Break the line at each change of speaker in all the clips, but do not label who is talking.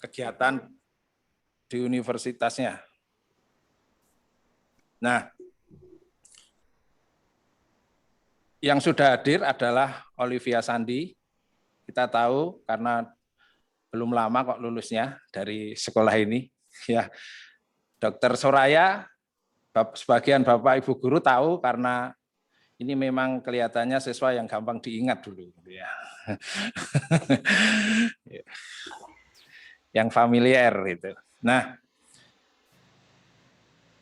kegiatan di universitasnya. Nah, yang sudah hadir adalah Olivia Sandi. Kita tahu karena belum lama kok lulusnya dari sekolah ini. Ya, Dr. Soraya, sebagian Bapak Ibu guru tahu karena ini memang kelihatannya siswa yang gampang diingat dulu. Ya. Yang familiar itu. Nah,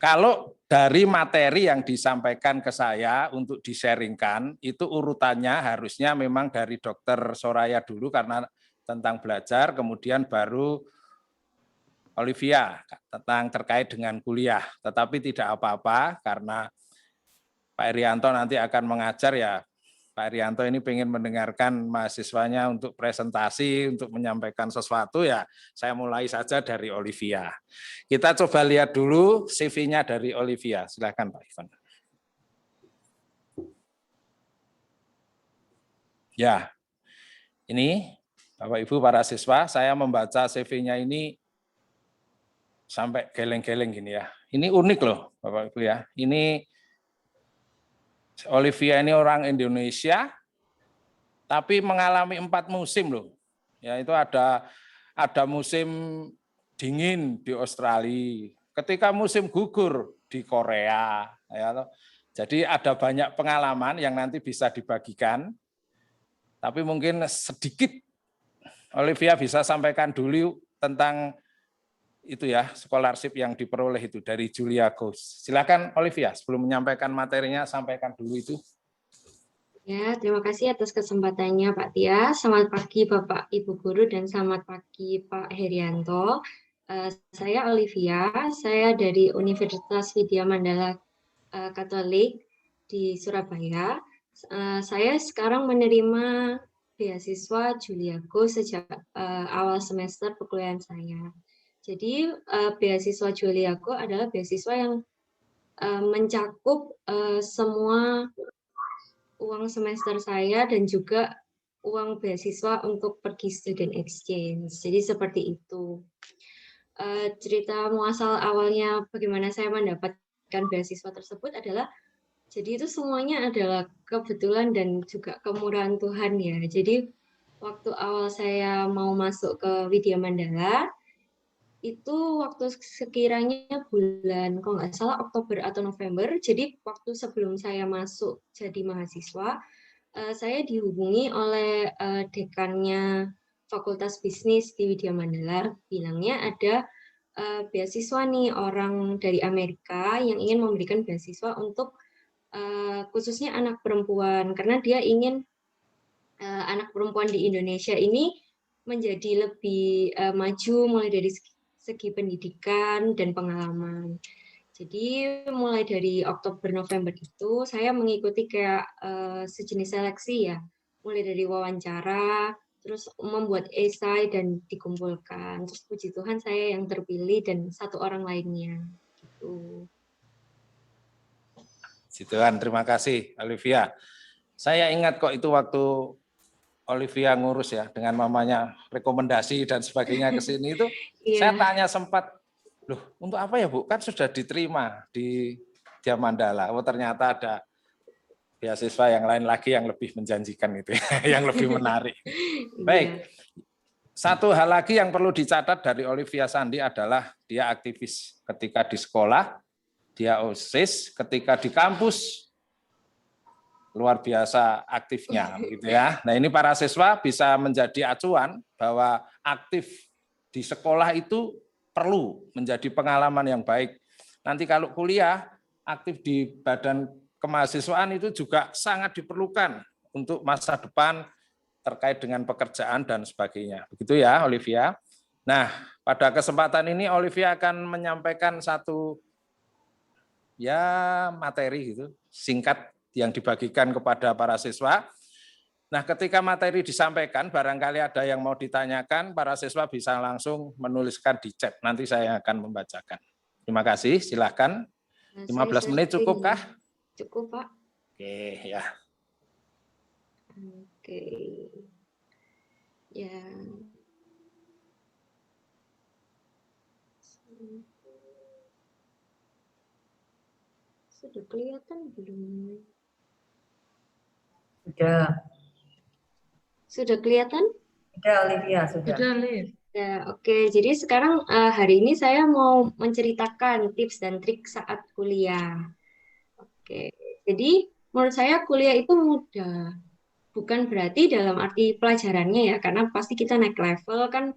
kalau dari materi yang disampaikan ke saya untuk di-sharingkan, itu urutannya harusnya memang dari Dr. Soraya dulu karena tentang belajar, kemudian baru Olivia tentang terkait dengan kuliah. Tetapi tidak apa-apa karena Pak Irianto nanti akan mengajar ya. Pak Irianto ini pengen mendengarkan mahasiswanya untuk presentasi, untuk menyampaikan sesuatu ya, saya mulai saja dari Olivia. Kita coba lihat dulu CV-nya dari Olivia. Silakan Pak Ivan. Ya, ini Bapak Ibu para siswa, saya membaca CV-nya ini sampai geleng-geleng gini ya. Ini unik loh Bapak Ibu ya. Ini Olivia ini orang Indonesia, tapi mengalami 4 musim loh. Ya itu ada musim dingin di Australia, ketika musim gugur di Korea. Ya, jadi ada banyak pengalaman yang nanti bisa dibagikan. Tapi mungkin sedikit Olivia bisa sampaikan dulu tentang itu ya, scholarship yang diperoleh itu dari Julia Ghost. Silakan Olivia, sebelum menyampaikan materinya, sampaikan dulu itu.
Ya, terima kasih atas kesempatannya Pak Tia. Selamat pagi Bapak Ibu Guru dan selamat pagi Pak Herianto. Saya Olivia, saya dari Universitas Widya Mandala Katolik di Surabaya. Saya sekarang menerima beasiswa Juliago sejak awal semester perkuliahan saya. Jadi beasiswa Juliago adalah beasiswa yang mencakup semua uang semester saya dan juga uang beasiswa untuk pergi student exchange. Jadi seperti itu. Cerita muasal awalnya bagaimana saya mendapatkan beasiswa tersebut adalah, jadi itu semuanya adalah kebetulan dan juga kemurahan Tuhan ya. Jadi waktu awal saya mau masuk ke Widya Mandala, itu waktu sekiranya bulan, kalau nggak salah Oktober atau November, jadi waktu sebelum saya masuk jadi mahasiswa, saya dihubungi oleh dekannya Fakultas Bisnis di Widya Mandala, bilangnya ada beasiswa nih orang dari Amerika yang ingin memberikan beasiswa untuk khususnya anak perempuan, karena dia ingin anak perempuan di Indonesia ini menjadi lebih maju mulai dari segi pendidikan dan pengalaman. Jadi mulai dari Oktober November itu saya mengikuti kayak sejenis seleksi ya, mulai dari wawancara, terus membuat esai dan dikumpulkan. Terus puji Tuhan saya yang terpilih dan 1 orang lainnya. Gitu.
Puji Tuhan, terima kasih Olivia. Saya ingat kok itu waktu Olivia ngurus ya dengan mamanya rekomendasi dan sebagainya ke sini itu saya tanya sempat, loh untuk apa ya Bu, kan sudah diterima di Widya Mandala, oh ternyata ada beasiswa yang lain lagi yang lebih menjanjikan itu ya, yang lebih menarik. Baik, satu hal lagi yang perlu dicatat dari Olivia Sandi adalah dia aktivis ketika di sekolah, dia OSIS, ketika di kampus luar biasa aktifnya gitu ya. Nah, ini para siswa bisa menjadi acuan bahwa aktif di sekolah itu perlu menjadi pengalaman yang baik. Nanti kalau kuliah, aktif di badan kemahasiswaan itu juga sangat diperlukan untuk masa depan terkait dengan pekerjaan dan sebagainya. Begitu ya, Olivia. Nah, pada kesempatan ini Olivia akan menyampaikan satu ya materi gitu, singkat yang dibagikan kepada para siswa. Nah, ketika materi disampaikan, barangkali ada yang mau ditanyakan, para siswa bisa langsung menuliskan di chat. Nanti saya akan membacakan. Terima kasih, silakan. 15 menit cukupkah?
Cukup, Pak.
Oke, ya.
Oke. Ya. Sudah kelihatan belum?
Sudah.
Sudah kelihatan?
Sudah, Olivia, sudah.
Sudah, Liv.
Ya, oke. Jadi sekarang hari ini saya mau menceritakan tips dan trik saat kuliah. Oke. Jadi menurut saya kuliah itu mudah. Bukan berarti dalam arti pelajarannya ya, karena pasti kita naik level kan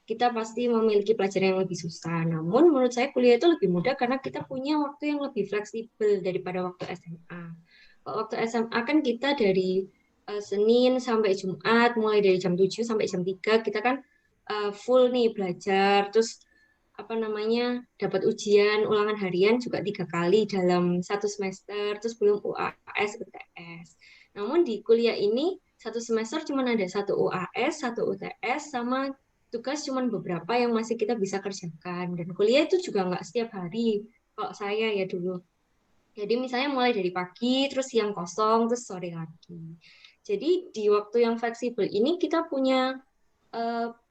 kita pasti memiliki pelajaran yang lebih susah. Namun menurut saya kuliah itu lebih mudah karena kita punya waktu yang lebih fleksibel daripada waktu SMA. Kalau waktu SMA kan kita dari Senin sampai Jumat, mulai dari jam 7 sampai jam 3, kita kan full nih belajar, terus apa namanya dapat ujian ulangan harian juga 3 kali dalam satu semester, terus belum UAS, UTS. Namun di kuliah ini satu semester cuma ada satu UAS, satu UTS, sama tugas cuma beberapa yang masih kita bisa kerjakan. Dan kuliah itu juga nggak setiap hari. Kalau saya ya dulu. Jadi misalnya mulai dari pagi, terus siang kosong, terus sore lagi. Jadi di waktu yang fleksibel ini kita punya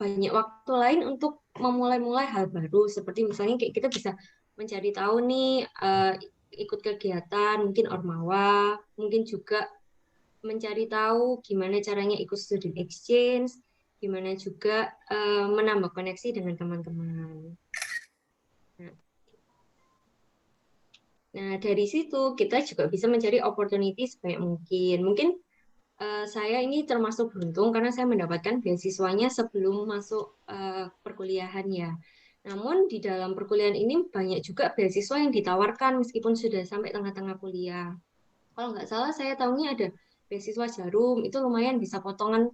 banyak waktu lain untuk memulai-mulai hal baru. Seperti misalnya kayak kita bisa mencari tahu nih, ikut kegiatan, mungkin Ormawa, mungkin juga mencari tahu gimana caranya ikut student exchange, gimana juga menambah koneksi dengan teman-teman. Nah, dari situ kita juga bisa mencari opportunity sebanyak mungkin. Mungkin saya ini termasuk beruntung karena saya mendapatkan beasiswanya sebelum masuk perkuliahan ya. Namun di dalam perkuliahan ini banyak juga beasiswa yang ditawarkan meskipun sudah sampai tengah-tengah kuliah. Kalau nggak salah saya tahunya ada beasiswa Jarum, itu lumayan bisa potongan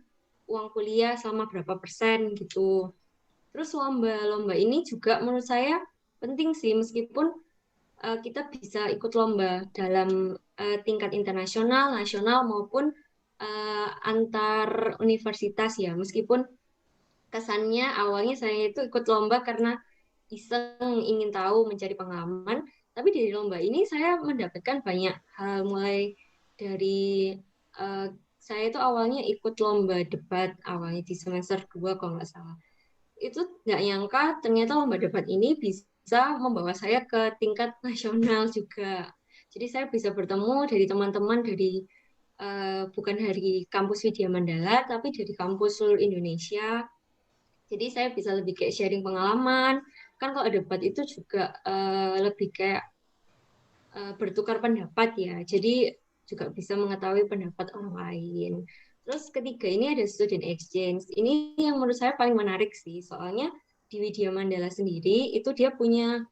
uang kuliah selama berapa persen gitu. Terus lomba-lomba ini juga menurut saya penting sih, meskipun kita bisa ikut lomba dalam tingkat internasional, nasional, maupun antar universitas ya. Meskipun kesannya awalnya saya itu ikut lomba karena iseng ingin tahu, mencari pengalaman, tapi dari lomba ini saya mendapatkan banyak hal, mulai dari saya itu awalnya ikut lomba debat awalnya di semester 2 kalau nggak salah. Itu nggak nyangka ternyata lomba debat ini bisa membawa saya ke tingkat nasional juga. Jadi saya bisa bertemu dari teman-teman dari bukan dari kampus Widya Mandala, tapi dari kampus seluruh Indonesia. Jadi saya bisa lebih kayak sharing pengalaman. Kan kalau debat itu juga lebih kayak bertukar pendapat ya. Jadi juga bisa mengetahui pendapat orang lain. Terus ketiga ini ada student exchange. Ini yang menurut saya paling menarik sih. Soalnya di Widya Mandala sendiri itu dia punya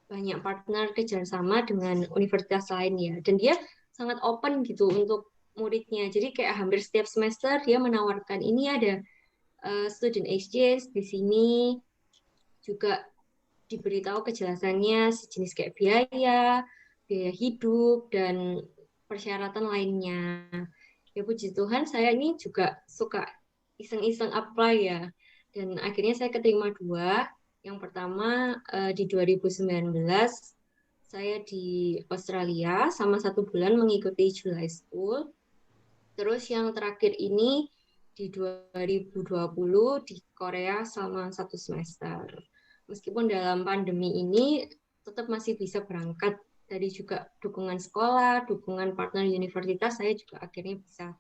banyak partner kerjasama dengan universitas lain ya. Dan dia sangat open gitu untuk muridnya. Jadi kayak hampir setiap semester dia menawarkan ini ada student exchange di sini, juga diberitahu kejelasannya sejenis kayak biaya hidup, dan persyaratan lainnya. Ya puji Tuhan saya ini juga suka iseng-iseng apply ya. Dan akhirnya saya keterima 2. Yang pertama di 2019 saya di Australia sama 1 bulan mengikuti July School. Terus yang terakhir ini di 2020 di Korea selama 1 semester. Meskipun dalam pandemi ini tetap masih bisa berangkat, dari juga dukungan sekolah, dukungan partner universitas, saya juga akhirnya bisa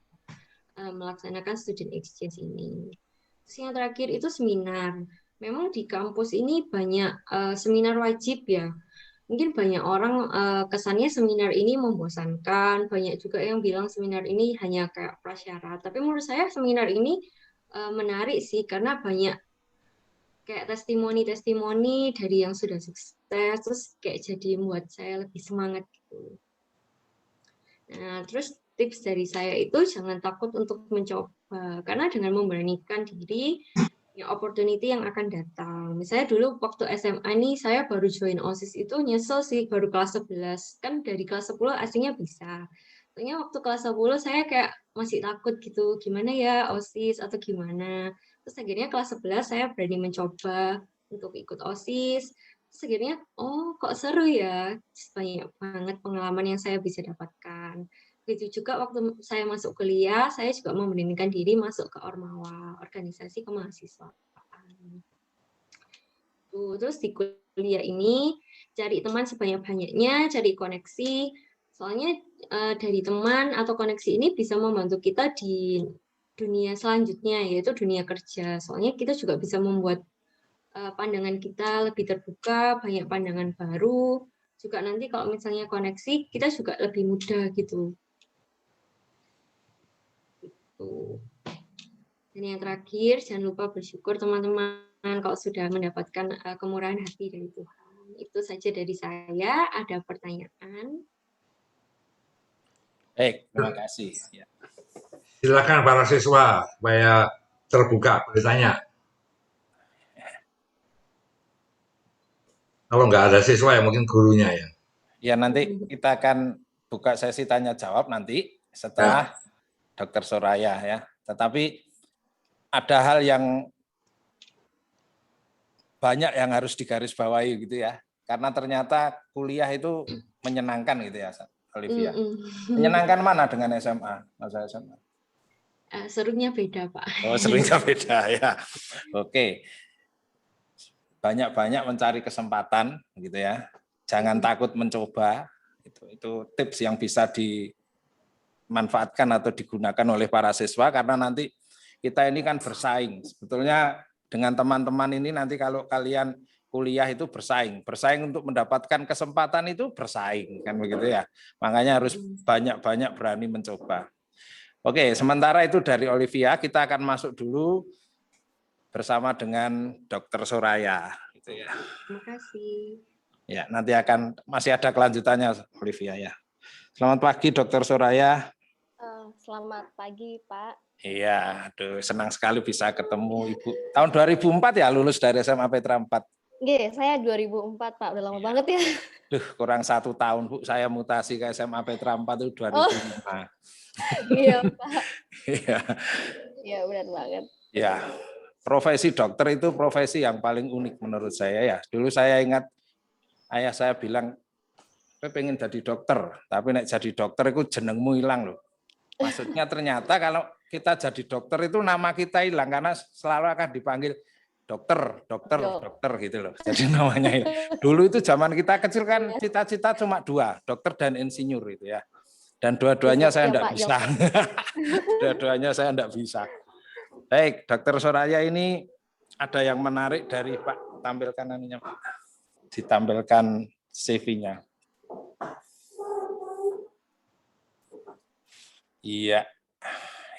melaksanakan student exchange ini. Terus yang terakhir itu seminar. Memang di kampus ini banyak seminar wajib ya. Mungkin banyak orang kesannya seminar ini membosankan, banyak juga yang bilang seminar ini hanya kayak prasyarat. Tapi menurut saya seminar ini menarik sih, karena banyak kayak testimoni-testimoni dari yang sudah sukses, terus kayak jadi membuat saya lebih semangat gitu. Nah, terus tips dari saya itu jangan takut untuk mencoba, karena dengan memberanikan diri, ya opportunity yang akan datang. Misalnya dulu waktu SMA nih saya baru join OSIS itu nyesel sih, baru kelas 11. Kan dari kelas 10 aslinya bisa. Soalnya waktu kelas 10 saya kayak masih takut gitu, gimana ya OSIS atau gimana. Terus akhirnya kelas 11 saya berani mencoba untuk ikut OSIS. Terus akhirnya, oh kok seru ya, banyak banget pengalaman yang saya bisa dapatkan. Begitu juga waktu saya masuk kuliah, saya juga memberanikan diri masuk ke Ormawa, organisasi kemahasiswaan. Terus di kuliah ini, cari teman sebanyak-banyaknya, cari koneksi. Soalnya dari teman atau koneksi ini bisa membantu kita di dunia selanjutnya, yaitu dunia kerja. Soalnya kita juga bisa membuat pandangan kita lebih terbuka, banyak pandangan baru. Juga nanti kalau misalnya koneksi, kita juga lebih mudah gitu. Dan yang terakhir, jangan lupa bersyukur teman-teman kalau sudah mendapatkan kemurahan hati dari Tuhan. Itu saja dari saya. Ada pertanyaan?
Baik, terima kasih. Ya.
Silakan para siswa supaya terbuka bertanya. Kalau nggak ada siswa ya mungkin gurunya ya.
Ya, nanti kita akan buka sesi tanya jawab nanti setelah Dr. Soraya ya. Tetapi ada hal yang banyak yang harus digarisbawahi gitu ya. Karena ternyata kuliah itu menyenangkan gitu ya, Olivia. Menyenangkan mana dengan SMA, masa SMA?
Serunya beda, Pak.
Oh, serunya beda ya. Oke. Banyak-banyak mencari kesempatan gitu ya. Jangan takut mencoba. Itu tips yang bisa dimanfaatkan atau digunakan oleh para siswa karena nanti kita ini kan bersaing. Sebetulnya dengan teman-teman ini nanti kalau kalian kuliah itu bersaing untuk mendapatkan kesempatan itu bersaing kan begitu ya. Makanya harus banyak-banyak berani mencoba. Oke, sementara itu dari Olivia kita akan masuk dulu bersama dengan Dr. Soraya gitu ya.
Terima kasih.
Ya, nanti masih ada kelanjutannya Olivia ya. Selamat pagi Dr. Soraya.
Selamat pagi Pak.
Iya, aduh senang sekali bisa ketemu Ibu. Tahun 2004 ya lulus dari SMA Petra 4.
Nggih, saya 2004 Pak, udah lama banget ya.
Duh, kurang 1 tahun Bu, saya mutasi ke SMA Petra 4 itu 2005.
Iya Pak.
Iya.
Iya benar banget.
Ya, profesi dokter itu profesi yang paling unik menurut saya ya. Dulu saya ingat ayah saya bilang, "Kowe pengen jadi dokter, tapi nek jadi dokter itu jenengmu hilang loh." Maksudnya ternyata kalau kita jadi dokter itu nama kita hilang karena selalu akan dipanggil dokter gitu loh. Jadi namanya dulu itu zaman kita kecil kan cita-cita cuma 2, dokter dan insinyur itu ya. Dan dua-duanya saya enggak bisa. Dua-duanya saya enggak bisa. Baik, Dokter Soraya ini ada yang menarik dari Pak, tampilkan aninya Pak. Ditampilkan CV-nya. Iya.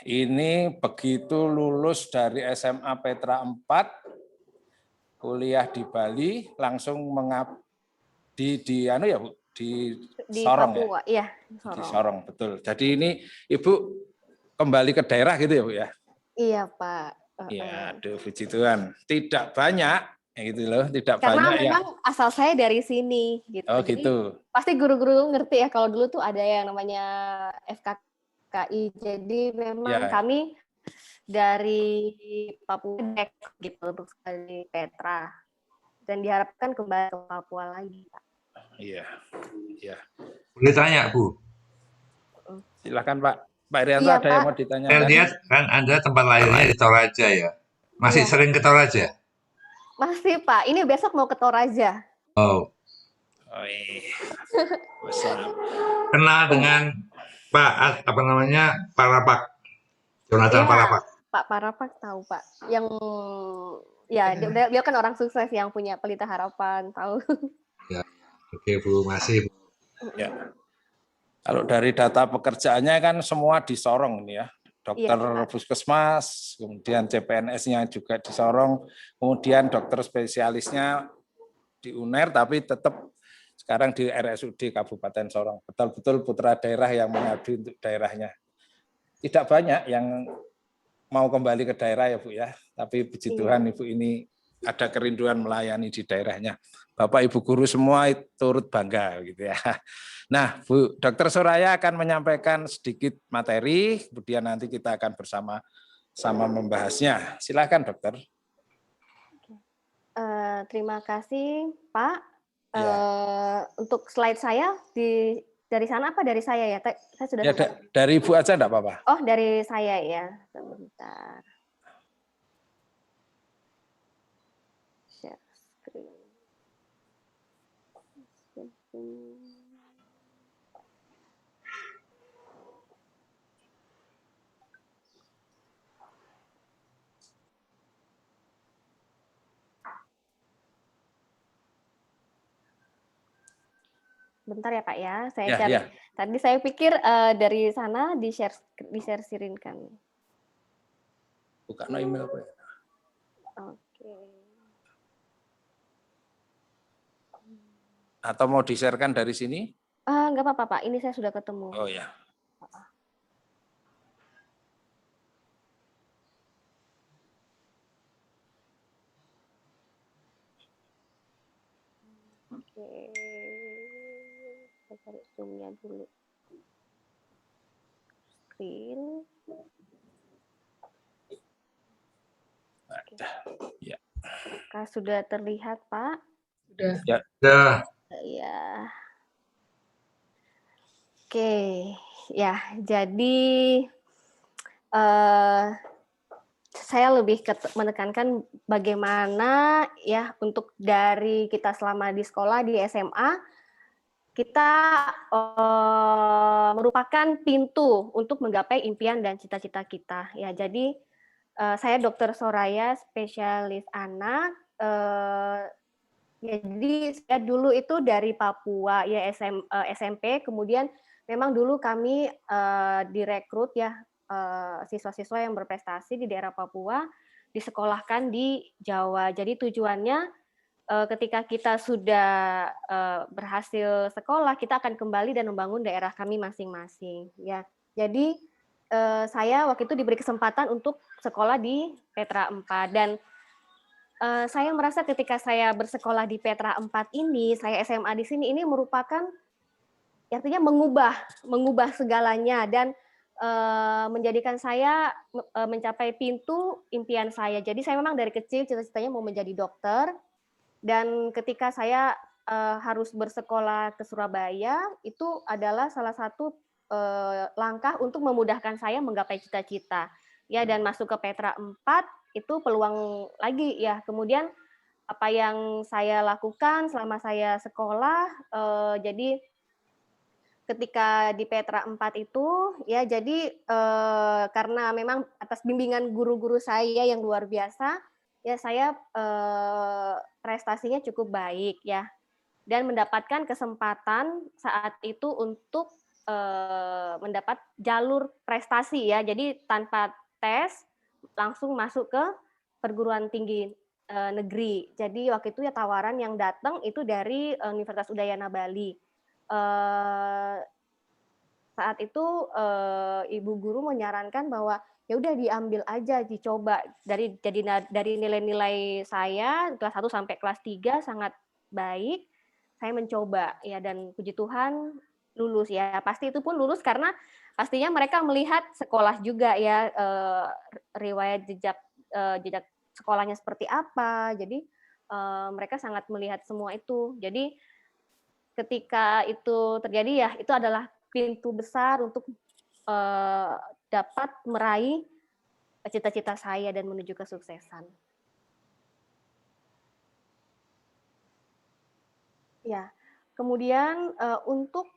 Ini begitu lulus dari SMA Petra 4, kuliah di Bali, langsung mengabdi di ya Bu, di Sorong
Papua, ya? Sorong.
Di Sorong, betul. Jadi ini Ibu kembali ke daerah gitu ya Bu ya?
Iya Pak.
Iya, aduh puji Tuhan. Tidak banyak, gitu loh, tidak
Karena
banyak
memang asal saya dari sini gitu.
Oh
Jadi,
gitu.
pasti guru-guru ngerti ya kalau dulu tuh ada yang namanya FKKI. Jadi memang kami dari Papua gitu untuk sekali Petra. Dan diharapkan kembali ke Papua lagi, Pak.
Iya. Iya.
Boleh tanya, Bu?
Silakan Pak. Pak Irianto
Iya,
ada yang
Pak.
mau ditanyakan?
Saya lihat kan Anda tempat lahirnya di Toraja ya. Masih sering ke Toraja?
Masih, Pak. Ini besok mau ke Toraja.
Oh.
Oh iya.
Kenal dengan Pak Parapak, Jonathan Parapak.
Pak Parapak tahu Pak. Yang ya dia kan orang sukses yang punya Pelita Harapan, tahu.
Ya. Oke Bu, masih.
Ya. Kalau dari data pekerjaannya kan semua di Sorong ini ya. Dokter puskesmas, kemudian CPNS-nya juga di Sorong, kemudian dokter spesialisnya di UNER, tapi tetap sekarang di RSUD Kabupaten Sorong. Betul-betul putra daerah yang mengabdi untuk daerahnya. Tidak banyak yang mau kembali ke daerah ya Bu ya, tapi puji Tuhan Ibu ini ada kerinduan melayani di daerahnya. Bapak Ibu guru semua turut bangga gitu ya. Nah, Bu Dr. Soraya akan menyampaikan sedikit materi, kemudian nanti kita akan bersama-sama membahasnya. Silakan Dokter.
Terima kasih Pak. Untuk slide saya dari sana apa dari saya ya? Saya sudah
dari Ibu aja enggak apa-apa.
Oh, dari saya ya. Sebentar. Share screen. Bentar ya Pak ya, saya
Ya,
cari.
ya.
Tadi saya pikir dari sana di-share screen-kan.
Buka no email apa ya?
Oke.
Atau mau di-share-kan dari sini?
Nggak apa-apa Pak, ini saya sudah ketemu.
Oh ya.
Oke. Saya cari zoom-nya dulu. Screen.
Ada. Ya.
Apakah sudah terlihat Pak?
Sudah.
Ya.
Dah.
Ya. Oke, ya. Jadi saya lebih menekankan bagaimana ya untuk dari kita selama di sekolah di SMA kita merupakan pintu untuk menggapai impian dan cita-cita kita. Ya, jadi saya Dr. Soraya, spesialis anak. Jadi saya dulu itu dari Papua ya SMP, kemudian memang dulu kami direkrut ya siswa-siswa yang berprestasi di daerah Papua disekolahkan di Jawa. Jadi tujuannya ketika kita sudah berhasil sekolah, kita akan kembali dan membangun daerah kami masing-masing. Ya, jadi saya waktu itu diberi kesempatan untuk sekolah di Petra 4 dan saya merasa ketika saya bersekolah di Petra 4 ini, saya SMA di sini, ini merupakan artinya mengubah segalanya dan menjadikan saya mencapai pintu impian saya. Jadi saya memang dari kecil cita-citanya mau menjadi dokter dan ketika saya harus bersekolah ke Surabaya, itu adalah salah satu langkah untuk memudahkan saya menggapai cita-cita. Ya, dan masuk ke Petra 4 itu peluang lagi ya. Kemudian apa yang saya lakukan selama saya sekolah, jadi ketika di Petra 4 itu ya jadi karena memang atas bimbingan guru-guru saya yang luar biasa, ya saya prestasinya cukup baik ya dan mendapatkan kesempatan saat itu untuk mendapat jalur prestasi ya. Jadi tanpa tes langsung masuk ke perguruan tinggi negeri. Jadi waktu itu ya tawaran yang datang itu dari Universitas Udayana Bali. Saat itu ibu guru menyarankan bahwa ya udah diambil aja, dicoba dari nilai-nilai saya kelas 1 sampai kelas 3 sangat baik. Saya mencoba ya dan puji Tuhan lulus ya. Pasti itu pun lulus karena pastinya mereka melihat sekolah juga ya riwayat jejak sekolahnya seperti apa. Jadi mereka sangat melihat semua itu. Jadi ketika itu terjadi ya itu adalah pintu besar untuk dapat meraih cita-cita saya dan menuju kesuksesan. Ya, kemudian untuk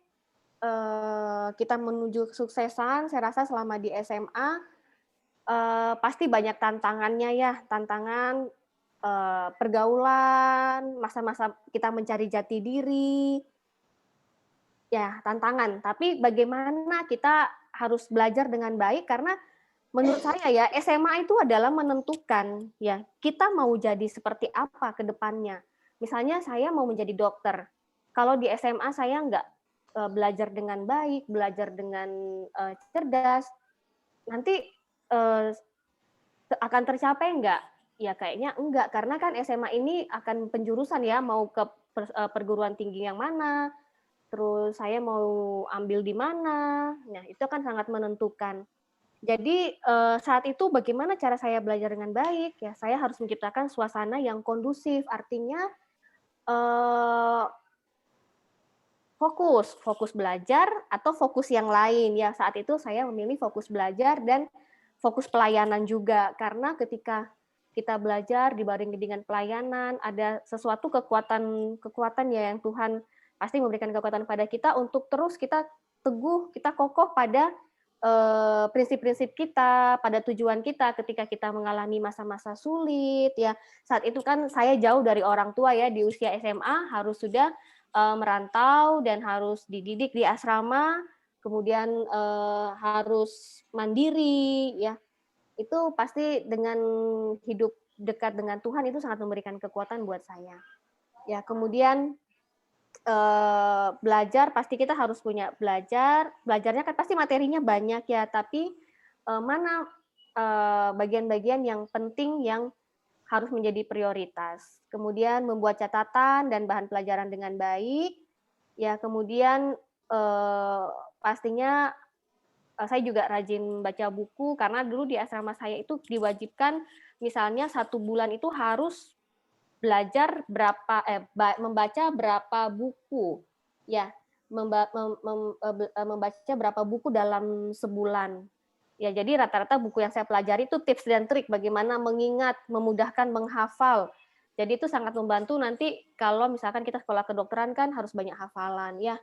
kita menuju kesuksesan, saya rasa selama di SMA pasti banyak tantangannya ya, tantangan pergaulan, masa-masa kita mencari jati diri, ya tantangan. Tapi bagaimana kita harus belajar dengan baik karena menurut saya ya SMA itu adalah menentukan ya kita mau jadi seperti apa ke depannya. Misalnya saya mau menjadi dokter. Kalau di SMA saya nggak belajar dengan baik, belajar dengan cerdas, nanti akan tercapai nggak? Ya kayaknya enggak, karena kan SMA ini akan penjurusan ya, mau ke perguruan tinggi yang mana, terus saya mau ambil di mana, nah itu kan sangat menentukan. Jadi saat itu bagaimana cara saya belajar dengan baik? Ya saya harus menciptakan suasana yang kondusif, artinya fokus belajar atau fokus yang lain. Ya saat itu saya memilih fokus belajar dan fokus pelayanan juga, karena ketika kita belajar dibarengi dengan pelayanan, ada sesuatu kekuatan ya yang Tuhan pasti memberikan kekuatan pada kita untuk terus kita teguh, kita kokoh pada prinsip-prinsip kita, pada tujuan kita ketika kita mengalami masa-masa sulit ya. Saat itu kan saya jauh dari orang tua ya, di usia SMA harus sudah merantau dan harus dididik di asrama, kemudian harus mandiri ya. Itu pasti dengan hidup dekat dengan Tuhan itu sangat memberikan kekuatan buat saya. Ya, kemudian belajar pasti kita harus punya belajarnya kan pasti materinya banyak ya, tapi mana bagian-bagian yang penting yang harus menjadi prioritas. Kemudian membuat catatan dan bahan pelajaran dengan baik. Ya, kemudian pastinya saya juga rajin baca buku karena dulu di asrama saya itu diwajibkan misalnya 1 bulan itu harus belajar membaca berapa buku ya, membaca berapa buku dalam sebulan ya. Jadi rata-rata buku yang saya pelajari itu tips dan trik bagaimana mengingat, memudahkan menghafal. Jadi itu sangat membantu nanti kalau misalkan kita sekolah kedokteran kan harus banyak hafalan ya.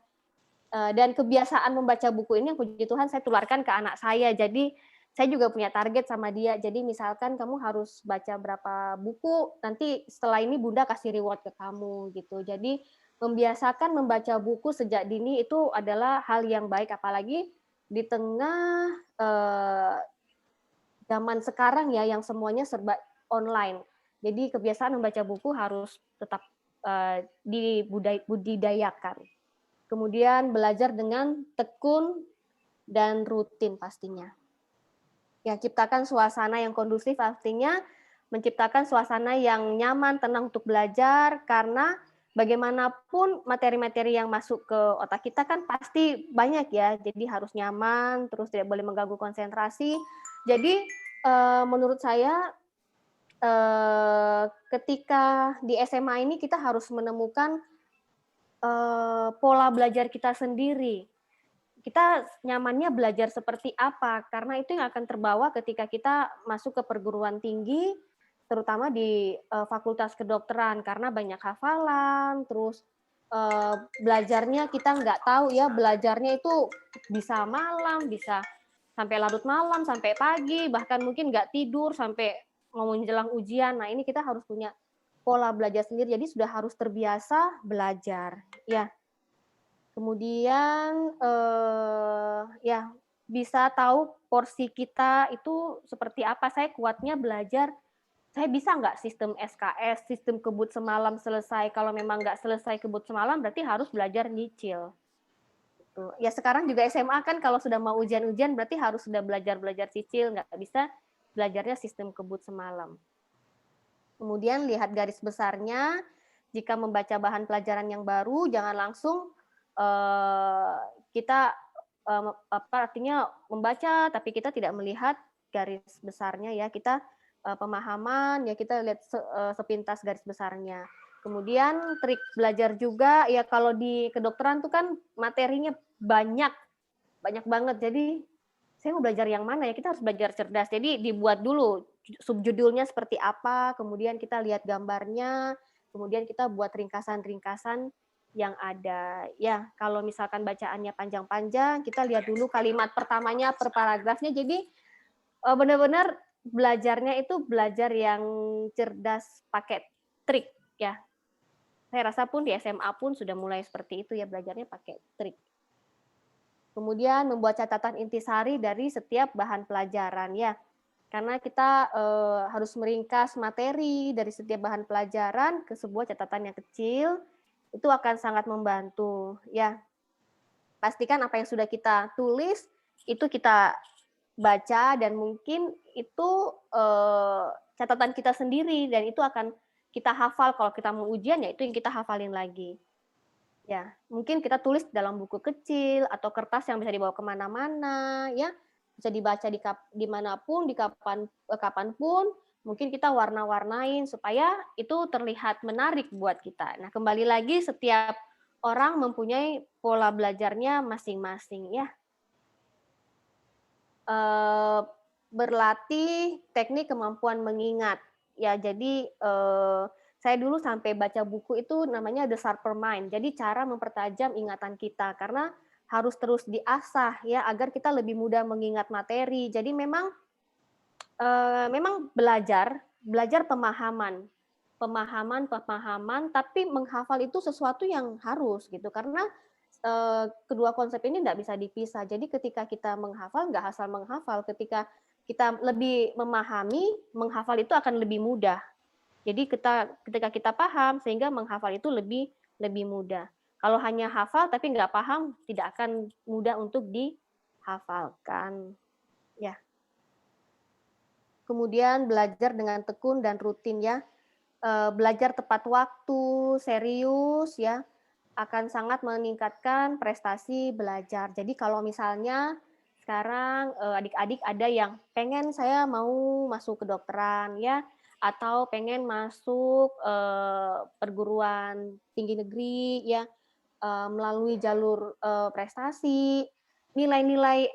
Dan kebiasaan membaca buku ini yang puji Tuhan saya tularkan ke anak saya. Jadi saya juga punya target sama dia. Jadi misalkan kamu harus baca berapa buku, nanti setelah ini Bunda kasih reward ke kamu gitu. Jadi membiasakan membaca buku sejak dini itu adalah hal yang baik, apalagi di tengah zaman sekarang ya yang semuanya serba online. Jadi kebiasaan membaca buku harus tetap dibudidayakan. Kemudian belajar dengan tekun dan rutin pastinya. Ya, ciptakan suasana yang kondusif artinya menciptakan suasana yang nyaman, tenang untuk belajar, karena bagaimanapun materi-materi yang masuk ke otak kita kan pasti banyak ya, jadi harus nyaman, terus tidak boleh mengganggu konsentrasi. Jadi menurut saya ketika di SMA ini kita harus menemukan pola belajar kita sendiri. Kita nyamannya belajar seperti apa, karena itu yang akan terbawa ketika kita masuk ke perguruan tinggi, terutama di fakultas kedokteran, karena banyak hafalan, terus belajarnya kita nggak tahu ya, belajarnya itu bisa malam, bisa sampai larut malam, sampai pagi, bahkan mungkin nggak tidur sampai mau menjelang ujian. Nah, ini kita harus punya pola belajar sendiri, jadi sudah harus terbiasa belajar ya. Kemudian ya bisa tahu porsi kita itu seperti apa. Saya kuatnya belajar, saya bisa nggak sistem SKS, sistem kebut semalam selesai. Kalau memang nggak selesai kebut semalam, berarti harus belajar nyicil. Ya sekarang juga SMA kan kalau sudah mau ujian-ujian, berarti harus sudah belajar cicil, nggak bisa belajarnya sistem kebut semalam. Kemudian lihat garis besarnya, jika membaca bahan pelajaran yang baru, jangan langsung kita artinya membaca tapi kita tidak melihat garis besarnya ya, kita pemahaman ya kita lihat sepintas garis besarnya. Kemudian trik belajar juga ya, kalau di kedokteran tuh kan materinya banyak banget, jadi saya mau belajar yang mana ya, kita harus belajar cerdas. Jadi dibuat dulu subjudulnya seperti apa, kemudian kita lihat gambarnya, kemudian kita buat ringkasan-ringkasan yang ada. Ya, kalau misalkan bacaannya panjang-panjang, kita lihat dulu kalimat pertamanya per paragrafnya. Jadi benar-benar belajarnya itu belajar yang cerdas, pakai trik ya. Saya rasa pun di SMA pun sudah mulai seperti itu ya, belajarnya pakai trik. Kemudian membuat catatan intisari dari setiap bahan pelajaran ya. Karena kita harus meringkas materi dari setiap bahan pelajaran ke sebuah catatan yang kecil, itu akan sangat membantu ya. Pastikan apa yang sudah kita tulis itu kita baca, dan mungkin itu catatan kita sendiri, dan itu akan kita hafal. Kalau kita mau ujian ya itu yang kita hafalin lagi ya. Mungkin kita tulis dalam buku kecil atau kertas yang bisa dibawa kemana-mana ya, bisa dibaca dimanapun, kapanpun. Mungkin kita warna-warnain supaya itu terlihat menarik buat kita. Nah, kembali lagi setiap orang mempunyai pola belajarnya masing-masing ya. Berlatih teknik kemampuan mengingat ya. Jadi saya dulu sampai baca buku itu namanya The Sharper Mind. Jadi cara mempertajam ingatan kita karena harus terus diasah ya agar kita lebih mudah mengingat materi. Jadi memang belajar pemahaman, tapi menghafal itu sesuatu yang harus gitu karena kedua konsep ini tidak bisa dipisah. Jadi ketika kita menghafal nggak asal menghafal, ketika kita lebih memahami, menghafal itu akan lebih mudah. Jadi ketika kita paham, sehingga menghafal itu lebih mudah. Kalau hanya hafal tapi nggak paham, tidak akan mudah untuk dihafalkan. Ya. Kemudian belajar dengan tekun dan rutin ya. Belajar tepat waktu, serius ya, akan sangat meningkatkan prestasi belajar. Jadi kalau misalnya sekarang adik-adik ada yang pengen saya mau masuk kedokteran ya, atau pengen masuk perguruan tinggi negeri ya, melalui jalur prestasi, nilai-nilai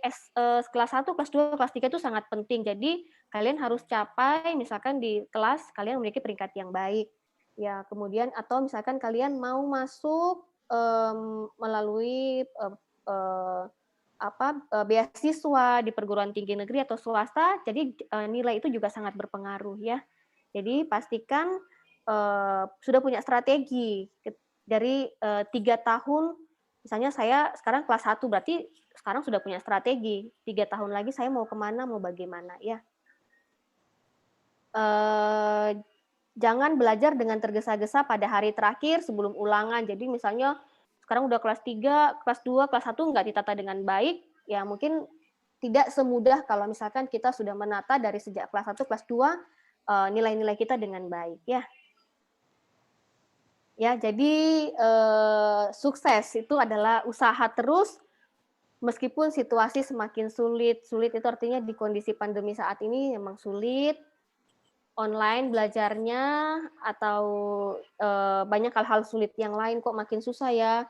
kelas 1, kelas 2, kelas 3 itu sangat penting. Jadi kalian harus capai misalkan di kelas kalian memiliki peringkat yang baik. Ya, kemudian atau misalkan kalian mau masuk melalui beasiswa di perguruan tinggi negeri atau swasta, jadi nilai itu juga sangat berpengaruh ya. Jadi pastikan sudah punya strategi dari 3 tahun, misalnya saya sekarang kelas 1, berarti sekarang sudah punya strategi, 3 tahun lagi saya mau kemana, mau bagaimana ya. Jangan belajar dengan tergesa-gesa pada hari terakhir sebelum ulangan. Jadi misalnya sekarang udah kelas 3, kelas 2, kelas 1 nggak ditata dengan baik, ya mungkin tidak semudah kalau misalkan kita sudah menata dari sejak kelas 1, kelas 2, nilai-nilai kita dengan baik ya. Ya, jadi sukses itu adalah usaha terus meskipun situasi semakin sulit. Sulit itu artinya di kondisi pandemi saat ini memang sulit. Online belajarnya atau banyak hal-hal sulit yang lain kok makin susah ya,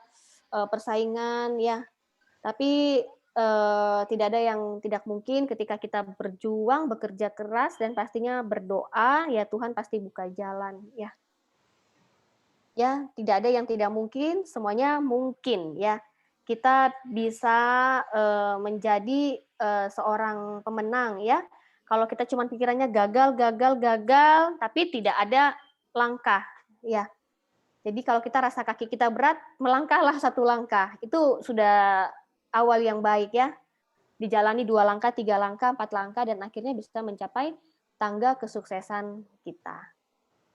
persaingan ya. Tapi tidak ada yang tidak mungkin ketika kita berjuang, bekerja keras dan pastinya berdoa, ya Tuhan pasti buka jalan ya. Ya, tidak ada yang tidak mungkin, semuanya mungkin ya. Kita bisa menjadi seorang pemenang ya. Kalau kita cuma pikirannya gagal, tapi tidak ada langkah ya. Jadi kalau kita rasa kaki kita berat, melangkahlah 1 langkah. Itu sudah awal yang baik ya. Dijalani 2 langkah, 3 langkah, 4 langkah dan akhirnya bisa mencapai tangga kesuksesan kita.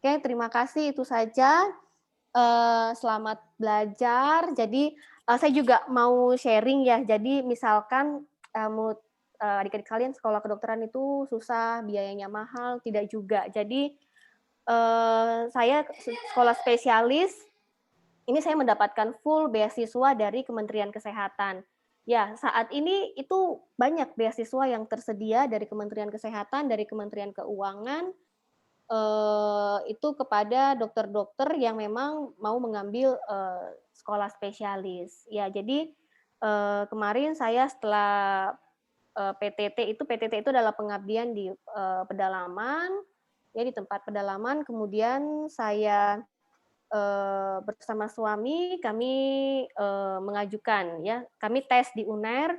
Oke, terima kasih, itu saja. Selamat belajar. Jadi saya juga mau sharing ya. Jadi misalkan adik-adik kalian sekolah kedokteran itu susah, biayanya mahal, tidak juga. Jadi saya sekolah spesialis, ini saya mendapatkan full beasiswa dari Kementerian Kesehatan. Ya, saat ini itu banyak beasiswa yang tersedia dari Kementerian Kesehatan, dari Kementerian Keuangan, itu kepada dokter-dokter yang memang mau mengambil sekolah spesialis. Ya, jadi kemarin saya setelah PTT itu adalah pengabdian di pedalaman, ya di tempat pedalaman. Kemudian saya bersama suami kami mengajukan, ya kami tes di UNER.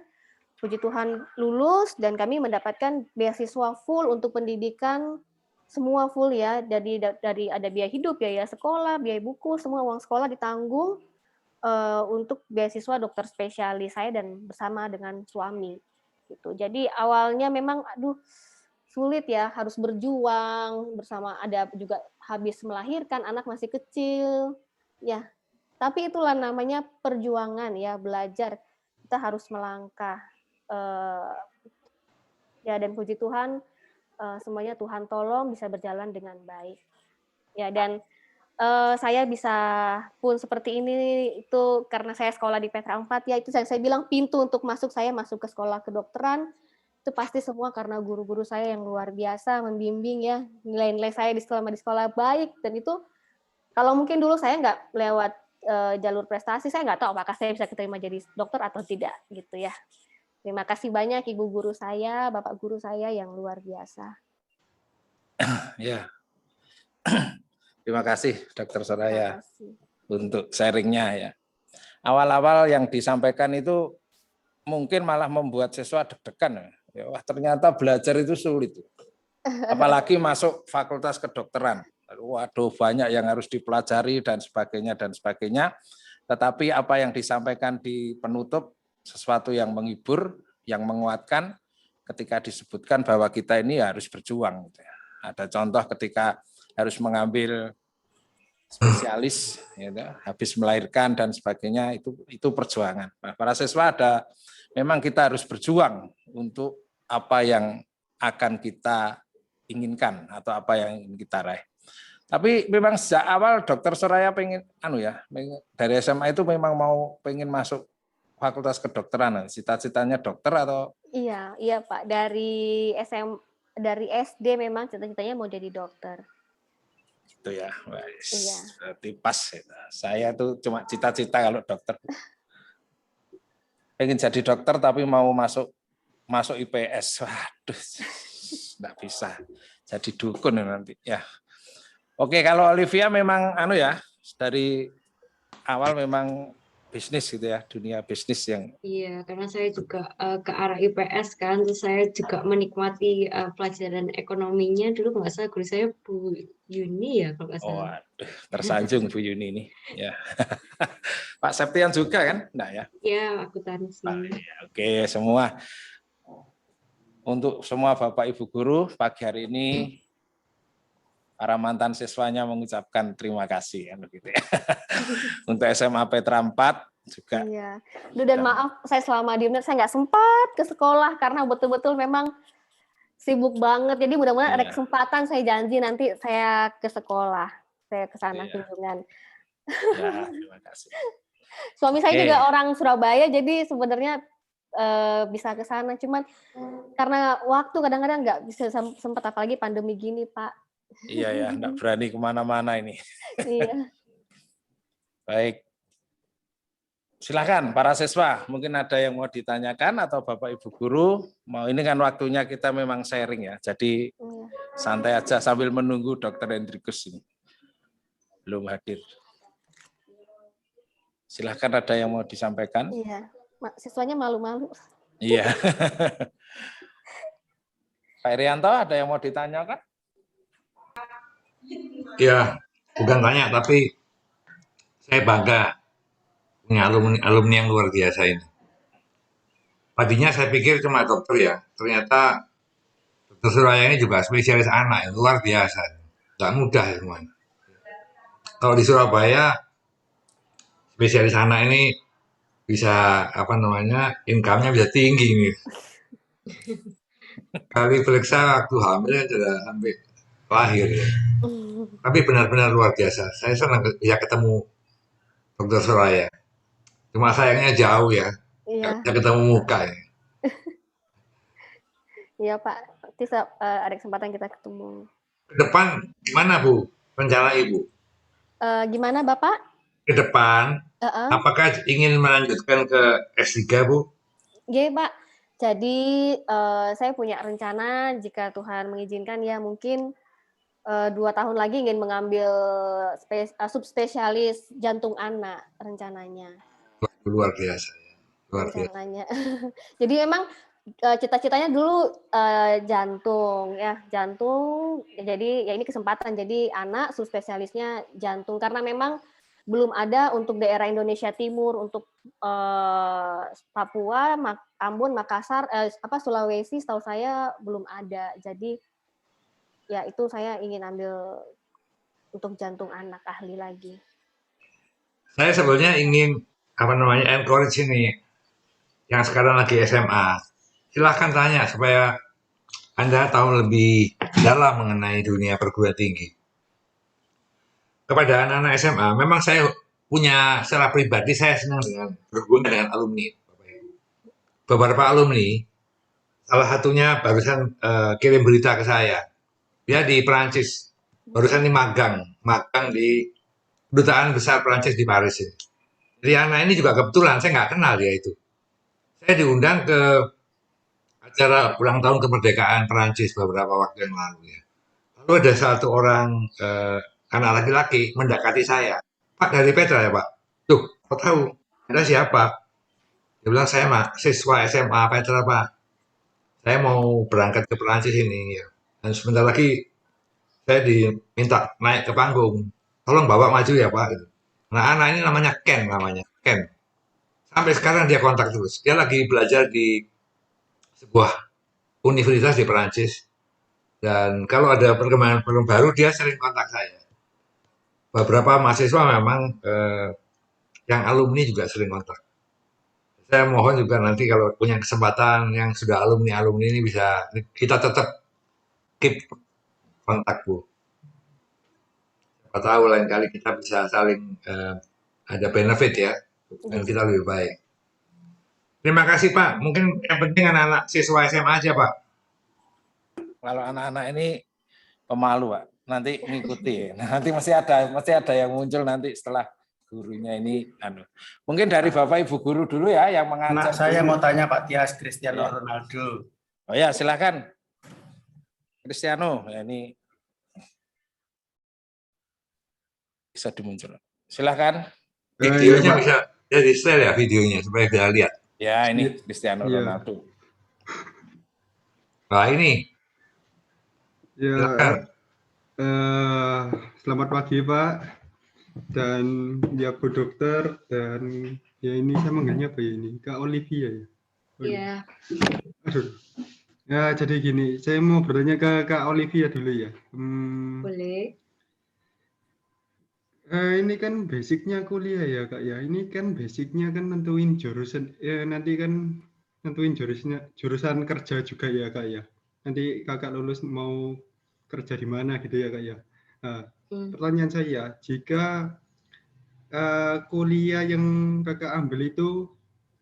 Puji Tuhan lulus dan kami mendapatkan beasiswa full untuk pendidikan. Semua full ya, dari ada biaya hidup, biaya sekolah, biaya buku, semua uang sekolah ditanggung untuk beasiswa dokter spesialis saya dan bersama dengan suami gitu. Jadi awalnya memang sulit ya, harus berjuang bersama, ada juga habis melahirkan, anak masih kecil ya. Tapi itulah namanya perjuangan ya, belajar. Kita harus melangkah ya, dan puji Tuhan semuanya Tuhan tolong bisa berjalan dengan baik. Ya, dan saya bisa pun seperti ini itu karena saya sekolah di Petra 4 ya, itu saya bilang pintu untuk masuk ke sekolah kedokteran itu pasti semua karena guru-guru saya yang luar biasa membimbing ya, nilai-nilai saya di sekolah baik, dan itu kalau mungkin dulu saya nggak lewat jalur prestasi, saya nggak tahu apakah saya bisa keterima jadi dokter atau tidak gitu ya. Terima kasih banyak Ibu guru saya, Bapak guru saya yang luar biasa.
Ya. Terima kasih Dokter Soraya
Terima kasih.
untuk sharingnya ya. Awal-awal yang disampaikan itu mungkin malah membuat siswa deg-degan. Ya, wah, ternyata belajar itu sulit. Apalagi masuk fakultas kedokteran. Waduh, banyak yang harus dipelajari dan sebagainya dan sebagainya. Tetapi apa yang disampaikan di penutup sesuatu yang menghibur, yang menguatkan ketika disebutkan bahwa kita ini harus berjuang. Ada contoh ketika harus mengambil spesialis, gitu, habis melahirkan dan sebagainya, itu perjuangan. Nah, para siswa memang kita harus berjuang untuk apa yang akan kita inginkan atau apa yang ingin kita raih. Tapi memang sejak awal Dokter Soraya pengen dari SMA itu memang pengen masuk fakultas kedokteran. Cita-citanya dokter atau?
Iya Pak. Dari SD memang cita-citanya mau jadi dokter.
Itu ya.
Iya.
Berarti pas. Saya tuh cuma cita-cita kalau dokter. Pengen jadi dokter tapi mau masuk IPS. Waduh, enggak bisa. Jadi dukun nanti ya. Oke, kalau Olivia memang dari awal memang bisnis gitu ya, dunia bisnis yang.
Iya, karena saya juga ke arah IPS kan, terus saya juga menikmati pelajaran ekonominya. Dulu nggak salah guru saya Bu Yuni ya kalau nggak
Oh,
salah.
aduh, tersanjung Bu Yuni ini. Ya. Pak Septian juga kan? Enggak ya?
Iya, akuntansi.
Ya, oke, semua. Untuk semua Bapak Ibu guru, pagi hari ini para mantan siswanya mengucapkan terima kasih kan begitu ya. Untuk SMA Petra 4 juga.
Iya. Dan maaf saya selama di UNER saya nggak sempat ke sekolah karena betul-betul memang sibuk banget. Jadi mudah-mudahan ada kesempatan, saya janji nanti saya ke sekolah. Saya ke sana kunjungan.
Ya, terima kasih.
Suami saya juga orang Surabaya, jadi sebenarnya bisa ke sana. Cuman karena waktu kadang-kadang nggak bisa sempat, apalagi pandemi gini, Pak.
Iya ya, enggak berani kemana-mana ini.
Iya.
Baik. Silakan para siswa, mungkin ada yang mau ditanyakan atau Bapak Ibu guru, ini kan waktunya kita memang sharing ya. Jadi santai aja sambil menunggu Dr. Hendrikus ini. Belum hadir. Silakan ada yang mau disampaikan.
Iya, siswanya malu-malu.
Iya. Pak Irianto, ada yang mau ditanyakan?
Ya, bukan tanya, tapi saya bangga punya alumni yang luar biasa ini. Tadinya saya pikir cuma dokter ya, ternyata Dokter Suraya ini juga spesialis anak yang luar biasa. Nggak mudah ya semuanya. Kalau di Surabaya, spesialis anak ini bisa income-nya bisa tinggi nih. Kali periksa waktu hamil sudah sampai lahir ya. Tapi benar-benar luar biasa. Saya senang bisa ketemu Dokter Soraya. Cuma sayangnya jauh ya.
Iya.
Bisa ketemu muka ya.
Iya Pak, nanti ada kesempatan kita ketemu.
Ke depan gimana Bu? Rencana Ibu?
Gimana Bapak?
Ke depan, apakah ingin melanjutkan ke S3 Bu?
Iya Pak. Jadi saya punya rencana jika Tuhan mengizinkan ya mungkin 2 tahun lagi ingin mengambil subspesialis jantung anak rencananya.
Luar biasa. Luar biasa.
Rencananya. Jadi memang cita-citanya dulu jantung. Jadi ya ini kesempatan jadi anak subspesialisnya jantung karena memang belum ada untuk daerah Indonesia Timur, untuk Papua, Ambon, Makassar, Sulawesi, setahu saya belum ada. Jadi ya itu saya ingin ambil untuk jantung anak ahli lagi.
Saya sebenarnya ingin encourage ini yang sekarang lagi SMA. Silahkan tanya supaya Anda tahu lebih dalam mengenai dunia perguruan tinggi. Kepada anak-anak SMA, memang saya punya secara pribadi saya senang dengan berhubungan dengan alumni. Beberapa alumni, salah satunya barusan kirim berita ke saya. Dia di Perancis, barusan ini magang di Kedutaan Besar Perancis di Paris ini. Jadi anak ini juga kebetulan, saya nggak kenal dia itu. Saya diundang ke acara ulang tahun kemerdekaan Perancis beberapa waktu yang lalu ya. Lalu ada satu orang anak laki-laki mendekati saya. Pak, dari Petra ya Pak? Tuh, kok tahu? Anda siapa? Dia bilang, saya siswa SMA Petra Pak. Saya mau berangkat ke Perancis ini. Ya. Dan sebentar lagi saya diminta naik ke panggung. Tolong bawa maju ya Pak. Gitu. Nah, anak ini namanya Ken namanya. Ken. Sampai sekarang dia kontak terus. Dia lagi belajar di sebuah universitas di Perancis. Dan kalau ada perkembangan baru, dia sering kontak saya. Beberapa mahasiswa memang yang alumni juga sering kontak. Saya mohon juga nanti kalau punya kesempatan yang sudah alumni ini bisa kita tetap keep kontak Bu. Siapa tahu lain kali kita bisa saling ada benefit ya dan kita lebih baik. Terima kasih Pak. Mungkin yang penting anak-anak siswa SMA aja Pak.
Kalau anak-anak ini pemalu Pak, nanti ngikuti. Nah, nanti masih ada yang muncul nanti setelah gurunya ini. Mungkin dari Bapak Ibu guru dulu ya yang mengajar.
Anak saya mau tanya Pak Tias, Cristiano Ronaldo.
Oh ya, silakan. Cristiano, ya ini bisa dimuncul. Silakan.
Videonya bisa jadi share ya videonya supaya bisa lihat.
Ya, ini Cristiano Ronaldo.
Nah, ini.
Ya,
Silakan.
selamat pagi Pak. Dan ya Bu Dokter, dan ya ini saya manggilnya apa ya ini? Kak Olivia ya?
Iya.
Aduh. Ya jadi gini, saya mau bertanya ke Kak Olivia dulu ya.
Boleh.
Ini kan basicnya kuliah ya Kak ya. Ini kan basicnya kan nentuin jurusan, nanti kan nentuin jurusan kerja juga ya Kak ya. Nanti kakak lulus mau kerja di mana gitu ya Kak ya. Nah, pertanyaan saya, jika kuliah yang kakak ambil itu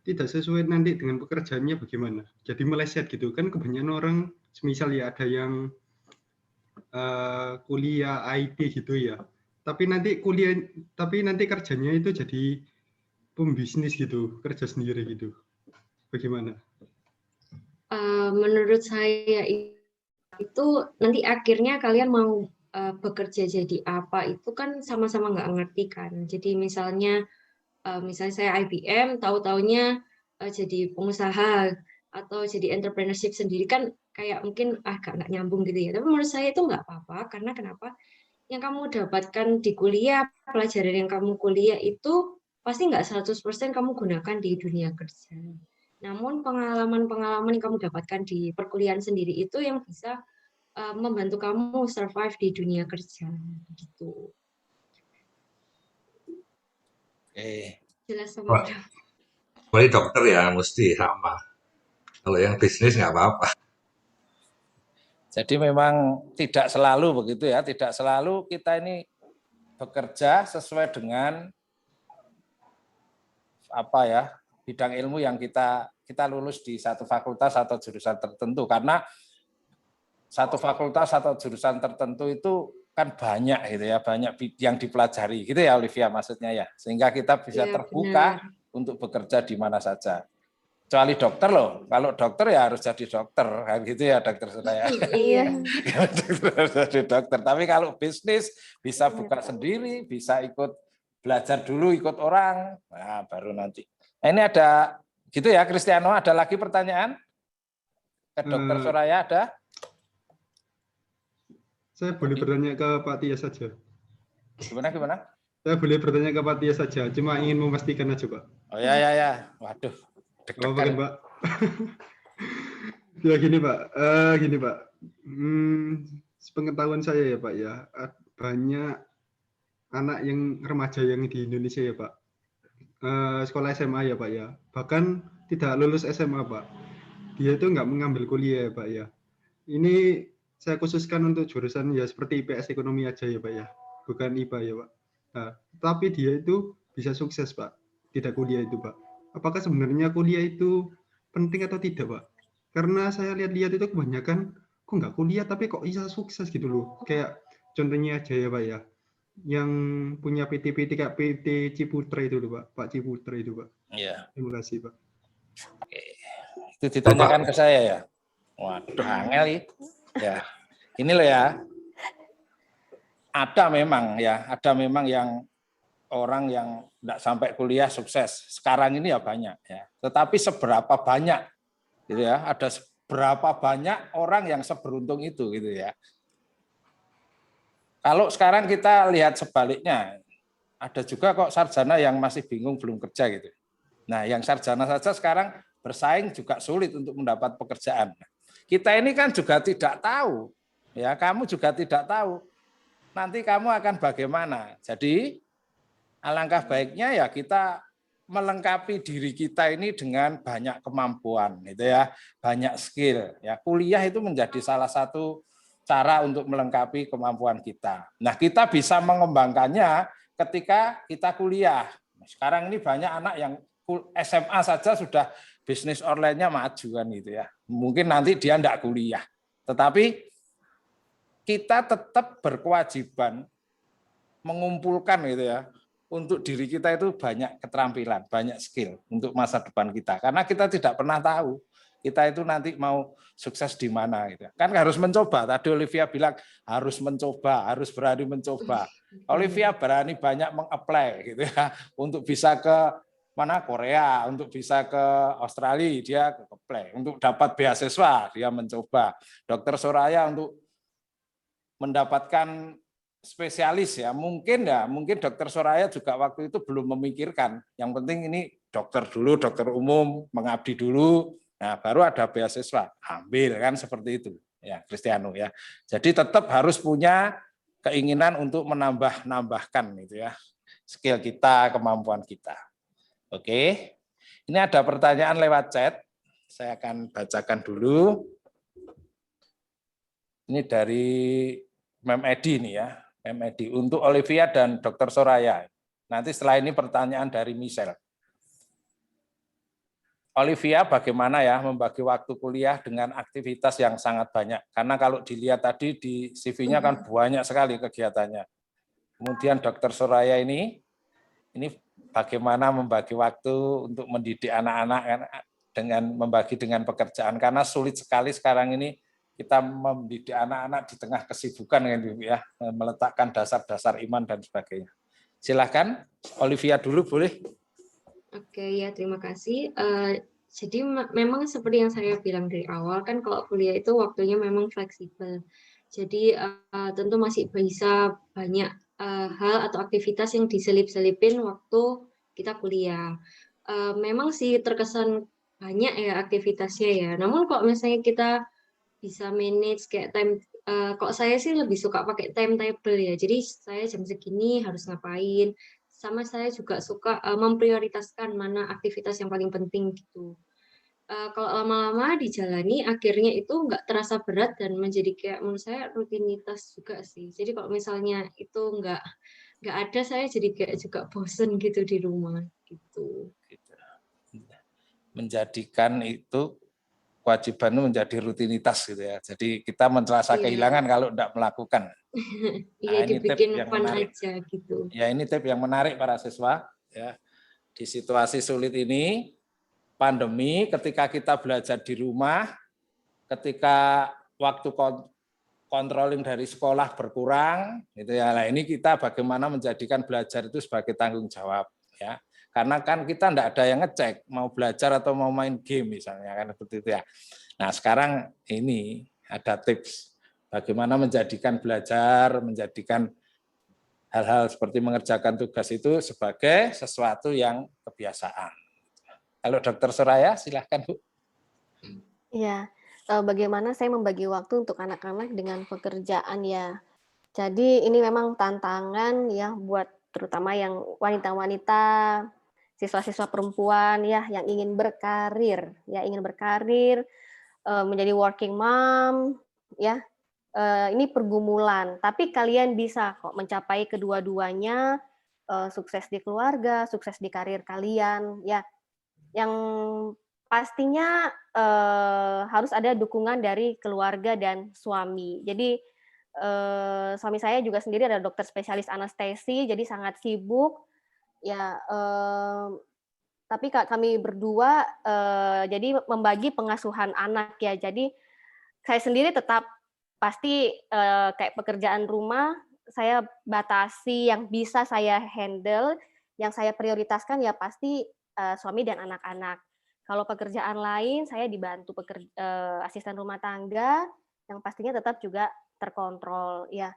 tidak sesuai nanti dengan pekerjaannya bagaimana? Jadi meleset gitu kan, kebanyakan orang, semisal ya ada yang kuliah IT gitu ya, tapi nanti kerjanya itu jadi pembisnis gitu, kerja sendiri gitu. Bagaimana?
Menurut saya itu nanti akhirnya kalian mau bekerja jadi apa itu kan sama-sama nggak ngerti kan. Jadi misalnya saya IBM, tahu-taunya jadi pengusaha atau jadi entrepreneurship sendiri kan kayak mungkin agak nggak nyambung gitu ya. Tapi menurut saya itu nggak apa-apa karena kenapa? Yang kamu dapatkan di kuliah, pelajaran yang kamu kuliah itu pasti nggak 100% kamu gunakan di dunia kerja. Namun pengalaman-pengalaman yang kamu dapatkan di perkuliahan sendiri itu yang bisa membantu kamu survive di dunia kerja gitu. Jelas sama.
Boleh dokter ya mesti sama. Kalau yang bisnis nggak apa-apa.
Jadi memang tidak selalu begitu ya, tidak selalu kita ini bekerja sesuai dengan apa ya bidang ilmu yang kita lulus di satu fakultas atau jurusan tertentu, karena satu fakultas atau jurusan tertentu itu kan banyak gitu ya, banyak yang dipelajari gitu ya Olivia maksudnya ya, sehingga kita bisa terbuka untuk bekerja di mana saja. Kecuali dokter loh, kalau dokter ya harus jadi dokter kan gitu ya dokter saya.
Iya.
Harus jadi dokter. Tapi kalau bisnis bisa buka sendiri, bisa ikut belajar dulu ikut orang, nah baru nanti. Ini ada gitu ya Cristiano, ada lagi pertanyaan? Ke Dokter Soraya ada?
Saya boleh bertanya ke Pak Tias saja.
Gimana?
Saya boleh bertanya ke Pak Tias saja, cuma ingin memastikan aja Pak.
Oh ya. Waduh.
Oh, bukan Pak. Ya gini Pak, sepengetahuan saya ya Pak ya, banyak anak yang remaja yang di Indonesia ya Pak, sekolah SMA ya Pak ya, bahkan tidak lulus SMA Pak, dia itu nggak mengambil kuliah ya Pak ya. Ini saya khususkan untuk jurusan ya seperti IPS ekonomi aja ya Pak ya, bukan IPA ya Pak. Nah, tapi dia itu bisa sukses Pak, tidak kuliah itu Pak. Apakah sebenarnya kuliah itu penting atau tidak Pak? Karena saya lihat-lihat itu kebanyakan kok nggak kuliah tapi kok bisa sukses gitu loh. Kayak contohnya aja ya Pak ya, yang punya PT kayak PT Ciputra itu loh Pak, Pak Ciputra itu Pak.
Iya.
Terima kasih Pak.
Oke. Itu ditanyakan ke saya ya. Waduh, angel ya. Ini loh ya. ada memang yang orang yang tidak sampai kuliah sukses. Sekarang ini ya banyak ya. Tetapi seberapa banyak gitu ya? Ada seberapa banyak orang yang seberuntung itu gitu ya. Kalau sekarang kita lihat sebaliknya, ada juga kok sarjana yang masih bingung belum kerja gitu. Nah, yang sarjana saja sekarang bersaing juga sulit untuk mendapat pekerjaan. Kita ini kan juga tidak tahu, ya kamu juga tidak tahu nanti kamu akan bagaimana. Jadi alangkah baiknya ya kita melengkapi diri kita ini dengan banyak kemampuan, gitu ya, banyak skill. Ya, kuliah itu menjadi salah satu cara untuk melengkapi kemampuan kita. Nah, kita bisa mengembangkannya ketika kita kuliah. Sekarang ini banyak anak yang SMA saja sudah bisnis online-nya maju kan gitu ya. Mungkin nanti dia enggak kuliah. Tetapi kita tetap berkewajiban mengumpulkan gitu ya. Untuk diri kita itu banyak keterampilan, banyak skill untuk masa depan kita. Karena kita tidak pernah tahu kita itu nanti mau sukses di mana gitu. Kan harus mencoba. Tadi Olivia bilang harus mencoba, harus berani mencoba. Olivia berani banyak meng-apply gitu ya untuk bisa ke mana Korea, untuk bisa ke Australia dia apply, untuk dapat beasiswa dia mencoba. Dokter Soraya untuk mendapatkan spesialis ya mungkin dokter Soraya juga waktu itu belum memikirkan. Yang penting ini dokter dulu, dokter umum mengabdi dulu. Nah, baru ada beasiswa, ambil kan seperti itu ya Kristiano ya. Jadi tetap harus punya keinginan untuk menambahkan gitu ya skill kita, kemampuan kita. Oke. Ini ada pertanyaan lewat chat. Saya akan bacakan dulu. Ini dari Mem Edi nih ya. Medi untuk Olivia dan Dr. Soraya. Nanti setelah ini pertanyaan dari Michelle. Olivia bagaimana ya membagi waktu kuliah dengan aktivitas yang sangat banyak? Karena kalau dilihat tadi di CV-nya kan banyak sekali kegiatannya. Kemudian Dr. Soraya ini bagaimana membagi waktu untuk mendidik anak-anak dengan membagi dengan pekerjaan? Karena sulit sekali sekarang ini kita mendidik anak-anak di tengah kesibukan ya, meletakkan dasar-dasar iman dan sebagainya. Silakan Olivia dulu boleh.
Oke ya, terima kasih. Jadi memang seperti yang saya bilang dari awal kan kalau kuliah itu waktunya memang fleksibel. Jadi tentu masih bisa banyak hal atau aktivitas yang diselip-selipin waktu kita kuliah. Memang sih terkesan banyak ya aktivitasnya ya. Namun kalau misalnya kita bisa manage kayak time, kok saya sih lebih suka pakai timetable ya. Jadi saya jam segini harus ngapain. Sama saya juga suka memprioritaskan mana aktivitas yang paling penting gitu. Kalau lama-lama dijalani, akhirnya itu nggak terasa berat dan menjadi kayak menurut saya rutinitas juga sih. Jadi kalau misalnya itu nggak ada, saya jadi kayak juga bosen gitu di rumah gitu.
Menjadikan itu kewajiban itu menjadi rutinitas gitu ya. Jadi kita merasa kehilangan kalau tidak melakukan.
Iya, dibikin fun aja gitu.
Ya, ini tip yang menarik para siswa ya. Di situasi sulit ini, pandemi, ketika kita belajar di rumah, ketika waktu controlling dari sekolah berkurang, gitu ya. Nah, ini kita bagaimana menjadikan belajar itu sebagai tanggung jawab ya. Karena kan kita tidak ada yang ngecek mau belajar atau mau main game misalnya kan seperti itu ya. Nah, sekarang ini ada tips bagaimana menjadikan belajar, menjadikan hal-hal seperti mengerjakan tugas itu sebagai sesuatu yang kebiasaan. Kalau Dr. Soraya, silahkan Bu.
Iya, bagaimana saya membagi waktu untuk anak-anak dengan pekerjaan ya. Jadi ini memang tantangan ya buat terutama yang wanita-wanita, siswa-siswa perempuan ya yang ingin berkarir, menjadi working mom ya. Ini pergumulan, tapi kalian bisa kok mencapai kedua-duanya, sukses di keluarga, sukses di karir kalian ya. Yang pastinya harus ada dukungan dari keluarga dan suami. Jadi suami saya juga sendiri adalah dokter spesialis anestesi, jadi sangat sibuk ya. Tapi kami berdua jadi membagi pengasuhan anak ya. Jadi saya sendiri tetap pasti kayak pekerjaan rumah saya batasi yang bisa saya handle, yang saya prioritaskan ya pasti suami dan anak-anak. Kalau pekerjaan lain saya dibantu asisten rumah tangga yang pastinya tetap juga terkontrol ya.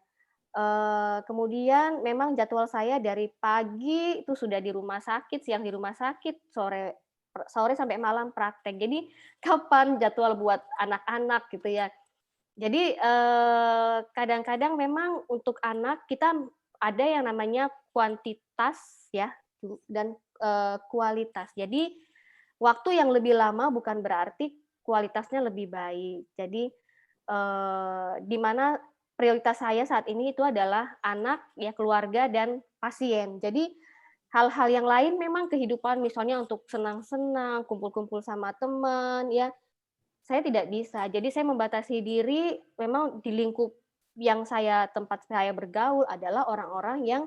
Kemudian memang jadwal saya dari pagi itu sudah di rumah sakit, siang di rumah sakit, sore sampai malam praktek. Jadi kapan jadwal buat anak-anak gitu ya. Jadi kadang-kadang memang untuk anak kita ada yang namanya kuantitas ya dan kualitas. Jadi waktu yang lebih lama bukan berarti kualitasnya lebih baik. Jadi di mana prioritas saya saat ini itu adalah anak, ya keluarga dan pasien. Jadi hal-hal yang lain memang kehidupan misalnya untuk senang-senang, kumpul-kumpul sama teman ya saya tidak bisa. Jadi saya membatasi diri memang di lingkup yang tempat saya bergaul adalah orang-orang yang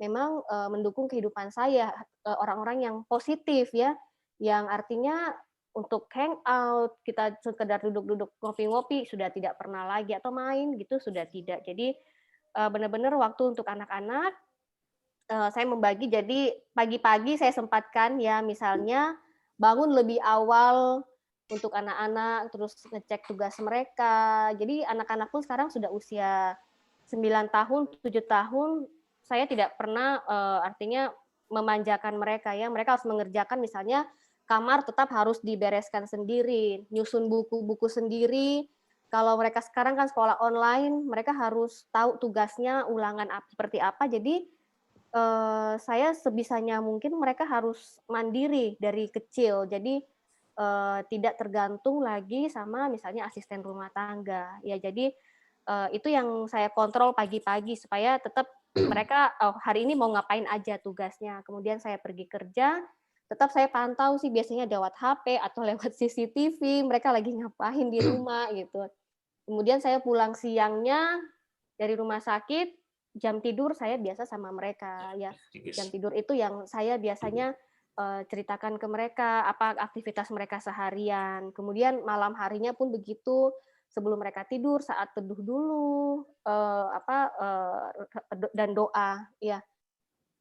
memang mendukung kehidupan saya, orang-orang yang positif ya, yang artinya untuk hangout, kita sekedar duduk-duduk ngopi-ngopi sudah tidak pernah lagi atau main gitu sudah tidak. Jadi benar-benar waktu untuk anak-anak saya membagi jadi pagi-pagi saya sempatkan ya misalnya bangun lebih awal untuk anak-anak, terus ngecek tugas mereka. Jadi anak-anak pun sekarang sudah usia 9 tahun, 7 tahun, saya tidak pernah artinya memanjakan mereka ya. Mereka harus mengerjakan misalnya kamar tetap harus dibereskan sendiri, nyusun buku-buku sendiri. Kalau mereka sekarang kan sekolah online, mereka harus tahu tugasnya, ulangan seperti apa. Jadi saya sebisanya mungkin mereka harus mandiri dari kecil. Jadi tidak tergantung lagi sama misalnya asisten rumah tangga. Ya jadi itu yang saya kontrol pagi-pagi supaya tetap mereka hari ini mau ngapain aja tugasnya. Kemudian saya pergi kerja, tetap saya pantau sih biasanya lewat HP atau lewat CCTV mereka lagi ngapain di rumah gitu. Kemudian saya pulang siangnya dari rumah sakit, jam tidur saya biasa sama mereka ya. Jam tidur itu yang saya biasanya ceritakan ke mereka apa aktivitas mereka seharian. Kemudian malam harinya pun begitu sebelum mereka tidur saat teduh dulu dan doa ya.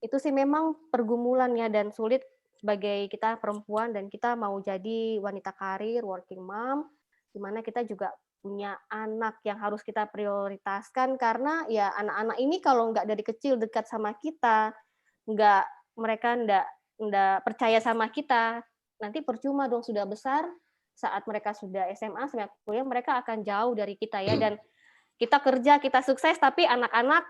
Itu sih memang pergumulan ya dan sulit sebagai kita perempuan dan kita mau jadi wanita karir, working mom, di mana kita juga punya anak yang harus kita prioritaskan karena ya anak-anak ini kalau nggak dari kecil dekat sama kita, mereka nggak percaya sama kita, nanti percuma dong sudah besar, saat mereka sudah SMA, sampai kuliah, mereka akan jauh dari kita ya, dan kita kerja, kita sukses, tapi anak-anak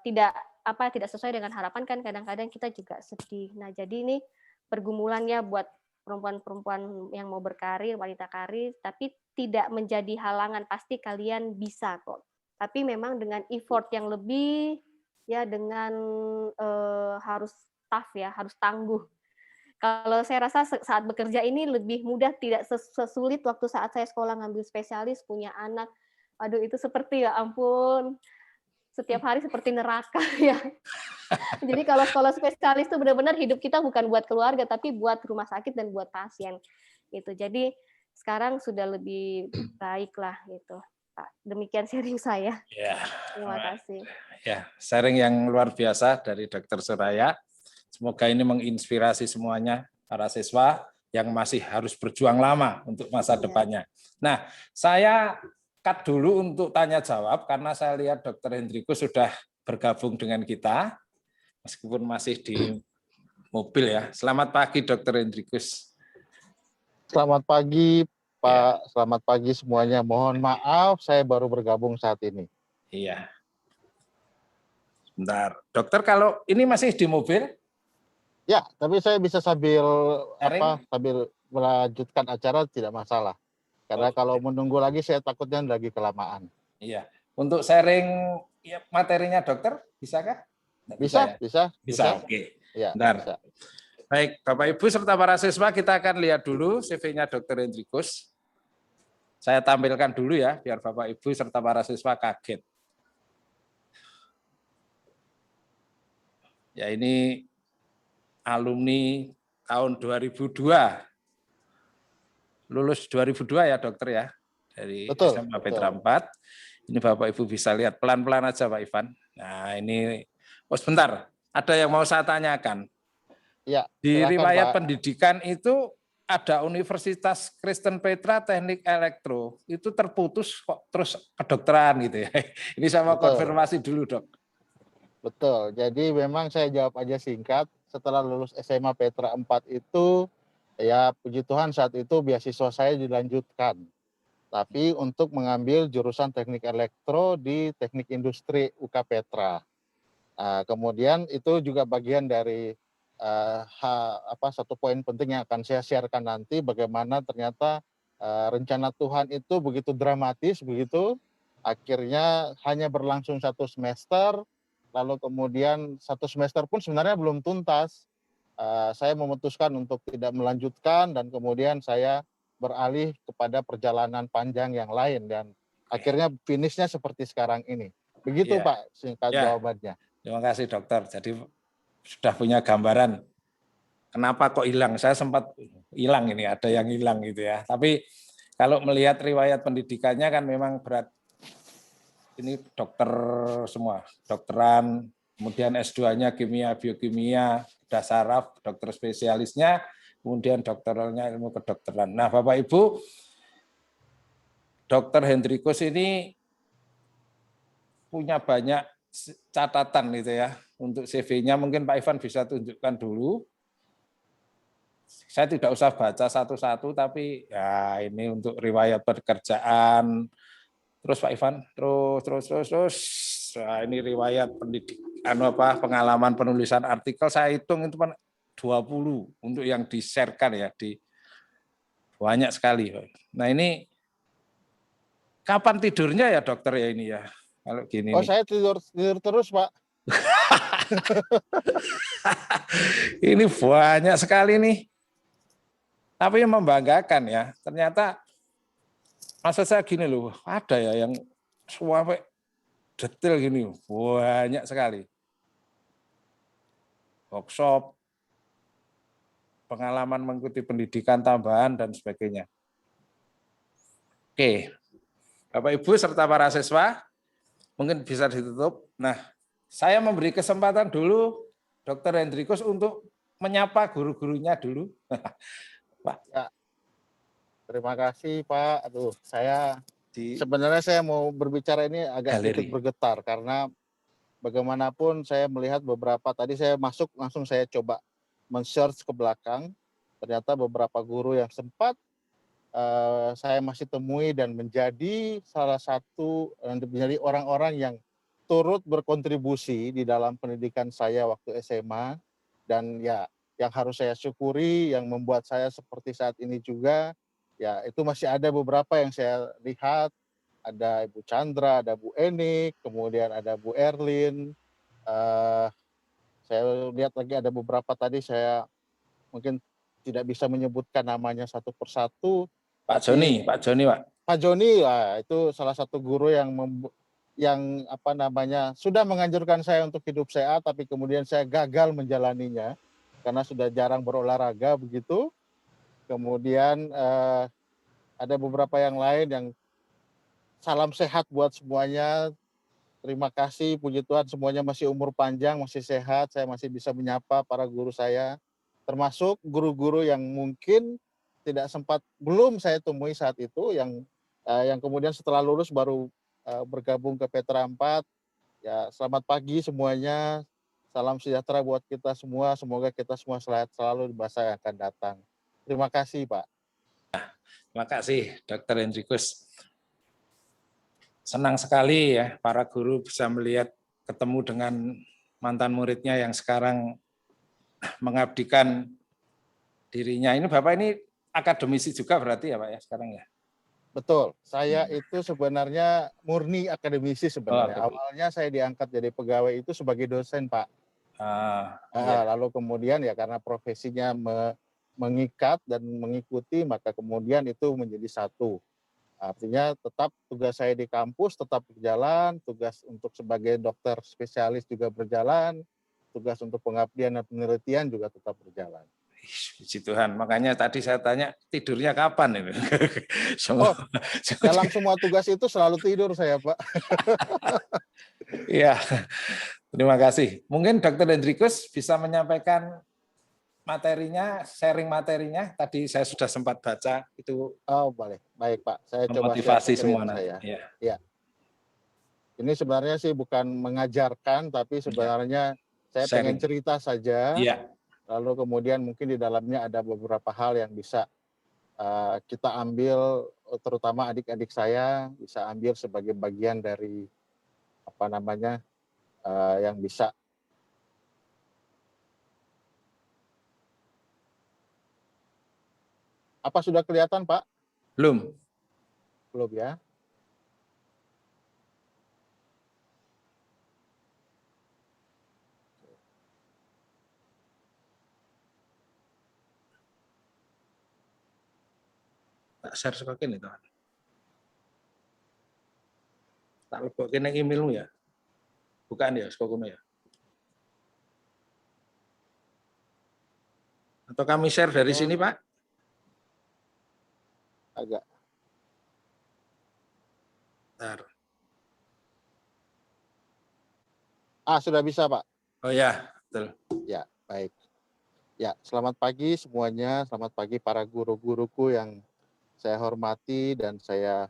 tidak sesuai dengan harapan kan kadang-kadang kita juga sedih. Nah jadi ini pergumulannya buat perempuan-perempuan yang mau berkarir, wanita karir, tapi tidak menjadi halangan, pasti kalian bisa kok. Tapi memang dengan effort yang lebih, ya dengan harus tough ya, harus tangguh. Kalau saya rasa saat bekerja ini lebih mudah, tidak sesulit waktu saat saya sekolah ngambil spesialis, punya anak. Aduh itu seperti ya ampun, setiap hari seperti neraka ya. Jadi kalau sekolah spesialis itu benar-benar hidup kita bukan buat keluarga, tapi buat rumah sakit dan buat pasien. Gitu. Jadi sekarang sudah lebih baik lah gitu. Pak. Demikian sharing saya.
Ya.
Terima kasih.
Ya, sharing yang luar biasa dari Dr. Soraya. Semoga ini menginspirasi semuanya para siswa yang masih harus berjuang lama untuk masa depannya. Nah, saya cut dulu untuk tanya jawab karena saya lihat Dr. Hendrikus sudah bergabung dengan kita meskipun masih di mobil ya. Selamat pagi Dr. Hendrikus.
Selamat pagi Pak, selamat pagi semuanya. Mohon maaf saya baru bergabung saat ini.
Iya. Bentar, dokter kalau ini masih di mobil?
Ya, tapi saya bisa sambil
Sharing?
sambil melanjutkan acara tidak masalah. Karena kalau menunggu lagi saya takutnya lagi kelamaan.
Iya. Untuk sharing ya, materinya dokter bisakah?
Bisa,
ya? Bisa. Oke.
Ya,
bentar.
bisa.
Baik, Bapak Ibu serta para siswa kita akan lihat dulu CV-nya Dr. Hendrikus. Saya tampilkan dulu ya biar Bapak Ibu serta para siswa kaget. Ya ini alumni tahun 2002. Lulus 2002 ya dokter ya, dari
Betul,
SMA
betul.
Petra 4. Ini Bapak Ibu bisa lihat pelan-pelan aja Pak Ivan. Nah ini, oh sebentar, ada yang mau saya tanyakan.
Ya,
Di
silakan,
riwayat
Pak.
pendidikan itu ada Universitas Kristen Petra Teknik Elektro, itu terputus kok terus kedokteran gitu ya. Ini saya mau
Betul.
konfirmasi dulu dok.
Betul. Jadi memang saya jawab aja singkat. Setelah lulus SMA Petra 4 itu, ya puji Tuhan saat itu beasiswa saya dilanjutkan. Tapi untuk mengambil jurusan teknik elektro di teknik industri UK Petra. Kemudian itu juga bagian dari satu poin penting yang akan saya sharekan nanti, bagaimana ternyata rencana Tuhan itu begitu dramatis, begitu akhirnya hanya berlangsung 1 semester, lalu kemudian 1 semester pun sebenarnya belum tuntas. Saya memutuskan untuk tidak melanjutkan dan kemudian saya beralih kepada perjalanan panjang yang lain dan akhirnya finishnya seperti sekarang ini. Begitu
Ya.
Pak singkat
Ya.
jawabannya.
Terima kasih dokter. Jadi sudah punya gambaran kenapa kok hilang. Saya sempat hilang ini, ada yang hilang gitu ya. Tapi kalau melihat riwayat pendidikannya kan memang berat. Ini dokter semua, dokteran, kemudian S2-nya kimia, biokimia, dasaraf, dokter spesialisnya, kemudian dokteralnya ilmu kedokteran. Nah, Bapak Ibu, Dokter Hendrikus ini punya banyak catatan gitu ya. Untuk CV-nya mungkin Pak Ivan bisa tunjukkan dulu. Saya tidak usah baca satu-satu, tapi ya ini untuk riwayat pekerjaan. Terus Pak Ivan, terus. Nah, ini riwayat pendidikan pengalaman penulisan artikel saya hitung itu 20 untuk yang di-share-kan ya, di banyak sekali. Nah, ini kapan tidurnya ya dokter ya ini ya? Kalau gini nih.
Saya tidur terus, Pak.
Ini banyak sekali nih. Tapi yang membanggakan ya, ternyata maksud saya gini loh, ada ya yang sampai detail gini, banyak sekali. Workshop, pengalaman mengikuti pendidikan tambahan, dan sebagainya. Oke, Bapak Ibu serta para siswa, mungkin bisa ditutup. Nah, saya memberi kesempatan dulu Dr. Hendrikus untuk menyapa guru-gurunya dulu. Pak.
Ya. Terima kasih Pak. Aduh, sebenarnya saya mau berbicara ini agak sedikit bergetar karena bagaimanapun saya melihat beberapa, tadi saya masuk langsung saya coba men-search ke belakang, ternyata beberapa guru yang sempat saya masih temui dan menjadi salah satu menjadi orang-orang yang turut berkontribusi di dalam pendidikan saya waktu SMA, dan ya yang harus saya syukuri yang membuat saya seperti saat ini juga, ya itu masih ada beberapa yang saya lihat, ada Ibu Chandra, ada Bu Enik, kemudian ada Bu Erlin, saya lihat lagi ada beberapa tadi saya mungkin tidak bisa menyebutkan namanya satu persatu.
Pak Joni, Pak.
Pak Joni, itu salah satu guru yang sudah menganjurkan saya untuk hidup sehat, tapi kemudian saya gagal menjalaninya karena sudah jarang berolahraga begitu. Kemudian ada beberapa yang lain yang salam sehat buat semuanya. Terima kasih, puji Tuhan semuanya masih umur panjang, masih sehat, saya masih bisa menyapa para guru saya, termasuk guru-guru yang mungkin belum saya temui saat itu, yang kemudian setelah lulus baru bergabung ke Petra 4. Ya, selamat pagi semuanya. Salam sejahtera buat kita semua. Semoga kita semua sehat selalu di masa yang akan datang. Terima kasih, Pak.
Terima kasih, Dr. Hendrikus. Senang sekali ya para guru bisa melihat, ketemu dengan mantan muridnya yang sekarang mengabdikan dirinya. Ini Bapak ini akademisi juga berarti ya Pak ya sekarang ya?
Betul, saya itu sebenarnya murni akademisi sebenarnya. Awalnya saya diangkat jadi pegawai itu sebagai dosen Pak. Lalu kemudian ya karena profesinya mengikat dan mengikuti, maka kemudian itu menjadi satu. Artinya tetap tugas saya di kampus tetap berjalan, tugas untuk sebagai dokter spesialis juga berjalan, tugas untuk pengabdian dan penelitian juga tetap berjalan.
Puji Tuhan. Makanya tadi saya tanya tidurnya kapan ini?
Oh, dalam semua tugas itu selalu tidur saya, Pak.
Iya, terima kasih. Mungkin Dr. Hendrikus bisa menyampaikan materinya, sharing materinya. Tadi saya sudah sempat baca itu.
Oh, boleh. Baik, Pak. Saya coba
Memotivasi
share
semua
saya.
nanti.
Ya. Ini sebenarnya sih bukan mengajarkan, tapi sebenarnya saya pengen cerita saja.
Iya.
Lalu kemudian mungkin di dalamnya ada beberapa hal yang bisa kita ambil, terutama adik-adik saya bisa ambil sebagai bagian dari apa namanya yang bisa. Apa sudah kelihatan, Pak?
Belum.
Belum ya.
Tak share sebagian itu. Tak lebokin yang emailmu ya. Bukan ya, sekokuno ya. Atau kami share dari sini, Pak?
Agak.
Bentar.
Sudah bisa, Pak.
Oh ya, betul.
Ya, baik. Ya, selamat pagi semuanya. Selamat pagi para guru-guruku yang saya hormati dan saya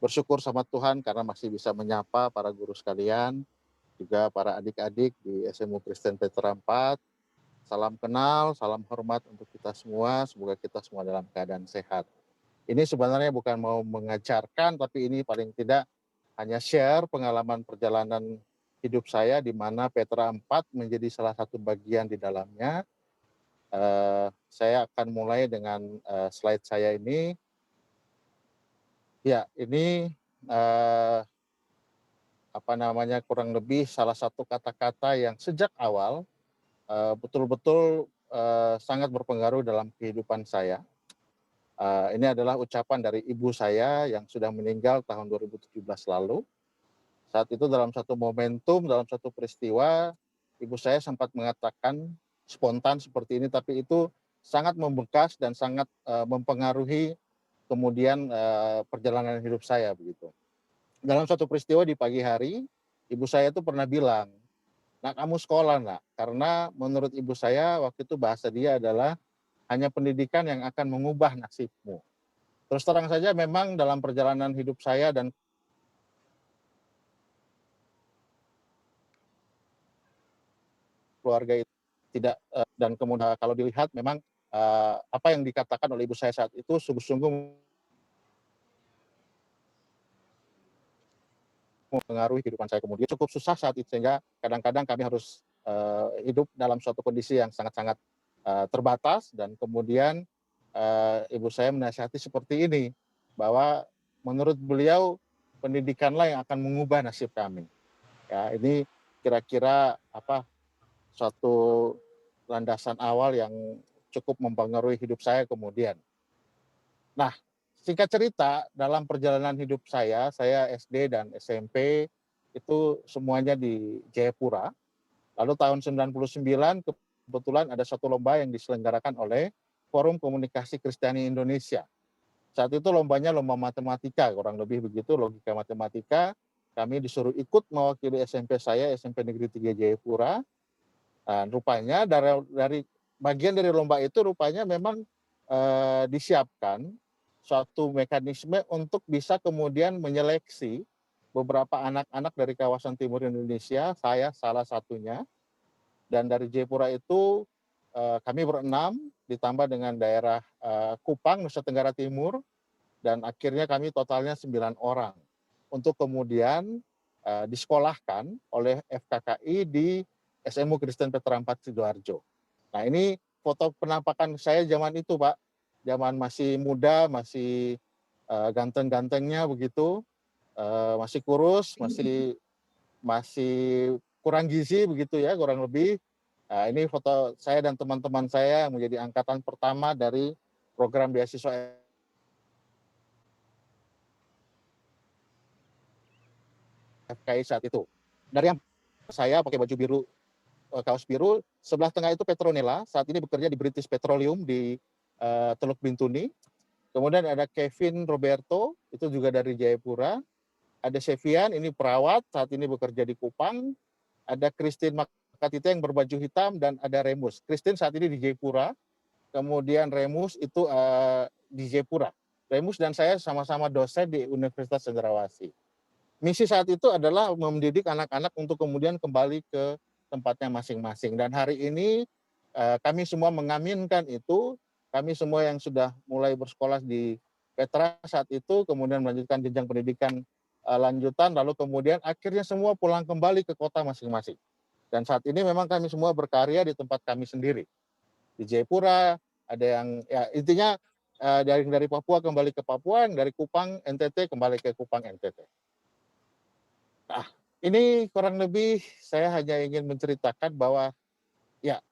bersyukur sama Tuhan karena masih bisa menyapa para guru sekalian, juga para adik-adik di SMU Kristen Petra 4. Salam kenal, salam hormat untuk kita semua. Semoga kita semua dalam keadaan sehat. Ini sebenarnya bukan mau mengajarkan, tapi ini paling tidak hanya share pengalaman perjalanan hidup saya di mana Petra 4 menjadi salah satu bagian di dalamnya. Saya akan mulai dengan slide saya ini. Ya, ini kurang lebih salah satu kata-kata yang sejak awal betul-betul sangat berpengaruh dalam kehidupan saya. Ini adalah ucapan dari ibu saya yang sudah meninggal tahun 2017 lalu. Saat itu dalam satu momentum, dalam satu peristiwa, ibu saya sempat mengatakan spontan seperti ini, tapi itu sangat membekas dan sangat mempengaruhi kemudian perjalanan hidup saya begitu. Dalam satu peristiwa di pagi hari, ibu saya itu pernah bilang, "Nak, kamu sekolah, nak." Karena menurut ibu saya waktu itu bahasa dia adalah hanya pendidikan yang akan mengubah nasibmu. Terus terang saja memang dalam perjalanan hidup saya dan keluarga itu tidak dan kemudian kalau dilihat memang apa yang dikatakan oleh ibu saya saat itu sungguh-sungguh mempengaruhi kehidupan saya kemudian. Cukup susah saat itu sehingga kadang-kadang kami harus hidup dalam suatu kondisi yang sangat-sangat terbatas dan kemudian ibu saya menasihati seperti ini bahwa menurut beliau pendidikanlah yang akan mengubah nasib kami. Ya, ini kira-kira suatu landasan awal yang cukup mempengaruhi hidup saya kemudian. Nah, singkat cerita, dalam perjalanan hidup saya SD dan SMP itu semuanya di Jayapura. Lalu tahun 99 kebetulan ada satu lomba yang diselenggarakan oleh Forum Komunikasi Kristiani Indonesia. Saat itu lombanya lomba matematika, kurang lebih begitu, logika matematika. Kami disuruh ikut mewakili SMP saya, SMP Negeri 3 Jayapura. Rupanya dari bagian dari lomba itu rupanya memang disiapkan suatu mekanisme untuk bisa kemudian menyeleksi beberapa anak-anak dari kawasan timur Indonesia, saya salah satunya. Dan dari Jayapura itu kami berenam, ditambah dengan daerah Kupang, Nusa Tenggara Timur, dan akhirnya kami totalnya 9 orang. Untuk kemudian disekolahkan oleh FKKI di SMU Kristen Petra 4 Sidoarjo. Nah, ini foto penampakan saya zaman itu, Pak. Zaman masih muda, masih ganteng-gantengnya begitu, masih kurus, masih kurang gizi begitu ya, kurang lebih. Nah, ini foto saya dan teman-teman saya yang menjadi angkatan pertama dari program beasiswa FKI saat itu. Dari yang saya pakai baju biru, kaos biru, sebelah tengah itu Petronella, saat ini bekerja di British Petroleum di Teluk Bintuni. Kemudian ada Kevin Roberto, itu juga dari Jayapura. Ada Sevian, ini perawat, saat ini bekerja di Kupang. Ada Christine Makatita yang berbaju hitam, dan ada Remus. Christine saat ini di Jayapura, kemudian Remus itu di Jayapura. Remus dan saya sama-sama dosen di Universitas Cendrawasih. Misi saat itu adalah mendidik anak-anak untuk kemudian kembali ke tempatnya masing-masing. Dan hari ini kami semua mengaminkan itu, kami semua yang sudah mulai bersekolah di Petra saat itu, kemudian melanjutkan jenjang pendidikan lanjutan, lalu kemudian akhirnya semua pulang kembali ke kota masing-masing. Dan saat ini memang kami semua berkarya di tempat kami sendiri. Di Jayapura, ada yang ya intinya dari Papua kembali ke Papua, yang dari Kupang NTT kembali ke Kupang NTT. Nah, ini kurang lebih saya hanya ingin menceritakan bahwa ya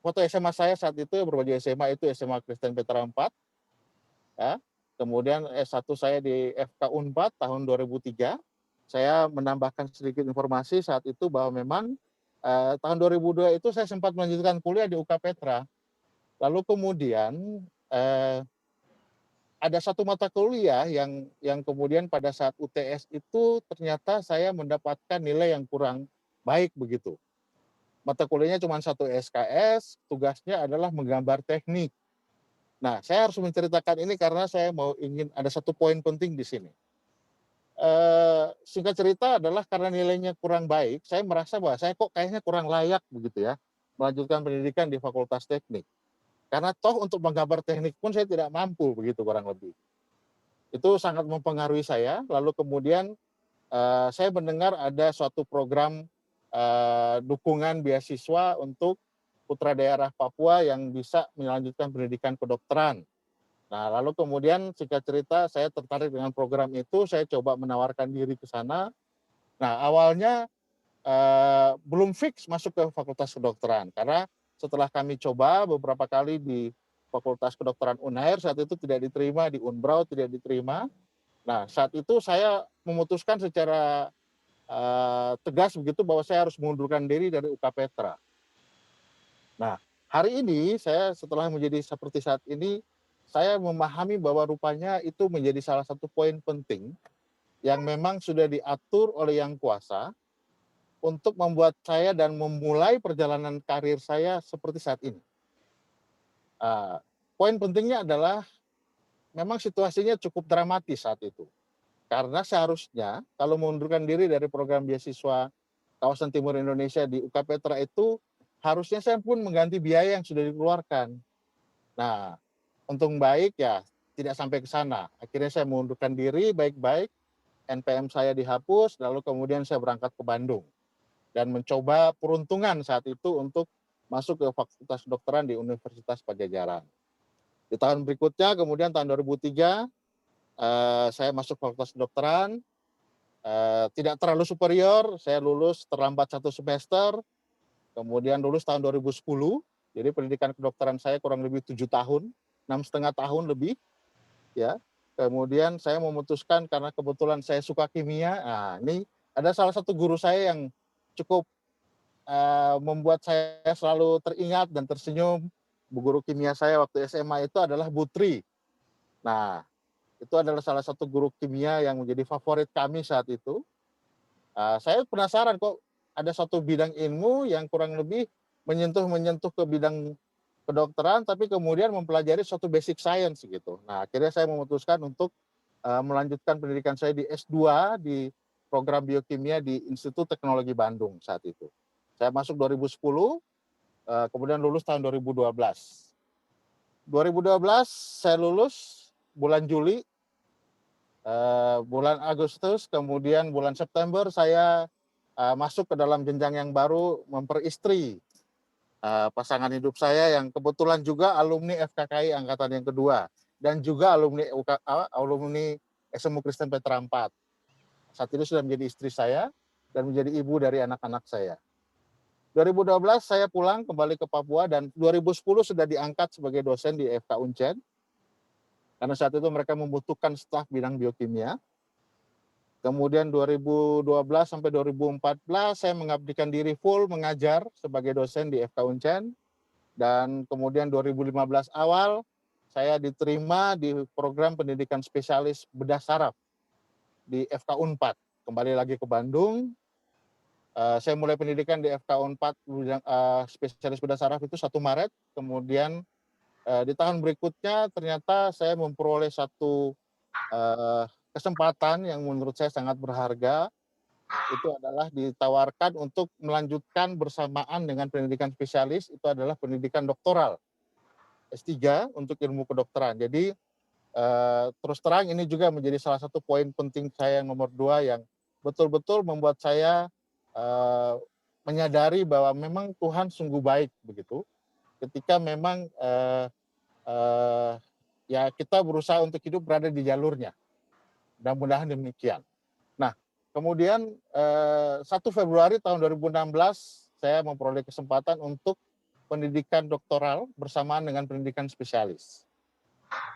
foto SMA saya saat itu berbaju SMA itu SMA Kristen Petra 4. Ya. Kemudian S1 saya di FK Unpad tahun 2003. Saya menambahkan sedikit informasi saat itu bahwa memang tahun 2002 itu saya sempat melanjutkan kuliah di UK Petra. Lalu kemudian ada satu mata kuliah yang kemudian pada saat UTS itu ternyata saya mendapatkan nilai yang kurang baik begitu. Mata kuliahnya cuma satu SKS, tugasnya adalah menggambar teknik. Nah, saya harus menceritakan ini karena saya ingin ada satu poin penting di sini. Singkat cerita adalah karena nilainya kurang baik, saya merasa bahwa saya kok kayaknya kurang layak begitu ya, melanjutkan pendidikan di Fakultas Teknik. Karena toh untuk menggambar teknik pun saya tidak mampu begitu kurang lebih. Itu sangat mempengaruhi saya. Lalu kemudian saya mendengar ada suatu program dukungan beasiswa untuk putra daerah Papua yang bisa melanjutkan pendidikan kedokteran. Nah, lalu kemudian singkat cerita saya tertarik dengan program itu, saya coba menawarkan diri ke sana. Nah, awalnya belum fix masuk ke Fakultas Kedokteran karena setelah kami coba beberapa kali di Fakultas Kedokteran Unair, saat itu tidak diterima, di Unbrau tidak diterima. Nah, saat itu saya memutuskan secara tegas begitu bahwa saya harus mengundurkan diri dari UK Petra. Nah, hari ini saya setelah menjadi seperti saat ini, saya memahami bahwa rupanya itu menjadi salah satu poin penting yang memang sudah diatur oleh Yang Kuasa untuk membuat saya dan memulai perjalanan karir saya seperti saat ini. Poin pentingnya adalah memang situasinya cukup dramatis saat itu. Karena seharusnya kalau mengundurkan diri dari program beasiswa kawasan Timur Indonesia di UK Petra itu, harusnya saya pun mengganti biaya yang sudah dikeluarkan. Nah, untung baik ya tidak sampai ke sana. Akhirnya saya mengundurkan diri baik-baik, NPM saya dihapus, lalu kemudian saya berangkat ke Bandung dan mencoba peruntungan saat itu untuk masuk ke Fakultas Kedokteran di Universitas Padjadjaran. Di tahun berikutnya, kemudian tahun 2003, saya masuk Fakultas Kedokteran, tidak terlalu superior, saya lulus terlambat 1 semester, kemudian lulus tahun 2010, jadi pendidikan kedokteran saya kurang lebih 7 tahun, 6,5 tahun lebih, ya. Kemudian saya memutuskan karena kebetulan saya suka kimia, nah ini ada salah satu guru saya yang cukup membuat saya selalu teringat dan tersenyum. Bu guru kimia saya waktu SMA itu adalah Bu Tri. Nah, itu adalah salah satu guru kimia yang menjadi favorit kami saat itu. Saya penasaran kok ada satu bidang ilmu yang kurang lebih menyentuh ke bidang kedokteran, tapi kemudian mempelajari suatu basic science gitu. Nah, akhirnya saya memutuskan untuk melanjutkan pendidikan saya di S2 di program biokimia di Institut Teknologi Bandung saat itu. Saya masuk 2010, kemudian lulus tahun 2012. 2012 saya lulus bulan Juli, bulan Agustus, kemudian bulan September saya masuk ke dalam jenjang yang baru, memperistri pasangan hidup saya yang kebetulan juga alumni FKKI angkatan yang kedua dan juga alumni SMU Kristen Petra 4. Saat itu sudah menjadi istri saya dan menjadi ibu dari anak-anak saya. 2012 saya pulang kembali ke Papua dan 2010 sudah diangkat sebagai dosen di FK Uncen. Karena saat itu mereka membutuhkan staf bidang biokimia. Kemudian 2012 sampai 2014 saya mengabdikan diri full mengajar sebagai dosen di FK Uncen. Dan kemudian 2015 awal saya diterima di program pendidikan spesialis bedah saraf di FK Unpad. Kembali lagi ke Bandung. Saya mulai pendidikan di FK Unpad spesialis bedah saraf itu 1 Maret. Kemudian di tahun berikutnya ternyata saya memperoleh satu kesempatan yang menurut saya sangat berharga. Itu adalah ditawarkan untuk melanjutkan bersamaan dengan pendidikan spesialis, itu adalah pendidikan doktoral S3 untuk ilmu kedokteran. Jadi terus terang ini juga menjadi salah satu poin penting saya yang nomor 2 yang betul-betul membuat saya menyadari bahwa memang Tuhan sungguh baik begitu. Ketika memang ya kita berusaha untuk hidup berada di jalurnya. Mudah-mudahan demikian. Nah, kemudian 1 Februari tahun 2016 saya memperoleh kesempatan untuk pendidikan doktoral bersamaan dengan pendidikan spesialis.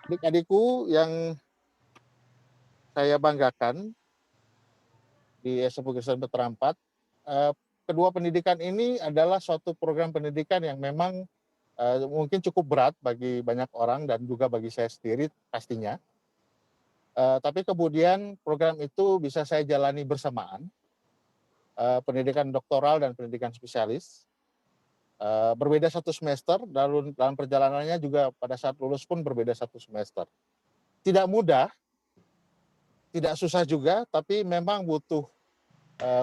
Adik-adikku yang saya banggakan di SMP Kristen Veteran 4, kedua pendidikan ini adalah suatu program pendidikan yang memang mungkin cukup berat bagi banyak orang dan juga bagi saya sendiri pastinya. Tapi kemudian program itu bisa saya jalani bersamaan, pendidikan doktoral dan pendidikan spesialis. Berbeda 1 semester, dalam perjalanannya juga pada saat lulus pun berbeda 1 semester. Tidak mudah, tidak susah juga, tapi memang butuh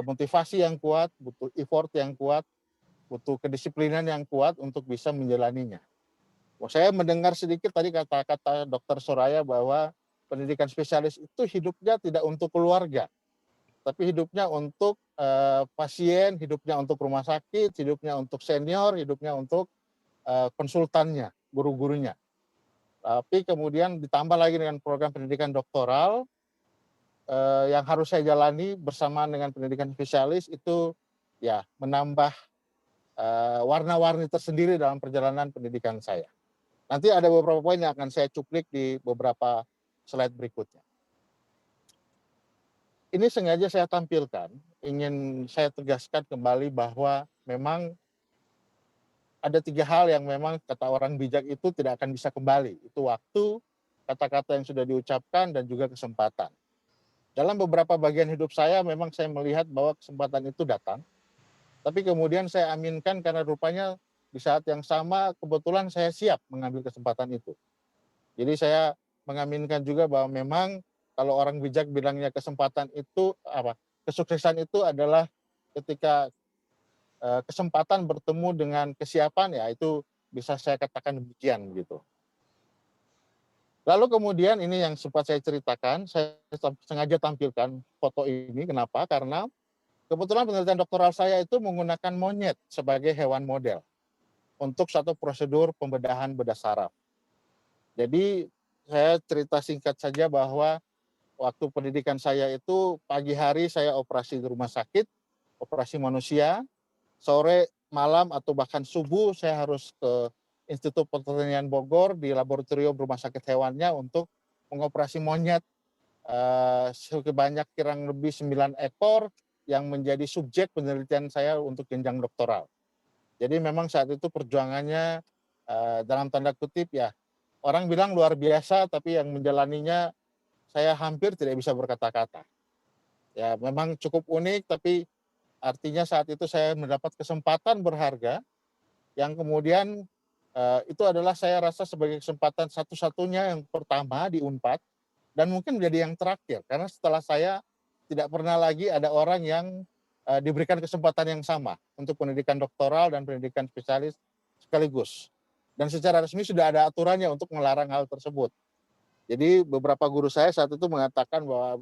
motivasi yang kuat, butuh effort yang kuat, butuh kedisiplinan yang kuat untuk bisa menjalaninya. Saya mendengar sedikit tadi kata-kata Dr. Soraya bahwa pendidikan spesialis itu hidupnya tidak untuk keluarga, tapi hidupnya untuk pasien, hidupnya untuk rumah sakit, hidupnya untuk senior, hidupnya untuk konsultannya, guru-gurunya. Tapi kemudian ditambah lagi dengan program pendidikan doktoral yang harus saya jalani bersamaan dengan pendidikan spesialis itu ya menambah warna-warni tersendiri dalam perjalanan pendidikan saya. Nanti ada beberapa poin yang akan saya cuplik di beberapa slide berikutnya. Ini sengaja saya tampilkan, ingin saya tegaskan kembali bahwa memang ada 3 hal yang memang kata orang bijak itu tidak akan bisa kembali. Itu waktu, kata-kata yang sudah diucapkan, dan juga kesempatan. Dalam beberapa bagian hidup saya memang saya melihat bahwa kesempatan itu datang, tapi kemudian saya aminkan karena rupanya di saat yang sama kebetulan saya siap mengambil kesempatan itu. Jadi saya mengaminkan juga bahwa memang kalau orang bijak bilangnya kesempatan itu kesuksesan itu adalah ketika kesempatan bertemu dengan kesiapan, ya itu bisa saya katakan demikian gitu. Lalu kemudian ini yang sempat saya ceritakan, saya sengaja tampilkan foto ini. Kenapa? Karena kebetulan penelitian doktoral saya itu menggunakan monyet sebagai hewan model untuk satu prosedur pembedahan bedah saraf. Jadi saya cerita singkat saja bahwa waktu pendidikan saya itu pagi hari saya operasi di rumah sakit, operasi manusia, sore, malam, atau bahkan subuh saya harus ke Institut Pertanian Bogor di laboratorium rumah sakit hewannya untuk mengoperasi monyet sebanyak kurang lebih 9 ekor yang menjadi subjek penelitian saya untuk jenjang doktoral. Jadi memang saat itu perjuangannya dalam tanda kutip ya, orang bilang luar biasa, tapi yang menjalaninya saya hampir tidak bisa berkata-kata. Ya memang cukup unik, tapi artinya saat itu saya mendapat kesempatan berharga yang kemudian itu adalah saya rasa sebagai kesempatan satu-satunya yang pertama di Unpad dan mungkin menjadi yang terakhir, karena setelah saya tidak pernah lagi ada orang yang diberikan kesempatan yang sama untuk pendidikan doktoral dan pendidikan spesialis sekaligus. Dan secara resmi sudah ada aturannya untuk melarang hal tersebut. Jadi beberapa guru saya saat itu mengatakan bahwa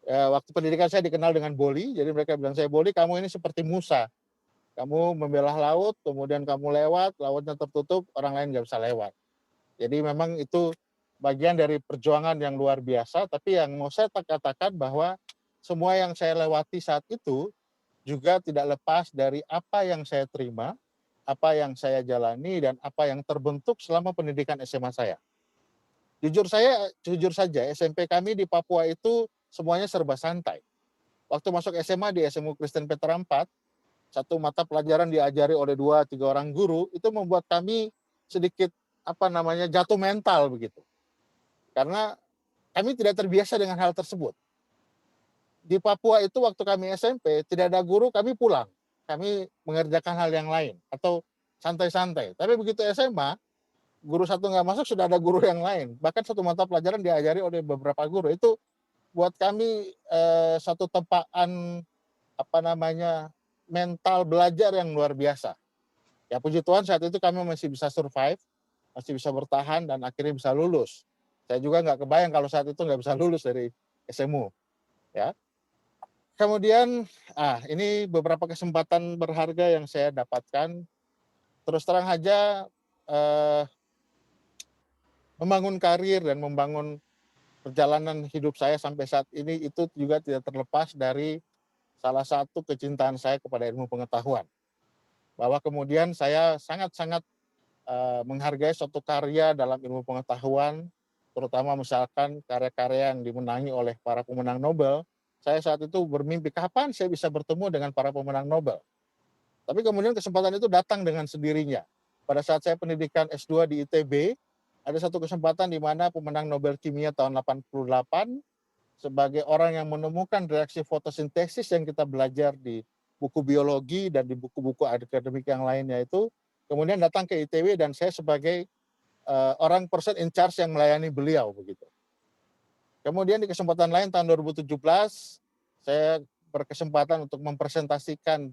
waktu pendidikan saya dikenal dengan Boli, jadi mereka bilang saya, Boli kamu ini seperti Musa. Kamu membelah laut, kemudian kamu lewat, lautnya tertutup, orang lain nggak bisa lewat. Jadi memang itu bagian dari perjuangan yang luar biasa, tapi yang mau saya katakan bahwa semua yang saya lewati saat itu juga tidak lepas dari apa yang saya terima, apa yang saya jalani, dan apa yang terbentuk selama pendidikan SMA saya. Jujur saja, SMP kami di Papua itu semuanya serba santai. Waktu masuk SMA di SMU Kristen Petra 4, satu mata pelajaran diajari oleh 2-3 orang guru, itu membuat kami sedikit jatuh mental begitu. Karena kami tidak terbiasa dengan hal tersebut. Di Papua itu waktu kami SMP, tidak ada guru, kami pulang. Kami mengerjakan hal yang lain atau santai-santai. Tapi begitu SMA, guru satu nggak masuk, sudah ada guru yang lain. Bahkan satu mata pelajaran diajari oleh beberapa guru. Itu buat kami satu tempaan mental belajar yang luar biasa. Ya puji Tuhan saat itu kami masih bisa survive, masih bisa bertahan dan akhirnya bisa lulus. Saya juga nggak kebayang kalau saat itu nggak bisa lulus dari SMU. Ya. Kemudian, ini beberapa kesempatan berharga yang saya dapatkan. Terus terang aja, membangun karir dan membangun perjalanan hidup saya sampai saat ini itu juga tidak terlepas dari salah satu kecintaan saya kepada ilmu pengetahuan. Bahwa kemudian saya sangat-sangat menghargai suatu karya dalam ilmu pengetahuan, terutama misalkan karya-karya yang dimenangi oleh para pemenang Nobel. Saya saat itu bermimpi kapan saya bisa bertemu dengan para pemenang Nobel. Tapi kemudian kesempatan itu datang dengan sendirinya. Pada saat saya pendidikan S2 di ITB, ada satu kesempatan di mana pemenang Nobel Kimia tahun 88 sebagai orang yang menemukan reaksi fotosintesis yang kita belajar di buku biologi dan di buku-buku akademik yang lainnya itu, kemudian datang ke ITB dan saya sebagai orang person in charge yang melayani beliau begitu. Kemudian di kesempatan lain tahun 2017 saya berkesempatan untuk mempresentasikan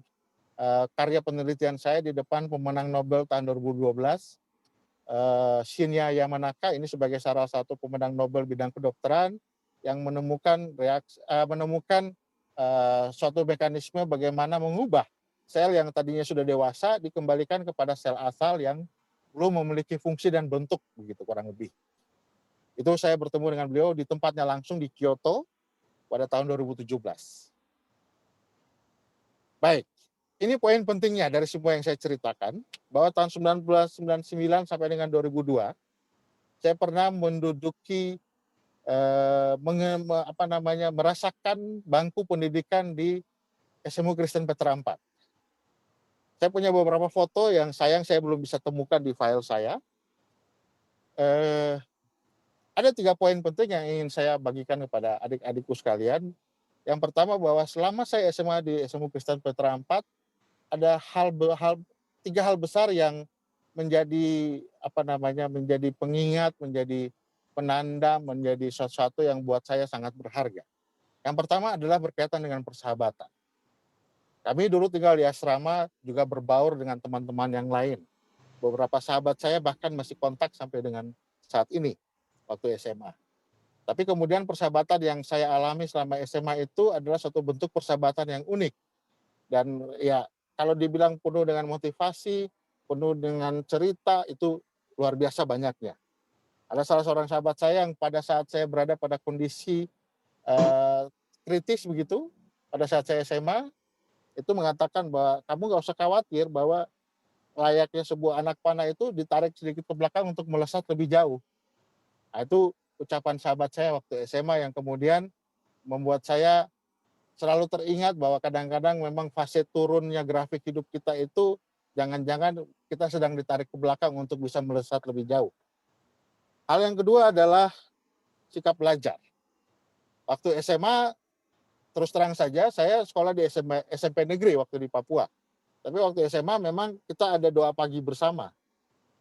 karya penelitian saya di depan pemenang Nobel tahun 2012, Shinya Yamanaka, ini sebagai salah satu pemenang Nobel bidang kedokteran yang menemukan suatu mekanisme bagaimana mengubah sel yang tadinya sudah dewasa dikembalikan kepada sel asal yang belum memiliki fungsi dan bentuk begitu kurang lebih. Itu saya bertemu dengan beliau di tempatnya langsung di Kyoto pada tahun 2017. Baik, ini poin pentingnya dari semua yang saya ceritakan, bahwa tahun 1999 sampai dengan 2002, saya pernah menduduki, merasakan bangku pendidikan di SMU Kristen Petra 4. Saya punya beberapa foto yang sayang saya belum bisa temukan di file saya. Ada 3 poin penting yang ingin saya bagikan kepada adik-adikku sekalian. Yang pertama bahwa selama saya SMA di SMU Kristen Petra 4, ada 3 hal besar yang menjadi menjadi pengingat, menjadi penanda, menjadi sesuatu yang buat saya sangat berharga. Yang pertama adalah berkaitan dengan persahabatan. Kami dulu tinggal di asrama juga berbaur dengan teman-teman yang lain. Beberapa sahabat saya bahkan masih kontak sampai dengan saat ini waktu SMA. Tapi kemudian persahabatan yang saya alami selama SMA itu adalah suatu bentuk persahabatan yang unik. Dan ya kalau dibilang penuh dengan motivasi, penuh dengan cerita, itu luar biasa banyaknya. Ada salah seorang sahabat saya yang pada saat saya berada pada kondisi kritis begitu, pada saat saya SMA, itu mengatakan bahwa kamu nggak usah khawatir bahwa layaknya sebuah anak panah itu ditarik sedikit ke belakang untuk melesat lebih jauh. Nah, itu ucapan sahabat saya waktu SMA yang kemudian membuat saya selalu teringat bahwa kadang-kadang memang fase turunnya grafik hidup kita itu jangan-jangan kita sedang ditarik ke belakang untuk bisa melesat lebih jauh. Hal yang kedua adalah sikap belajar. Waktu SMA, terus terang saja saya sekolah di SMP negeri waktu di Papua. Tapi waktu SMA memang kita ada doa pagi bersama.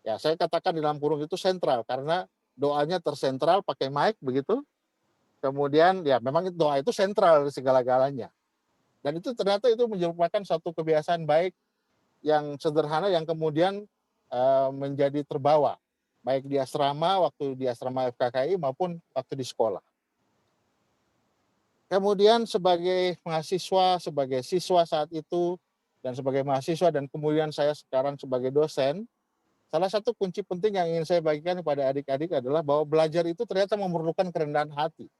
Ya, saya katakan di dalam kurung itu sentral karena doanya tersentral pakai mic begitu. Kemudian ya memang doa itu sentral segala-galanya. Dan itu ternyata itu merupakan suatu kebiasaan baik yang sederhana yang kemudian menjadi terbawa baik di asrama, waktu di asrama FKKI maupun waktu di sekolah. Kemudian sebagai mahasiswa, sebagai siswa saat itu, dan sebagai mahasiswa dan kemudian saya sekarang sebagai dosen, salah satu kunci penting yang ingin saya bagikan kepada adik-adik adalah bahwa belajar itu ternyata memerlukan kerendahan hati.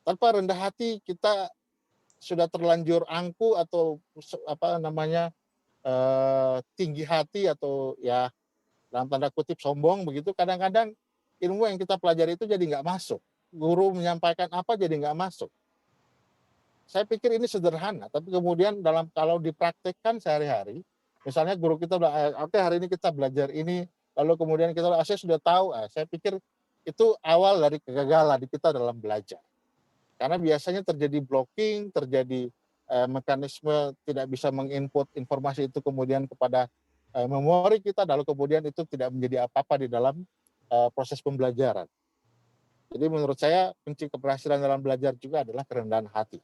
Tanpa rendah hati kita sudah terlanjur angku atau tinggi hati atau ya dalam tanda kutip sombong begitu, kadang-kadang ilmu yang kita pelajari itu jadi nggak masuk. guru menyampaikan apa jadi nggak masuk. Saya pikir ini sederhana, tapi kemudian kalau dipraktekkan sehari-hari, misalnya guru kita udah, oke hari ini kita belajar ini, lalu kemudian kita, saya sudah tahu, saya pikir itu awal dari kegagalan kita dalam belajar. Karena biasanya terjadi blocking, terjadi mekanisme tidak bisa menginput informasi itu kemudian kepada memori kita, lalu kemudian itu tidak menjadi apa-apa di dalam proses pembelajaran. Jadi menurut saya kunci keberhasilan dalam belajar juga adalah kerendahan hati.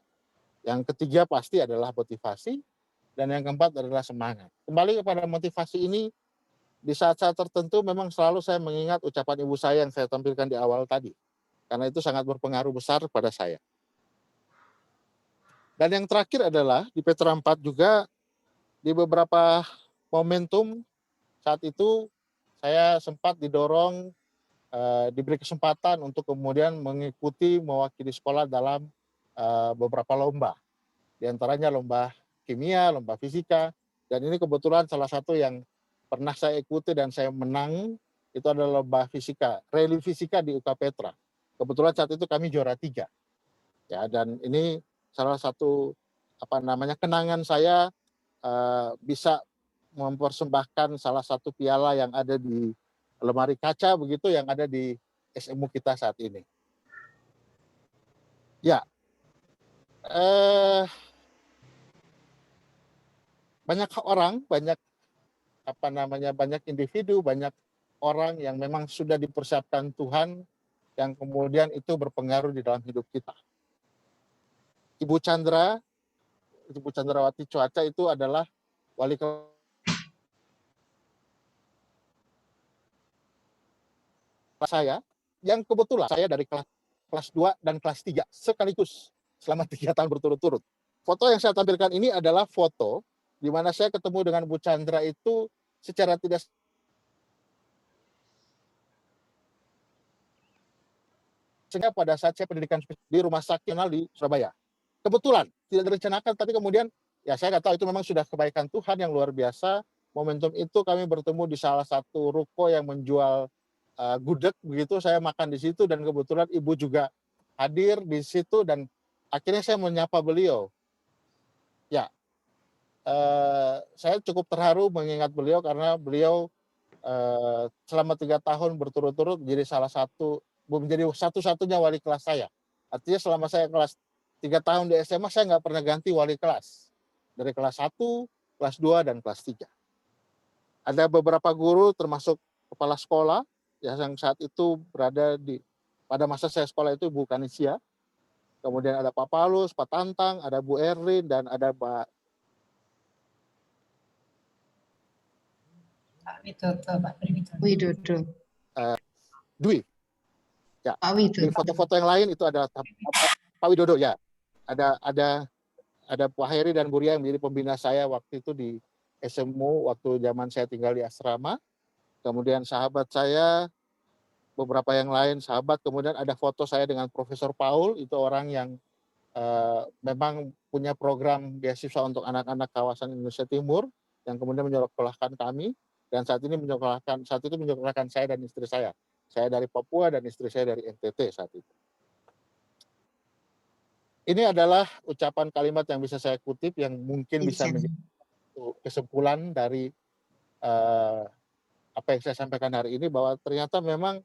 Yang ketiga pasti adalah motivasi, dan yang keempat adalah semangat. Kembali kepada motivasi ini, di saat-saat tertentu memang selalu saya mengingat ucapan ibu saya yang saya tampilkan di awal tadi. Karena itu sangat berpengaruh besar pada saya. Dan yang terakhir adalah di Petra 4 juga, di beberapa momentum saat itu saya sempat didorong, diberi kesempatan untuk kemudian mengikuti mewakili sekolah dalam beberapa lomba. Di antaranya lomba kimia, lomba fisika, dan ini kebetulan salah satu yang pernah saya ikuti dan saya menang, itu adalah lomba fisika, rally fisika di UK Petra. Kebetulan saat itu kami juara 3. Ya, dan ini salah satu kenangan saya bisa mempersembahkan salah satu piala yang ada di lemari kaca begitu yang ada di SMU kita saat ini. Ya, banyak orang, banyak individu, banyak orang yang memang sudah dipersiapkan Tuhan yang kemudian itu berpengaruh di dalam hidup kita. Ibu Chandrawati Cuaca itu adalah wali kelas saya, yang kebetulan saya dari kelas 2 dan kelas 3 sekaligus selama 3 tahun berturut-turut. Foto yang saya tampilkan ini adalah foto di mana saya ketemu dengan Bu Chandra itu secara tidak sengaja pada saat saya pendidikan di Rumah Sakit di Surabaya. Kebetulan, tidak direncanakan, tapi kemudian ya saya nggak tahu itu memang sudah kebaikan Tuhan yang luar biasa. Momentum itu kami bertemu di salah satu ruko yang menjual gudeg begitu, saya makan di situ dan kebetulan ibu juga hadir di situ dan akhirnya saya menyapa beliau. Ya, saya cukup terharu mengingat beliau karena beliau selama 3 tahun berturut-turut menjadi menjadi satu-satunya wali kelas saya. Artinya selama saya kelas 3 tahun di SMA saya nggak pernah ganti wali kelas. Dari kelas 1, kelas 2, dan kelas 3. Ada beberapa guru termasuk kepala sekolah yang saat itu berada pada masa saya sekolah itu Bu Kanisia. Kemudian ada Pak Paulus, Pak Tantang, ada Bu Erlin, dan ada Pak
Widodo.
Dwi. Ya.
Pak Widodo.
Di foto-foto yang lain itu ada Pak Widodo ya. Ada Pak Heri dan Bu Ria yang menjadi pembina saya waktu itu di SMU waktu zaman saya tinggal di asrama. Kemudian sahabat saya, beberapa yang lain sahabat. Kemudian ada foto saya dengan Profesor Paul, itu orang yang memang punya program beasiswa untuk anak-anak kawasan Indonesia Timur yang kemudian menyekolahkan kami dan saat itu menyekolahkan saya dan istri saya. Saya dari Papua dan istri saya dari NTT saat itu. Ini adalah ucapan kalimat yang bisa saya kutip yang mungkin bisa menjadi kesimpulan dari apa yang saya sampaikan hari ini, bahwa ternyata memang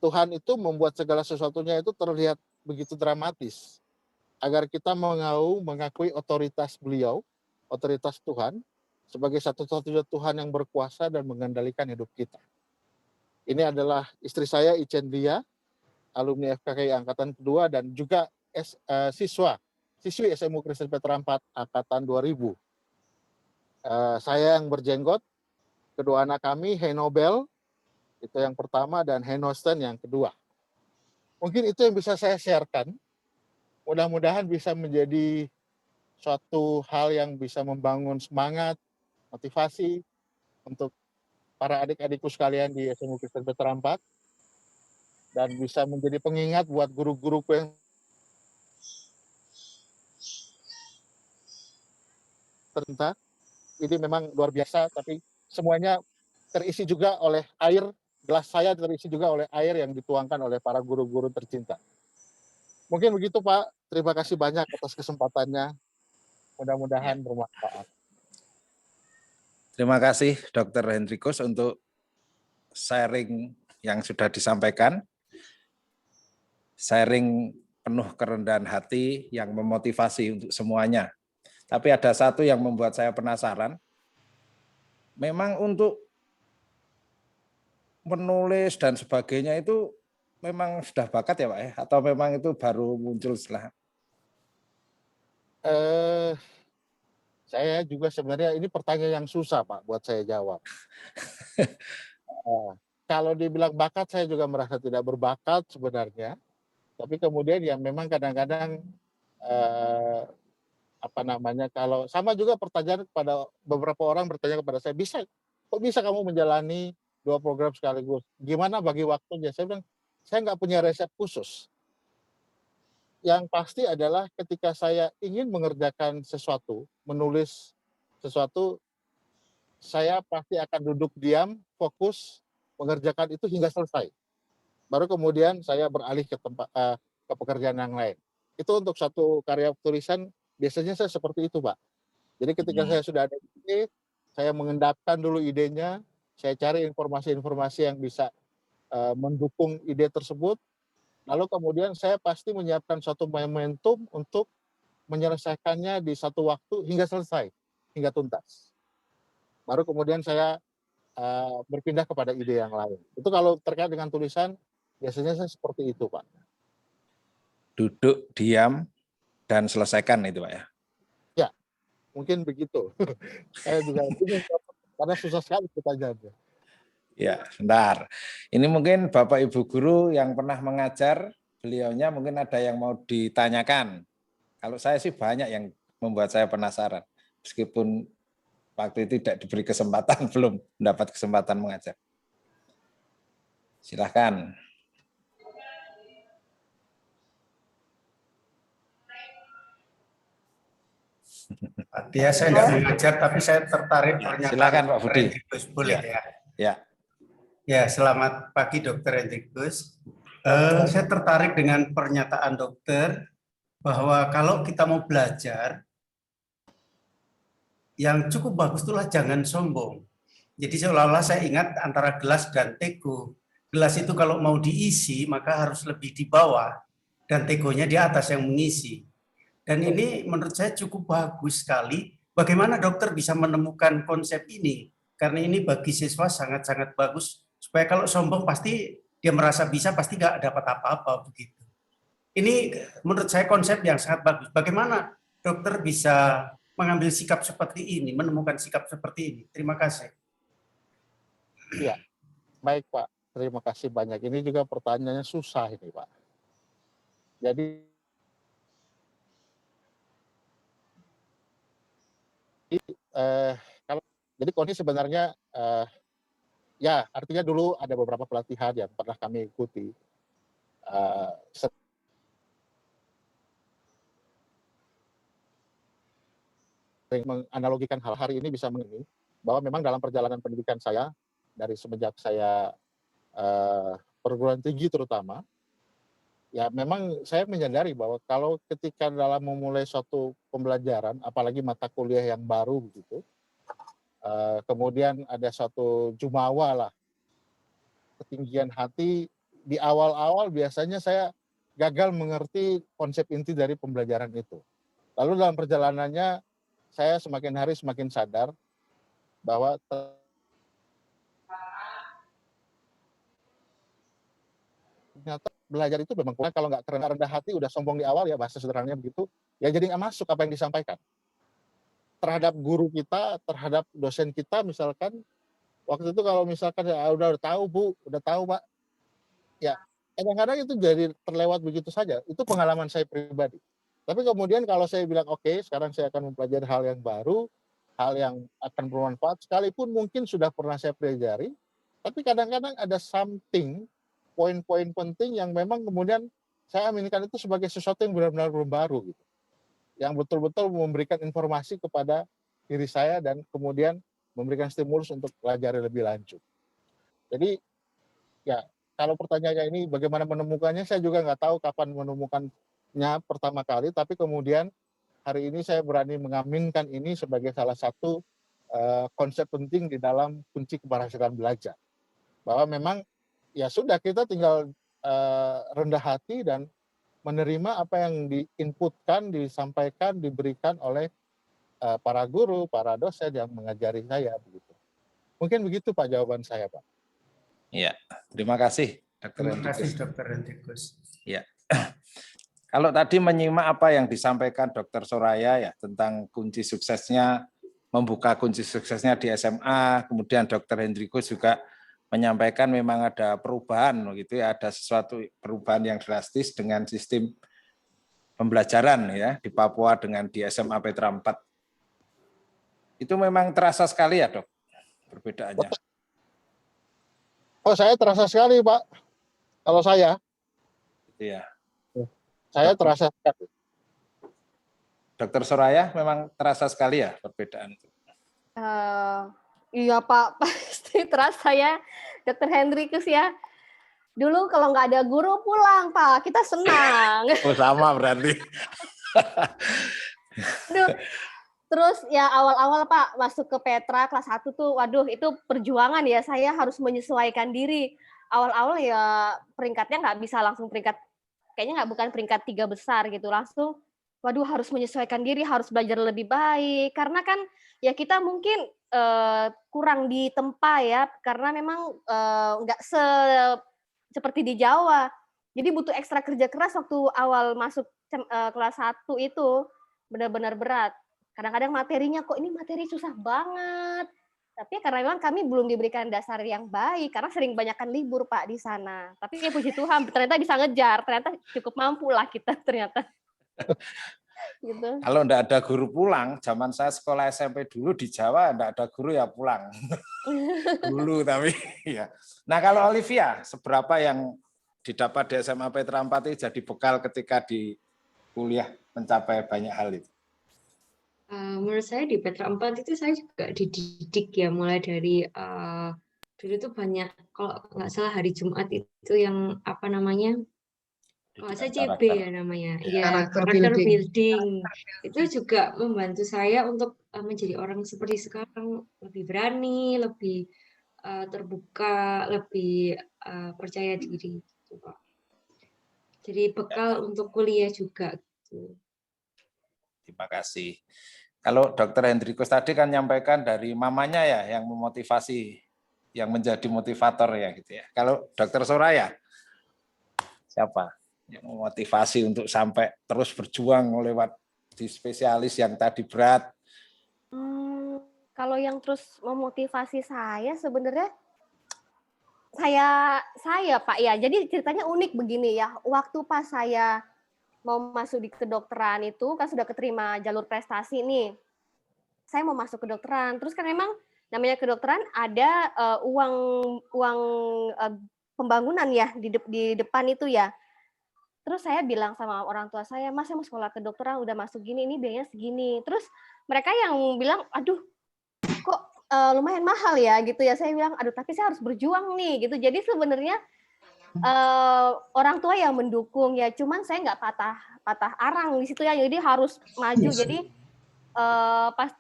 Tuhan itu membuat segala sesuatunya itu terlihat begitu dramatis agar kita mengakui otoritas beliau, otoritas Tuhan sebagai satu-satunya Tuhan yang berkuasa dan mengendalikan hidup kita. Ini adalah istri saya Icendria, alumni FKKI angkatan kedua dan juga siswi SMU Kristen Petra 4 angkatan 2000. Saya yang berjenggot, kedua anak kami Henobel itu yang pertama dan Henosten yang kedua. Mungkin itu yang bisa saya sharekan. Mudah-mudahan bisa menjadi suatu hal yang bisa membangun semangat, motivasi untuk para adik-adikku sekalian di SMU Kristen Petra 4 dan bisa menjadi pengingat buat guru-guruku yang ternyata ini memang luar biasa, tapi semuanya terisi juga oleh air, gelas saya terisi juga oleh air yang dituangkan oleh para guru-guru tercinta. Mungkin begitu Pak. Terima kasih banyak atas kesempatannya. Mudah-mudahan bermanfaat.
Terima kasih Dr. Hendrikus untuk sharing yang sudah disampaikan. Sharing penuh kerendahan hati yang memotivasi untuk semuanya. Tapi ada satu yang membuat saya penasaran. Memang untuk menulis dan sebagainya itu memang sudah bakat ya Pak ya? Atau memang itu baru muncul setelah?
Saya juga sebenarnya ini pertanyaan yang susah Pak buat saya jawab. Kalau dibilang bakat saya juga merasa tidak berbakat sebenarnya. Tapi kemudian ya memang kadang-kadang kalau sama juga pertanyaan kepada beberapa orang bertanya kepada saya, kok bisa kamu menjalani 2 program sekaligus? Gimana bagi waktunya? Saya bilang, saya nggak punya resep khusus. Yang pasti adalah ketika saya ingin mengerjakan sesuatu, menulis sesuatu, saya pasti akan duduk diam, fokus, mengerjakan itu hingga selesai. Baru kemudian saya beralih ke pekerjaan yang lain. Itu untuk satu karya tulisan biasanya saya seperti itu, Pak. Jadi ketika saya sudah ada ide, saya mengendapkan dulu idenya, saya cari informasi-informasi yang bisa mendukung ide tersebut, lalu kemudian saya pasti menyiapkan suatu momentum untuk menyelesaikannya di satu waktu hingga selesai, hingga tuntas. Baru kemudian saya berpindah kepada ide yang lain. Itu kalau terkait dengan tulisan, biasanya saya seperti itu, Pak.
Duduk, diam, dan selesaikan itu Pak ya?
Ya, mungkin begitu. Saya juga karena susah sekali pertanyaannya.
Ya, sebentar. Ini mungkin Bapak Ibu guru yang pernah mengajar, beliaunya mungkin ada yang mau ditanyakan. Kalau saya sih banyak yang membuat saya penasaran. Meskipun waktu itu tidak diberi kesempatan, belum mendapat kesempatan mengajar. Silahkan.
Pak Tia, saya tidak mengajar, tapi saya tertarik pernyataan.
Silakan Pak Budi.
Hendrikus, boleh ya?
Ya.
Ya, selamat pagi Dokter Hendrikus. Saya tertarik dengan pernyataan dokter bahwa kalau kita mau belajar, yang cukup bagus itulah jangan sombong. Jadi seolah-olah saya ingat antara gelas dan teko. Gelas itu kalau mau diisi maka harus lebih di bawah dan tegonya di atas yang mengisi. Dan ini menurut saya cukup bagus sekali. Bagaimana dokter bisa menemukan konsep ini? Karena ini bagi siswa sangat-sangat bagus. Supaya kalau sombong pasti dia merasa bisa, pasti nggak dapat apa-apa begitu. Ini menurut saya konsep yang sangat bagus. Bagaimana dokter bisa mengambil sikap seperti ini, menemukan sikap seperti ini? Terima kasih.
Iya, baik Pak. Terima kasih banyak. Ini juga pertanyaannya susah ini Pak. Jadi kondisi sebenarnya ya artinya dulu ada beberapa pelatihan yang pernah kami ikuti. Sering menganalogikan hal hari ini bisa mengerti bahwa memang dalam perjalanan pendidikan saya dari semenjak saya perguruan tinggi terutama, ya memang saya menyadari bahwa kalau ketika dalam memulai suatu pembelajaran, apalagi mata kuliah yang baru begitu, kemudian ada suatu jumawa lah, ketinggian hati, di awal-awal biasanya saya gagal mengerti konsep inti dari pembelajaran itu. Lalu dalam perjalanannya saya semakin hari semakin sadar bahwa ternyata belajar itu memang kalau nggak rendah hati udah sombong di awal ya, bahasa sederhananya begitu, ya jadi nggak masuk apa yang disampaikan. Terhadap guru kita, terhadap dosen kita misalkan, waktu itu kalau misalkan ya udah tahu Bu, udah tahu Pak, ya kadang-kadang itu jadi terlewat begitu saja. Itu pengalaman saya pribadi. Tapi kemudian kalau saya bilang oke, sekarang saya akan mempelajari hal yang baru, hal yang akan bermanfaat, sekalipun mungkin sudah pernah saya pelajari, tapi kadang-kadang ada something, poin-poin penting yang memang kemudian saya aminkan itu sebagai sesuatu yang benar-benar belum baru gitu. Yang betul-betul memberikan informasi kepada diri saya dan kemudian memberikan stimulus untuk pelajari lebih lanjut. Jadi ya kalau pertanyaannya ini bagaimana menemukannya, saya juga nggak tahu kapan menemukan menyebutnya pertama kali, tapi kemudian hari ini saya berani mengaminkan ini sebagai salah satu konsep penting di dalam kunci keberhasilan belajar. Bahwa memang ya sudah, kita tinggal rendah hati dan menerima apa yang diinputkan, disampaikan, diberikan oleh para guru, para dosen yang mengajari saya begitu. Mungkin begitu Pak jawaban saya, Pak.
Iya, terima kasih Dr.
Terima kasih
Hendrikus.
Dr. Hendrikus.
Ya. Kalau tadi menyimak apa yang disampaikan Dr. Soraya ya tentang kunci suksesnya, membuka kunci suksesnya di SMA, kemudian Dr. Hendrikus juga menyampaikan memang ada perubahan gitu ya, ada sesuatu perubahan yang drastis dengan sistem pembelajaran ya di Papua dengan di SMA Petra 4. Itu memang terasa sekali ya, Dok, perbedaannya.
Oh, saya terasa sekali, Pak. Kalau saya.
Iya.
Saya terasa sekali.
Dr. Soraya memang terasa sekali ya perbedaan itu.
Iya Pak, pasti terasa ya, Dr. Hendrikus ya. Dulu kalau nggak ada guru pulang Pak, kita senang.
Oh sama berarti.
Aduh. Terus ya awal-awal Pak masuk ke Petra kelas 1 tuh, waduh itu perjuangan ya, saya harus menyesuaikan diri. Awal-awal ya peringkatnya nggak bisa langsung kayaknya bukan peringkat 3 besar gitu, langsung waduh harus menyesuaikan diri, harus belajar lebih baik. Karena kan ya kita mungkin kurang ditempa ya, karena memang nggak seperti di Jawa. Jadi butuh ekstra kerja keras waktu awal masuk kelas 1 itu, benar-benar berat. Kadang-kadang materinya kok ini materi susah banget. Tapi karena memang kami belum diberikan dasar yang baik, karena sering banyakkan libur Pak di sana. Tapi ya puji Tuhan ternyata bisa ngejar, ternyata cukup mampu lah kita ternyata. Gitu.
Kalau enggak ada guru pulang, zaman saya sekolah SMP dulu di Jawa enggak ada guru ya pulang. Dulu tapi ya. Nah, kalau Olivia, seberapa yang didapat di SMA Petra 4 itu jadi bekal ketika di kuliah mencapai banyak hal itu?
Menurut saya di Petra 4 itu saya juga dididik ya, mulai dari dulu itu banyak, kalau nggak salah hari Jumat itu yang apa namanya, kalau saya CB ya namanya, ya karakter building. Itu juga membantu saya untuk menjadi orang seperti sekarang, lebih berani, lebih terbuka, lebih percaya diri gitu Pak. Jadi bekal untuk kuliah juga gitu.
Terima kasih. Kalau Dr. Hendrikus tadi kan nyampaikan dari mamanya ya yang memotivasi, yang menjadi motivator ya gitu ya. Kalau Dr. Soraya, siapa yang memotivasi untuk sampai terus berjuang lewat di spesialis yang tadi berat?
Kalau yang terus memotivasi saya sebenarnya saya Pak ya. Jadi ceritanya unik begini ya. Waktu pas saya mau masuk di kedokteran itu kan sudah keterima jalur prestasi nih. Saya mau masuk kedokteran. Terus kan memang namanya kedokteran ada uang pembangunan ya di depan itu ya. Terus saya bilang sama orang tua saya, Mas, saya mau sekolah kedokteran udah masuk gini, ini biayanya segini. Terus mereka yang bilang, aduh, kok lumayan mahal ya gitu ya. Saya bilang, aduh, tapi saya harus berjuang nih gitu. Jadi sebenarnya orang tua yang mendukung ya, cuman saya nggak patah arang di situ ya. Jadi harus maju. Jadi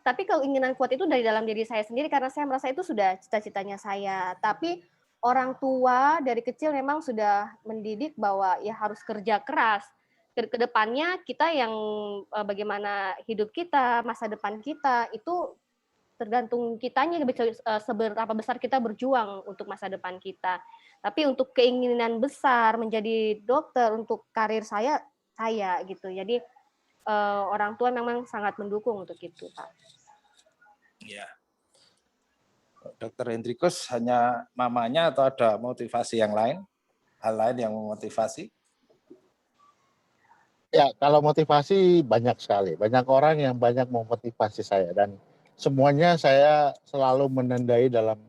tapi keinginan kuat itu dari dalam diri saya sendiri karena saya merasa itu sudah cita-citanya saya. Tapi orang tua dari kecil memang sudah mendidik bahwa ya harus kerja keras. Kedepannya kita yang bagaimana hidup kita, masa depan kita itu tergantung kitanya seberapa besar kita berjuang untuk masa depan kita. Tapi untuk keinginan besar menjadi dokter untuk karir saya gitu. Jadi orang tua memang sangat mendukung untuk itu, Pak.
Ya. Dr. Hendrikus hanya mamanya atau ada motivasi yang lain? Hal lain yang memotivasi?
Ya, kalau motivasi banyak sekali. Banyak orang yang banyak memotivasi saya dan semuanya saya selalu menandai dalam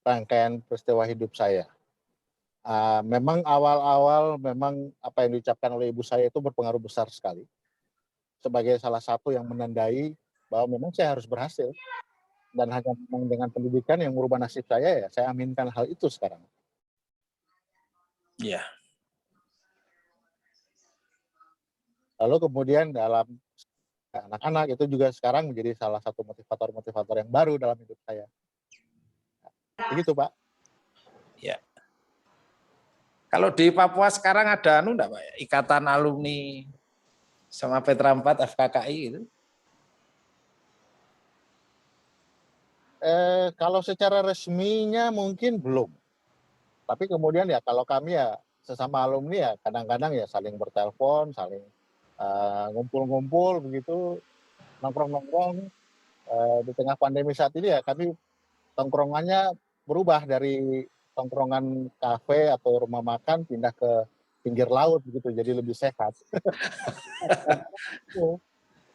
rangkaian peristiwa hidup saya. Memang awal-awal memang apa yang diucapkan oleh ibu saya itu berpengaruh besar sekali. Sebagai salah satu yang menandai bahwa memang saya harus berhasil. Dan hanya dengan pendidikan yang merubah nasib saya, ya saya aminkan hal itu sekarang.
Ya.
Lalu kemudian dalam anak-anak itu juga sekarang menjadi salah satu motivator-motivator yang baru dalam hidup saya. Begitu, Pak.
Ya. Kalau di Papua sekarang ada enggak, Pak? Ikatan alumni sama Petra 4 FKKI itu?
Kalau secara resminya mungkin belum. Tapi kemudian ya kalau kami ya sesama alumni ya kadang-kadang ya saling bertelepon, saling ngumpul-ngumpul begitu, nongkrong-nongkrong. Di tengah pandemi saat ini ya kami tongkrongannya berubah dari tongkrongan kafe atau rumah makan pindah ke pinggir laut begitu, jadi lebih sehat.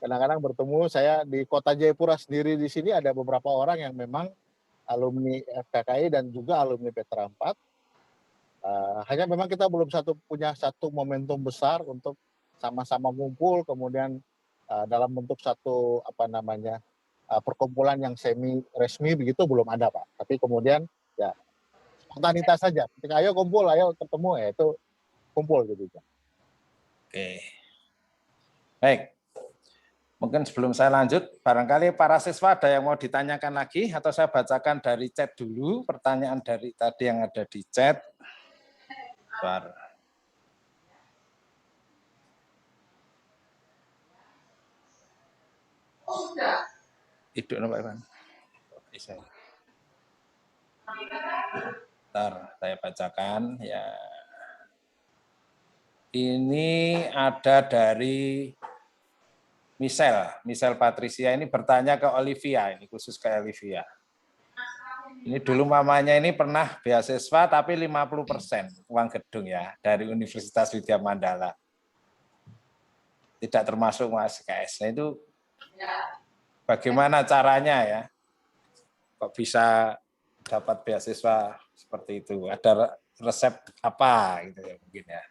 Kadang-kadang bertemu saya di Kota Jayapura sendiri di sini ada beberapa orang yang memang alumni FKKI dan juga alumni Petra 4. Hanya memang kita belum punya satu momentum besar untuk sama-sama ngumpul kemudian dalam bentuk satu perkumpulan yang semi resmi begitu belum ada, Pak. Tapi kemudian ya spontanitas saja. Ketika ayo kumpul, ayo ketemu ya itu kumpul gitu.
Oke. Baik. Mungkin sebelum saya lanjut, barangkali para siswa ada yang mau ditanyakan lagi atau saya bacakan dari chat dulu pertanyaan dari tadi yang ada di chat. Bentar. Itu Pak Iwan. Bentar, saya bacakan ya. Ini ada dari Michelle Patricia ini bertanya ke Olivia, ini khusus ke Olivia. Ini dulu mamanya ini pernah beasiswa tapi 50% uang gedung ya dari Universitas Widya Mandala. Tidak termasuk UASKS. Nah itu bagaimana caranya ya? Kok bisa dapat beasiswa seperti itu? Ada resep apa gitu ya mungkin ya?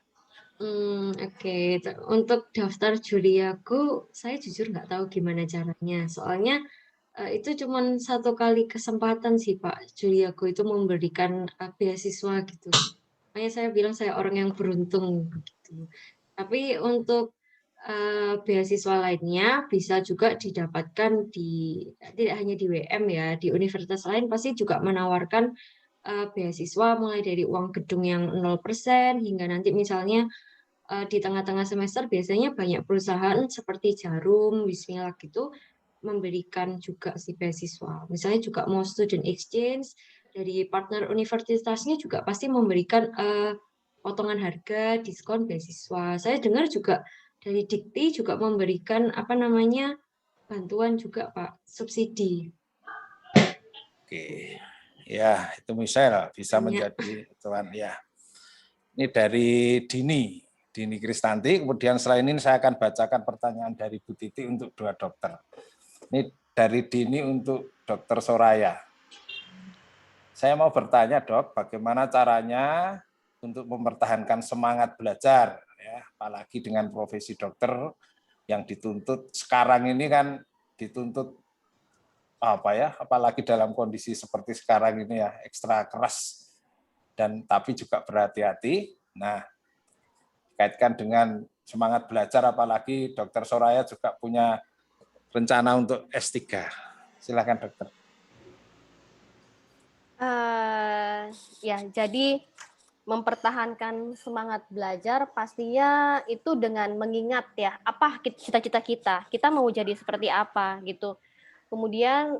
Oke. Untuk daftar juri aku, saya jujur nggak tahu gimana caranya. Soalnya itu cuma satu kali kesempatan sih Pak. Juri aku itu memberikan beasiswa gitu. Makanya saya bilang saya orang yang beruntung gitu. Tapi untuk beasiswa lainnya bisa juga didapatkan tidak hanya di WM ya, di universitas lain pasti juga menawarkan beasiswa mulai dari uang gedung yang 0% hingga nanti misalnya di tengah-tengah semester biasanya banyak perusahaan seperti Jarum, Wismilak gitu memberikan juga si beasiswa. Misalnya juga mau student exchange dari partner universitasnya juga pasti memberikan potongan harga, diskon beasiswa. Saya dengar juga dari Dikti juga memberikan bantuan juga Pak, subsidi.
Oke. Ya, itu Michelle bisa menjadi tuan ya. Ini dari Dini Kristanti, kemudian selain ini saya akan bacakan pertanyaan dari Bu Titi untuk 2 dokter. Ini dari Dini untuk Dokter Soraya. Saya mau bertanya Dok, bagaimana caranya untuk mempertahankan semangat belajar, ya, apalagi dengan profesi dokter yang dituntut sekarang ini kan dituntut apalagi dalam kondisi seperti sekarang ini ya ekstra keras dan tapi juga berhati-hati. Nah, kaitkan dengan semangat belajar, apalagi Dokter Soraya juga punya rencana untuk S3. Silakan dokter.
Ya, jadi mempertahankan semangat belajar pastinya itu dengan mengingat ya apa cita-cita kita mau jadi seperti apa gitu. Kemudian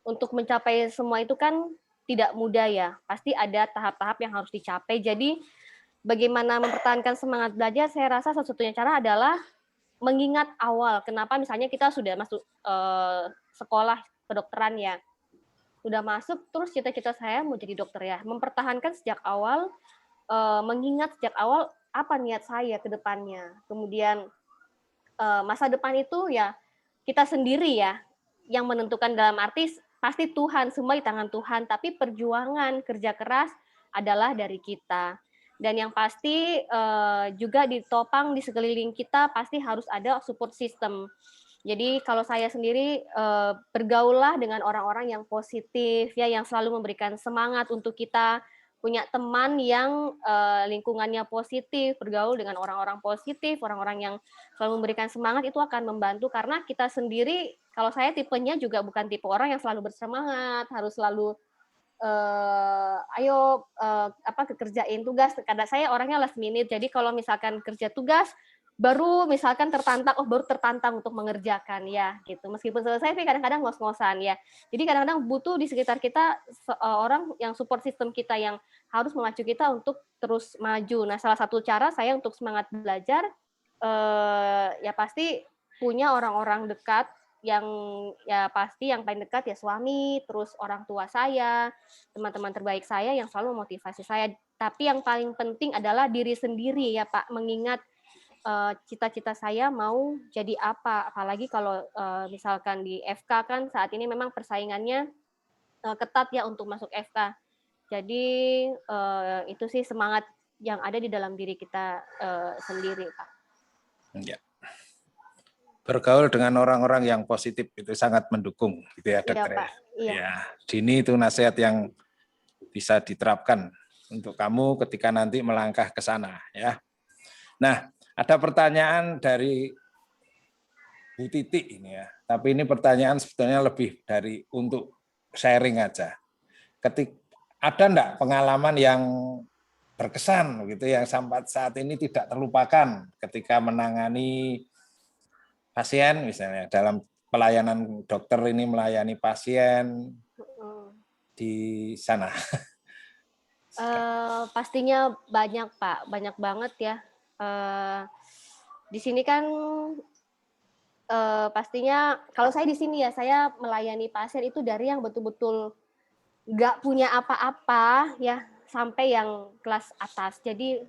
untuk mencapai semua itu kan tidak mudah ya, pasti ada tahap-tahap yang harus dicapai. Jadi bagaimana mempertahankan semangat belajar, saya rasa satu-satunya cara adalah mengingat awal. Kenapa misalnya kita sudah masuk sekolah kedokteran ya, sudah masuk, terus cita-cita saya mau jadi dokter ya. Mempertahankan sejak awal, mengingat sejak awal apa niat saya ke depannya. Kemudian masa depan itu ya kita sendiri ya yang menentukan, dalam arti pasti Tuhan, semua di tangan Tuhan, tapi perjuangan kerja keras adalah dari kita. Dan yang pasti juga ditopang di sekeliling kita pasti harus ada support system. Jadi kalau saya sendiri bergaullah dengan orang-orang yang positif ya, yang selalu memberikan semangat untuk kita punya teman yang lingkungannya positif, bergaul dengan orang-orang positif, orang-orang yang selalu memberikan semangat, itu akan membantu. Karena kita sendiri, kalau saya tipenya juga bukan tipe orang yang selalu bersemangat, harus selalu ayo kerjain tugas. Kadang saya orangnya last minute, jadi kalau misalkan kerja tugas baru misalkan baru tertantang untuk mengerjakan ya gitu. Meskipun selesai tapi kadang-kadang ngos-ngosan ya. Jadi kadang-kadang butuh di sekitar kita orang yang support system kita yang harus memacu kita untuk terus maju. Nah, salah satu cara saya untuk semangat belajar ya pasti punya orang-orang dekat yang ya pasti yang paling dekat ya suami, terus orang tua saya, teman-teman terbaik saya yang selalu memotivasi saya. Tapi yang paling penting adalah diri sendiri ya Pak, mengingat cita-cita saya mau jadi apa, apalagi kalau misalkan di FK kan saat ini memang persaingannya ketat ya untuk masuk FK. Jadi itu sih semangat yang ada di dalam diri kita sendiri, Pak.
Ya. Bergaul dengan orang-orang yang positif itu sangat mendukung, gitu ya, Dokter.
Pak. Iya.
Ya, Dini itu nasihat yang bisa diterapkan untuk kamu ketika nanti melangkah ke sana, ya. Nah, ada pertanyaan dari Bu Titi ini ya, tapi ini pertanyaan sebetulnya lebih dari untuk sharing aja. Ada enggak pengalaman yang berkesan gitu yang sampai saat ini tidak terlupakan ketika menangani pasien misalnya dalam pelayanan dokter ini melayani pasien di sana?
Pastinya banyak Pak, banyak banget ya. Di sini kan pastinya kalau saya di sini ya saya melayani pasien itu dari yang betul-betul nggak punya apa-apa ya sampai yang kelas atas. Jadi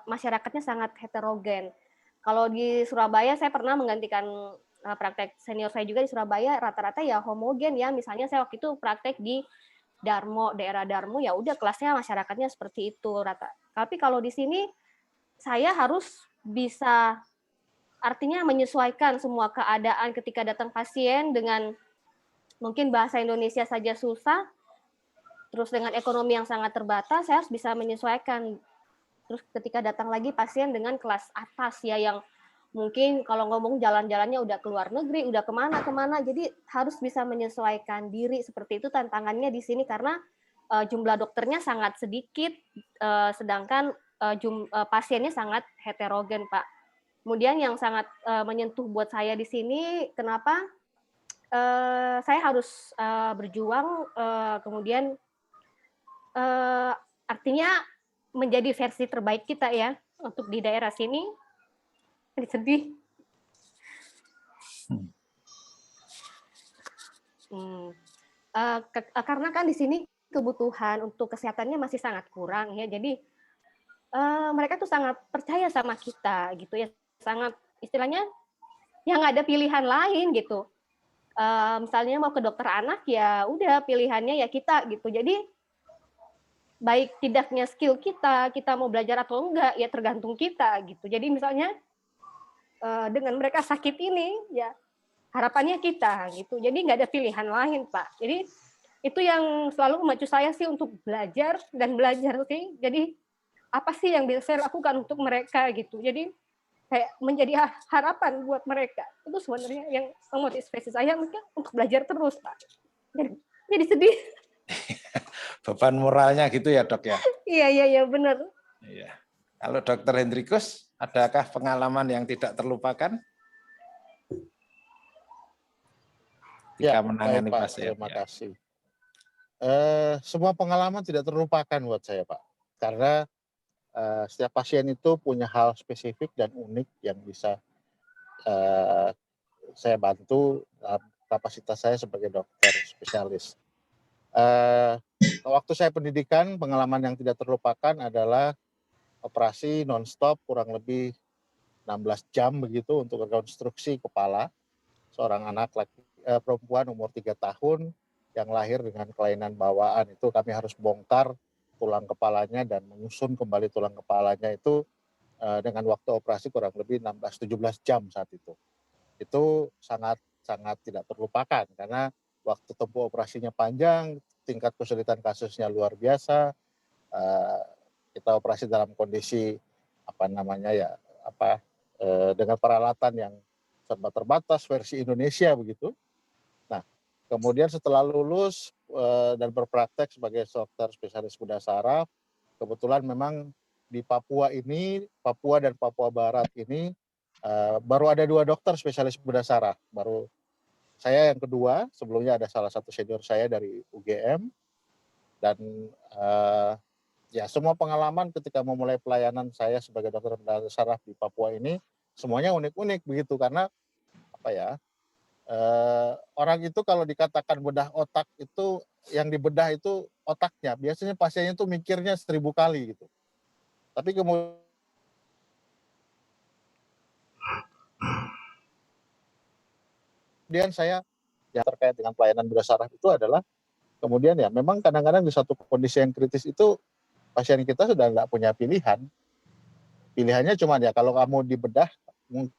masyarakatnya sangat heterogen. Kalau di Surabaya saya pernah menggantikan praktek senior saya juga di Surabaya, rata-rata ya homogen ya. Misalnya saya waktu itu praktek di Darmo, daerah Darmo, ya udah kelasnya masyarakatnya seperti itu rata. Tapi kalau di sini saya harus bisa artinya menyesuaikan semua keadaan ketika datang pasien dengan mungkin bahasa Indonesia saja susah, terus dengan ekonomi yang sangat terbatas, saya harus bisa menyesuaikan. Terus ketika datang lagi pasien dengan kelas atas ya yang mungkin kalau ngomong jalan-jalannya udah keluar negeri, udah kemana-kemana, jadi harus bisa menyesuaikan diri seperti itu tantangannya di sini karena jumlah dokternya sangat sedikit, sedangkan pasiennya sangat heterogen, Pak. Kemudian yang sangat menyentuh buat saya di sini, kenapa saya harus berjuang, kemudian artinya menjadi versi terbaik kita ya untuk di daerah sini. Sedih. Karena kan di sini kebutuhan untuk kesehatannya masih sangat kurang ya, jadi mereka tuh sangat percaya sama kita gitu ya, sangat istilahnya ya nggak ada pilihan lain gitu. Misalnya mau ke dokter anak ya udah pilihannya ya kita gitu. Jadi baik tidaknya skill kita mau belajar atau enggak ya tergantung kita gitu. Jadi misalnya dengan mereka sakit ini ya harapannya kita gitu. Jadi nggak ada pilihan lain Pak. Jadi itu yang selalu memacu saya sih untuk belajar dan belajar sih. Jadi apa sih yang bisa saya lakukan untuk mereka gitu. Jadi kayak menjadi harapan buat mereka. Itu sebenarnya yang memotivasi saya mungkin untuk belajar terus Pak. Jadi sedih.
Beban moralnya gitu ya Dok ya?
Iya benar.
Iya. Kalau Dokter Hendrikus, adakah pengalaman yang tidak terlupakan? Ketika menangani
Pak,
pasien.
terima kasih. Semua pengalaman tidak terlupakan buat saya Pak, karena setiap pasien itu punya hal spesifik dan unik yang bisa saya bantu dalam kapasitas saya sebagai dokter spesialis. Waktu saya pendidikan, pengalaman yang tidak terlupakan adalah operasi non-stop kurang lebih 16 jam begitu untuk rekonstruksi kepala seorang anak perempuan umur 3 tahun yang lahir dengan kelainan bawaan. Itu kami harus bongkar tulang kepalanya dan menyusun kembali tulang kepalanya itu dengan waktu operasi kurang lebih 16-17 jam saat itu. Itu sangat tidak terlupakan karena waktu tempuh operasinya panjang, tingkat kesulitan kasusnya luar biasa, kita operasi dalam kondisi dengan peralatan yang serba terbatas versi Indonesia begitu. Nah, kemudian setelah lulus dan berpraktek sebagai dokter spesialis bedah saraf, kebetulan memang di Papua dan Papua Barat ini baru ada 2 dokter spesialis bedah saraf. Baru saya yang kedua, sebelumnya ada salah satu senior saya dari UGM, dan ya semua pengalaman ketika memulai pelayanan saya sebagai dokter bedah saraf di Papua ini semuanya unik-unik begitu, karena orang itu kalau dikatakan bedah otak itu yang dibedah itu otaknya, biasanya pasiennya itu mikirnya 1000 kali gitu. Tapi kemudian saya yang terkait dengan pelayanan bedah saraf itu adalah kemudian ya memang kadang-kadang di satu kondisi yang kritis itu pasien kita sudah nggak punya pilihan. Pilihannya cuma ya kalau kamu dibedah mungkin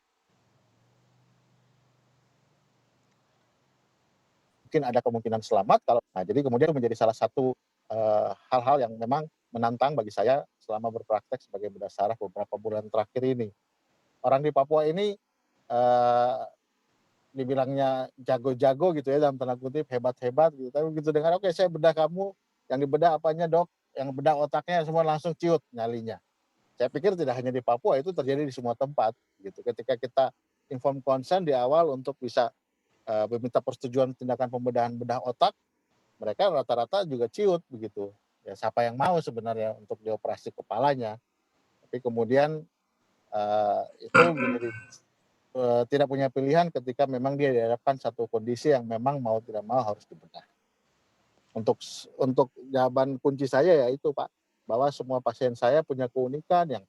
ada kemungkinan selamat. Jadi kemudian menjadi salah satu hal-hal yang memang menantang bagi saya selama berpraktek sebagai bedah saraf beberapa bulan terakhir ini. Orang di Papua ini dibilangnya jago-jago gitu ya, dalam tanda kutip, hebat-hebat gitu. Tapi begitu dengar, oke saya bedah kamu, yang dibedah apanya dok? Yang bedah otaknya, semua langsung ciut nyalinya. Saya pikir tidak hanya di Papua, itu terjadi di semua tempat gitu. Ketika kita inform consent di awal untuk bisa meminta persetujuan tindakan pembedahan bedah otak, mereka rata-rata juga ciut begitu. Ya siapa yang mau sebenarnya untuk dioperasi kepalanya. Tapi kemudian itu menjadi tidak punya pilihan ketika memang dia dihadapkan satu kondisi yang memang mau tidak mau harus dibedah. Untuk jawaban kunci saya ya itu Pak, bahwa semua pasien saya punya keunikan yang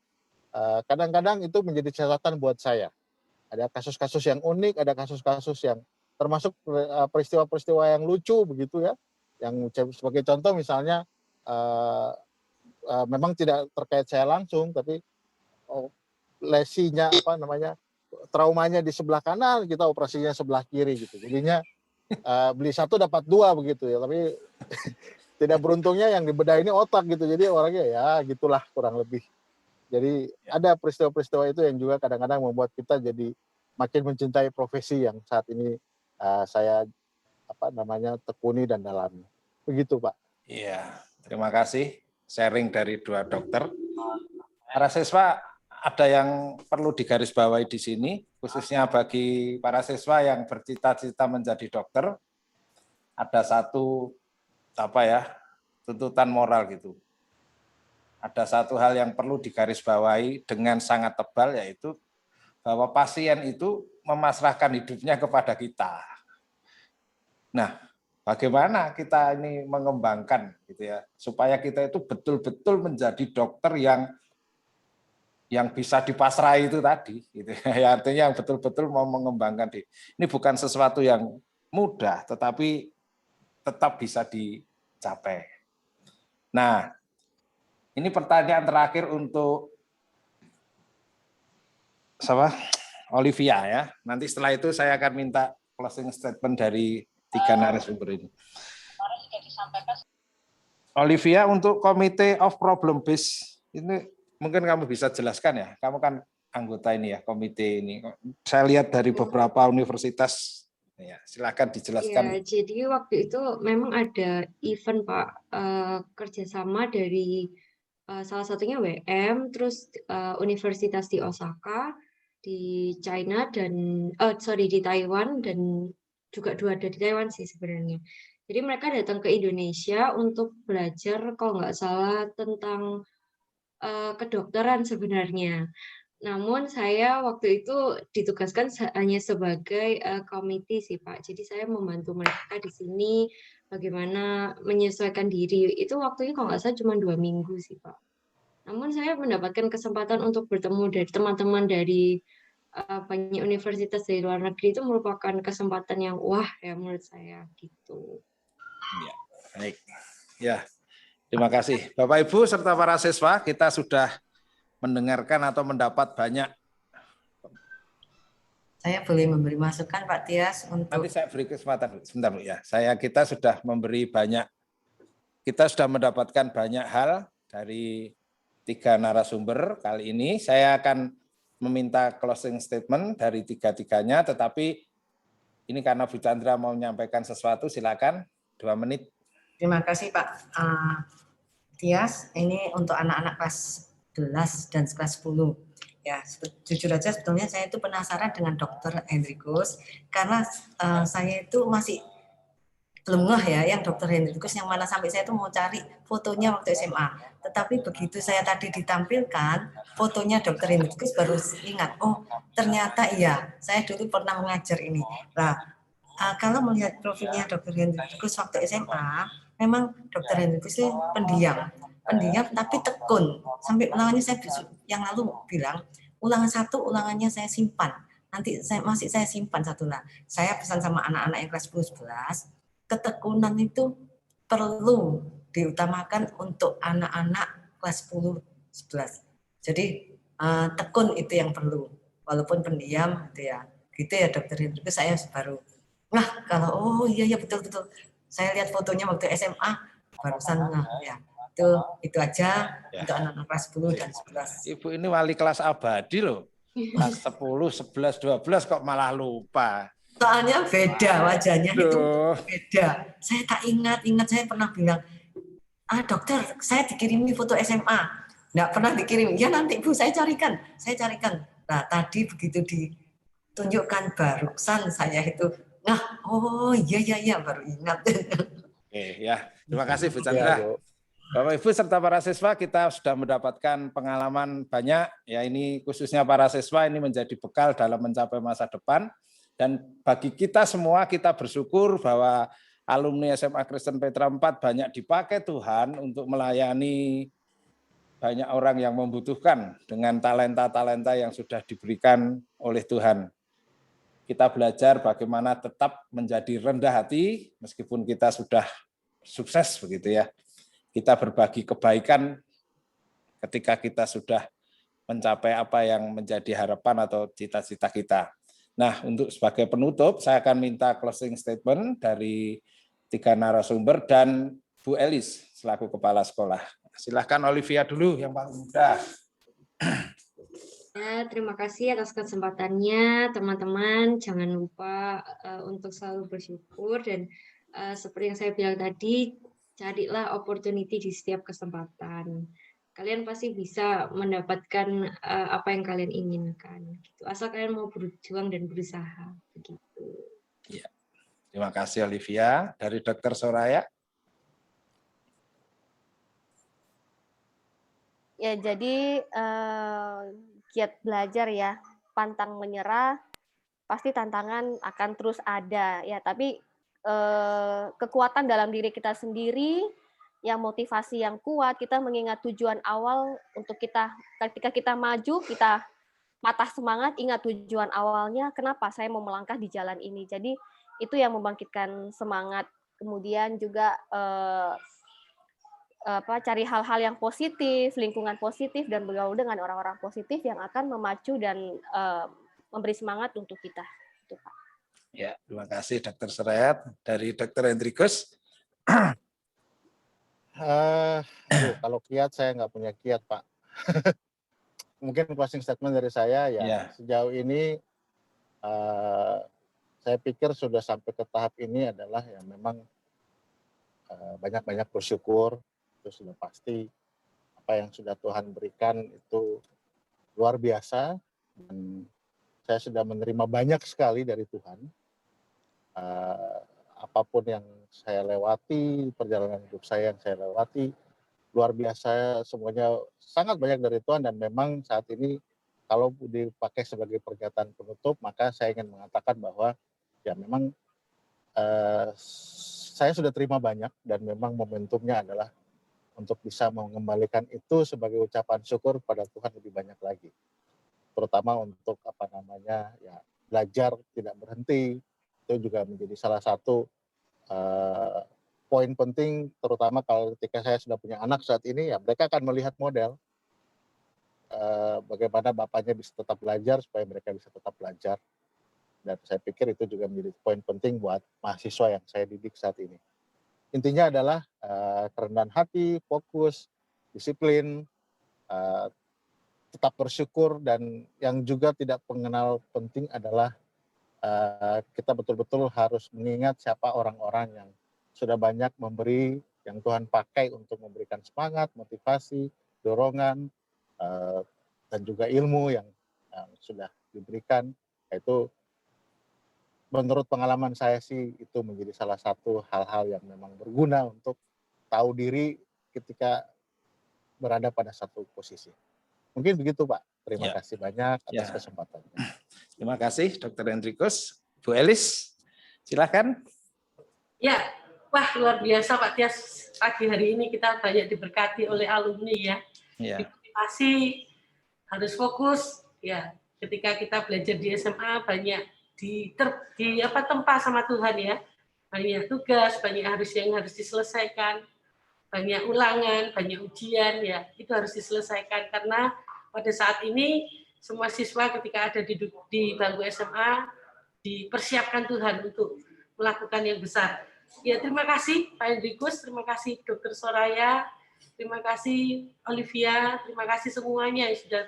kadang-kadang itu menjadi catatan buat saya. Ada kasus-kasus yang unik, ada kasus-kasus yang termasuk peristiwa-peristiwa yang lucu begitu ya. Yang sebagai contoh misalnya memang tidak terkait saya langsung, tapi lesinya traumanya di sebelah kanan, kita operasinya sebelah kiri gitu. Jadinya beli 1 dapat 2 begitu ya, tapi tidak beruntungnya yang dibedah ini otak gitu. Jadi orangnya ya gitulah kurang lebih. Jadi ada peristiwa-peristiwa itu yang juga kadang-kadang membuat kita jadi makin mencintai profesi yang saat ini saya tekuni dan dalami. Begitu Pak.
Iya, terima kasih sharing dari 2 dokter. Para siswa, ada yang perlu digarisbawahi di sini, khususnya bagi para siswa yang bercita-cita menjadi dokter, ada satu tuntutan moral gitu. Ada satu hal yang perlu digarisbawahi dengan sangat tebal, yaitu bahwa pasien itu memasrahkan hidupnya kepada kita. Nah, bagaimana kita ini mengembangkan gitu ya, supaya kita itu betul-betul menjadi dokter yang bisa dipasrahi itu tadi, gitu ya. Artinya yang betul-betul mau mengembangkan diri. Ini bukan sesuatu yang mudah, tetapi tetap bisa dicapai. Nah, ini pertanyaan terakhir untuk Olivia ya. Nanti setelah itu saya akan minta closing statement dari 3 narasumber ini. Olivia, untuk Committee of Problem Based ini mungkin kamu bisa jelaskan ya, kamu kan anggota ini ya, komite ini. Saya lihat dari beberapa universitas, ya, silakan dijelaskan.
Ya, jadi waktu itu memang ada event Pak, kerjasama dari salah satunya WM, terus universitas di Osaka, di China dan di Taiwan, dan juga 2 ada di Taiwan sih sebenarnya. Jadi mereka datang ke Indonesia untuk belajar kalau nggak salah tentang kedokteran sebenarnya. Namun saya waktu itu ditugaskan hanya sebagai komite sih Pak. Jadi saya membantu mereka di sini bagaimana menyesuaikan diri. Itu waktunya kalau nggak salah cuma 2 minggu sih Pak. Namun saya mendapatkan kesempatan untuk bertemu dari teman-teman dari banyak universitas dari luar negeri, itu merupakan kesempatan yang wah ya menurut saya gitu.
Ya, baik. Ya. Terima kasih. Bapak Ibu serta para siswa, kita sudah mendengarkan atau mendapat banyak.
Saya boleh memberi masukan Pak Tias untuk.
Nanti saya beri kesempatan sebentar Bu ya. Kita sudah memberi banyak, kita sudah mendapatkan banyak hal dari 3 narasumber kali ini. Saya akan meminta closing statement dari 3-tiganya, tetapi ini karena Bu Chandra mau menyampaikan sesuatu, silakan 2 menit.
Terima kasih Pak Tias. Ini untuk anak-anak kelas 11 dan kelas 10. Ya, jujur aja sebetulnya saya itu penasaran dengan Dr. Hendrikus karena saya itu masih belum ngeh ya yang Dr. Hendrikus yang mana sampai saya itu mau cari fotonya waktu SMA. Tetapi begitu saya tadi ditampilkan fotonya Dr. Hendrikus baru ingat, oh ternyata iya, saya dulu pernah mengajar ini. Nah, kalau melihat profilnya Dr. Hendrikus waktu SMA, memang Dr. Hendrikus itu pendiam tapi tekun. Sampai ulangannya saya yang lalu bilang, ulangan 1 ulangannya saya simpan. Nanti saya simpan satu lah. Saya pesan sama anak-anak yang kelas 10-11, ketekunan itu perlu diutamakan untuk anak-anak kelas 10-11. Jadi tekun itu yang perlu, walaupun pendiam gitu ya. Gitu ya Dr. Hendrikus, saya baru kalau oh iya betul. Saya lihat fotonya waktu SMA barusan ya. Itu aja ya. Untuk anak-anak kelas 10 dan 11.
Ibu ini wali kelas abadi loh. Kelas 10, 11, 12 kok malah lupa.
Soalnya beda wajahnya. Itu beda. Saya tak ingat saya pernah bilang, dokter, saya dikirimi foto SMA. Nggak pernah dikirim. Ya nanti Bu, saya carikan. Nah tadi begitu ditunjukkan barusan saya itu, oh iya baru ingat.
Oke ya, terima kasih Bu Chandra. Ya, Bapak Ibu serta para siswa, kita sudah mendapatkan pengalaman banyak. Ya, ini khususnya para siswa ini menjadi bekal dalam mencapai masa depan. Dan bagi kita semua, kita bersyukur bahwa alumni SMA Kristen Petra 4 banyak dipakai Tuhan untuk melayani banyak orang yang membutuhkan dengan talenta-talenta yang sudah diberikan oleh Tuhan. Kita belajar bagaimana tetap menjadi rendah hati meskipun kita sudah sukses begitu ya. Kita berbagi kebaikan ketika kita sudah mencapai apa yang menjadi harapan atau cita-cita kita. Nah, untuk sebagai penutup, saya akan minta closing statement dari 3 narasumber dan Bu Elis selaku Kepala Sekolah. Silahkan Olivia dulu yang paling muda.
Ya, terima kasih atas kesempatannya, teman-teman. Jangan lupa untuk selalu bersyukur dan seperti yang saya bilang tadi, carilah opportunity di setiap kesempatan. Kalian pasti bisa mendapatkan apa yang kalian inginkan. Gitu. Asal kalian mau berjuang dan berusaha. Begitu.
Ya. Terima kasih Olivia. Dari Dr. Soraya.
Ya, jadi giat belajar ya, pantang menyerah, pasti tantangan akan terus ada ya. Tapi kekuatan dalam diri kita sendiri, yang motivasi yang kuat, kita mengingat tujuan awal untuk kita ketika kita maju, kita patah semangat, ingat tujuan awalnya, kenapa saya mau melangkah di jalan ini. Jadi itu yang membangkitkan semangat. Kemudian juga cari hal-hal yang positif, lingkungan positif, dan bergaul dengan orang-orang positif yang akan memacu dan memberi semangat untuk kita. Itu, Pak.
Ya, terima kasih Dr. Serayat. Dari Dr. Hendrikus.
Kalau kiat saya nggak punya kiat Pak. Mungkin closing statement dari saya ya. Sejauh ini saya pikir sudah sampai ke tahap ini adalah ya memang banyak-banyak bersyukur, itu sudah pasti. Apa yang sudah Tuhan berikan itu luar biasa dan saya sudah menerima banyak sekali dari Tuhan. Apapun yang saya lewati, perjalanan hidup saya yang saya lewati, luar biasa, semuanya sangat banyak dari Tuhan. Dan memang saat ini kalau dipakai sebagai pernyataan penutup, maka saya ingin mengatakan bahwa ya memang saya sudah terima banyak dan memang momentumnya adalah untuk bisa mengembalikan itu sebagai ucapan syukur pada Tuhan lebih banyak lagi. Terutama untuk ya belajar tidak berhenti, itu juga menjadi salah satu poin penting, terutama kalau ketika saya sudah punya anak saat ini, ya mereka akan melihat model bagaimana bapaknya bisa tetap belajar supaya mereka bisa tetap belajar. Dan saya pikir itu juga menjadi poin penting buat mahasiswa yang saya didik saat ini. Intinya adalah kerendahan hati, fokus, disiplin, tetap bersyukur, dan yang juga tidak mengenal penting adalah kita betul-betul harus mengingat siapa orang-orang yang sudah banyak memberi, yang Tuhan pakai untuk memberikan semangat, motivasi, dorongan, dan juga ilmu yang sudah diberikan. Itu menurut pengalaman saya sih itu menjadi salah satu hal-hal yang memang berguna untuk tahu diri ketika berada pada satu posisi. Mungkin begitu Pak. Terima kasih banyak atas kesempatannya.
Terima kasih Dr. Hendrikus. Bu Elis, silakan.
Ya, wah luar biasa Pak Tias. Pagi hari ini kita banyak diberkati oleh alumni ya. Motivasi, harus fokus. Ya, ketika kita belajar di SMA banyak tempa sama Tuhan ya. Banyak tugas, banyak yang harus diselesaikan, banyak ulangan, banyak ujian ya. Itu harus diselesaikan karena pada saat ini semua siswa ketika ada di bangku SMA dipersiapkan Tuhan untuk melakukan yang besar. Ya, terima kasih Pak Hendrikus, terima kasih Dr. Soraya, terima kasih Olivia, terima kasih semuanya yang sudah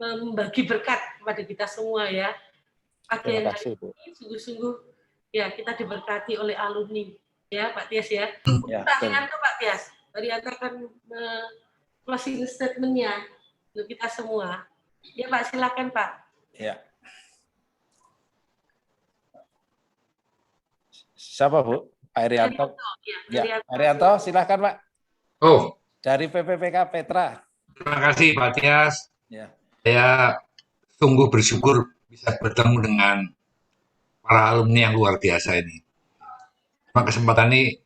membagi berkat kepada kita semua ya. Pagi hari ini sungguh-sungguh ya kita diberkati oleh alumni ya Pak Tias ya. Pak Rianto, Pak Tias, Pak Rianto akan closing statement-nya untuk kita semua. Ya Pak, silakan Pak.
Ya. Siapa Bu? Pak Rianto. Ya, Pak Rianto, silakan Pak.
Oh.
Dari PPPK Petra.
Terima kasih Pak Tias.
Ya.
Saya sungguh bersyukur bisa bertemu dengan para alumni yang luar biasa ini. Cuma kesempatan ini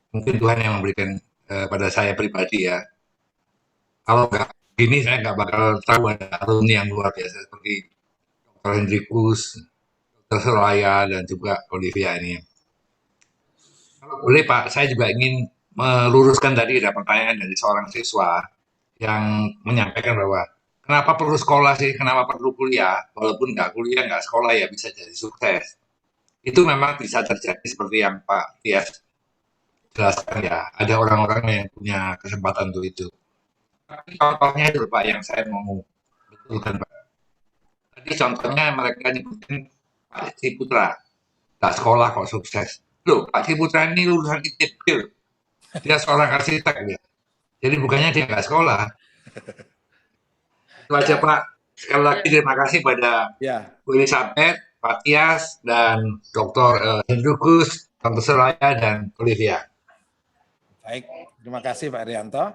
mungkin Tuhan yang memberikan pada saya pribadi ya. Kalau nggak gini saya nggak bakal tahu ada alumni yang luar biasa seperti Dr. Hendrikus, Dr. Soraya, dan juga Olivia ini. Kalau boleh Pak, saya juga ingin meluruskan tadi ada pertanyaan dari seorang siswa yang menyampaikan bahwa kenapa perlu sekolah sih, kenapa perlu kuliah, walaupun nggak kuliah, nggak sekolah ya bisa jadi sukses. Itu memang bisa terjadi seperti yang Pak Tias jelaskan ya, ada orang-orang yang punya kesempatan untuk itu. Tapi contohnya itu Pak yang saya mau betulkan Pak. Tadi contohnya mereka nyebutin Pak Ciputra, nggak sekolah kok sukses. Loh, Pak Ciputra ini lulusan ITB, dia seorang arsitek ya. Jadi bukannya dia nggak sekolah. Itu aja Pak. Sekali lagi terima kasih pada Bu Elizabeth, Pak Tias, dan Dr. Hendrikus, Dr. Soraya, dan Olivia.
Baik, terima kasih Pak Rianto.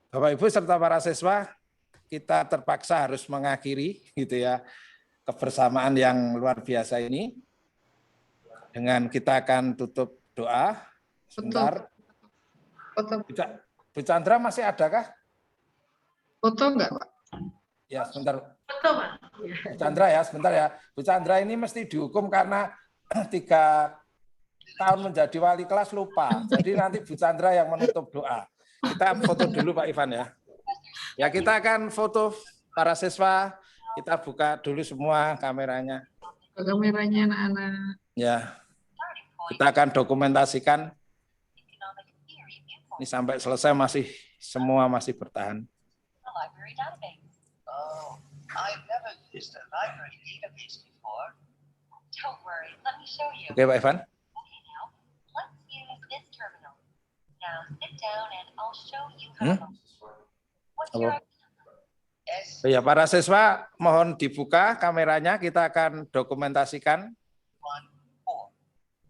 Bapak Ibu serta para siswa, kita terpaksa harus mengakhiri gitu ya kebersamaan yang luar biasa ini. Dengan kita akan tutup doa sebentar. Bu Chandra masih adakah?
Foto enggak, Pak?
Ya, sebentar.
Foto, Pak.
Bu Chandra ya, sebentar ya. Bu Chandra ini mesti dihukum karena 3 tahun menjadi wali kelas lupa. Jadi nanti Bu Chandra yang menutup doa. Kita foto dulu Pak Ivan ya. Ya, kita akan foto para siswa. Kita buka dulu semua kameranya.
Kameranya anak-anak.
Ya. Kita akan dokumentasikan. Ini sampai selesai semua masih bertahan. Oke, Pak Ivan. Ya, para siswa mohon dibuka kameranya, kita akan dokumentasikan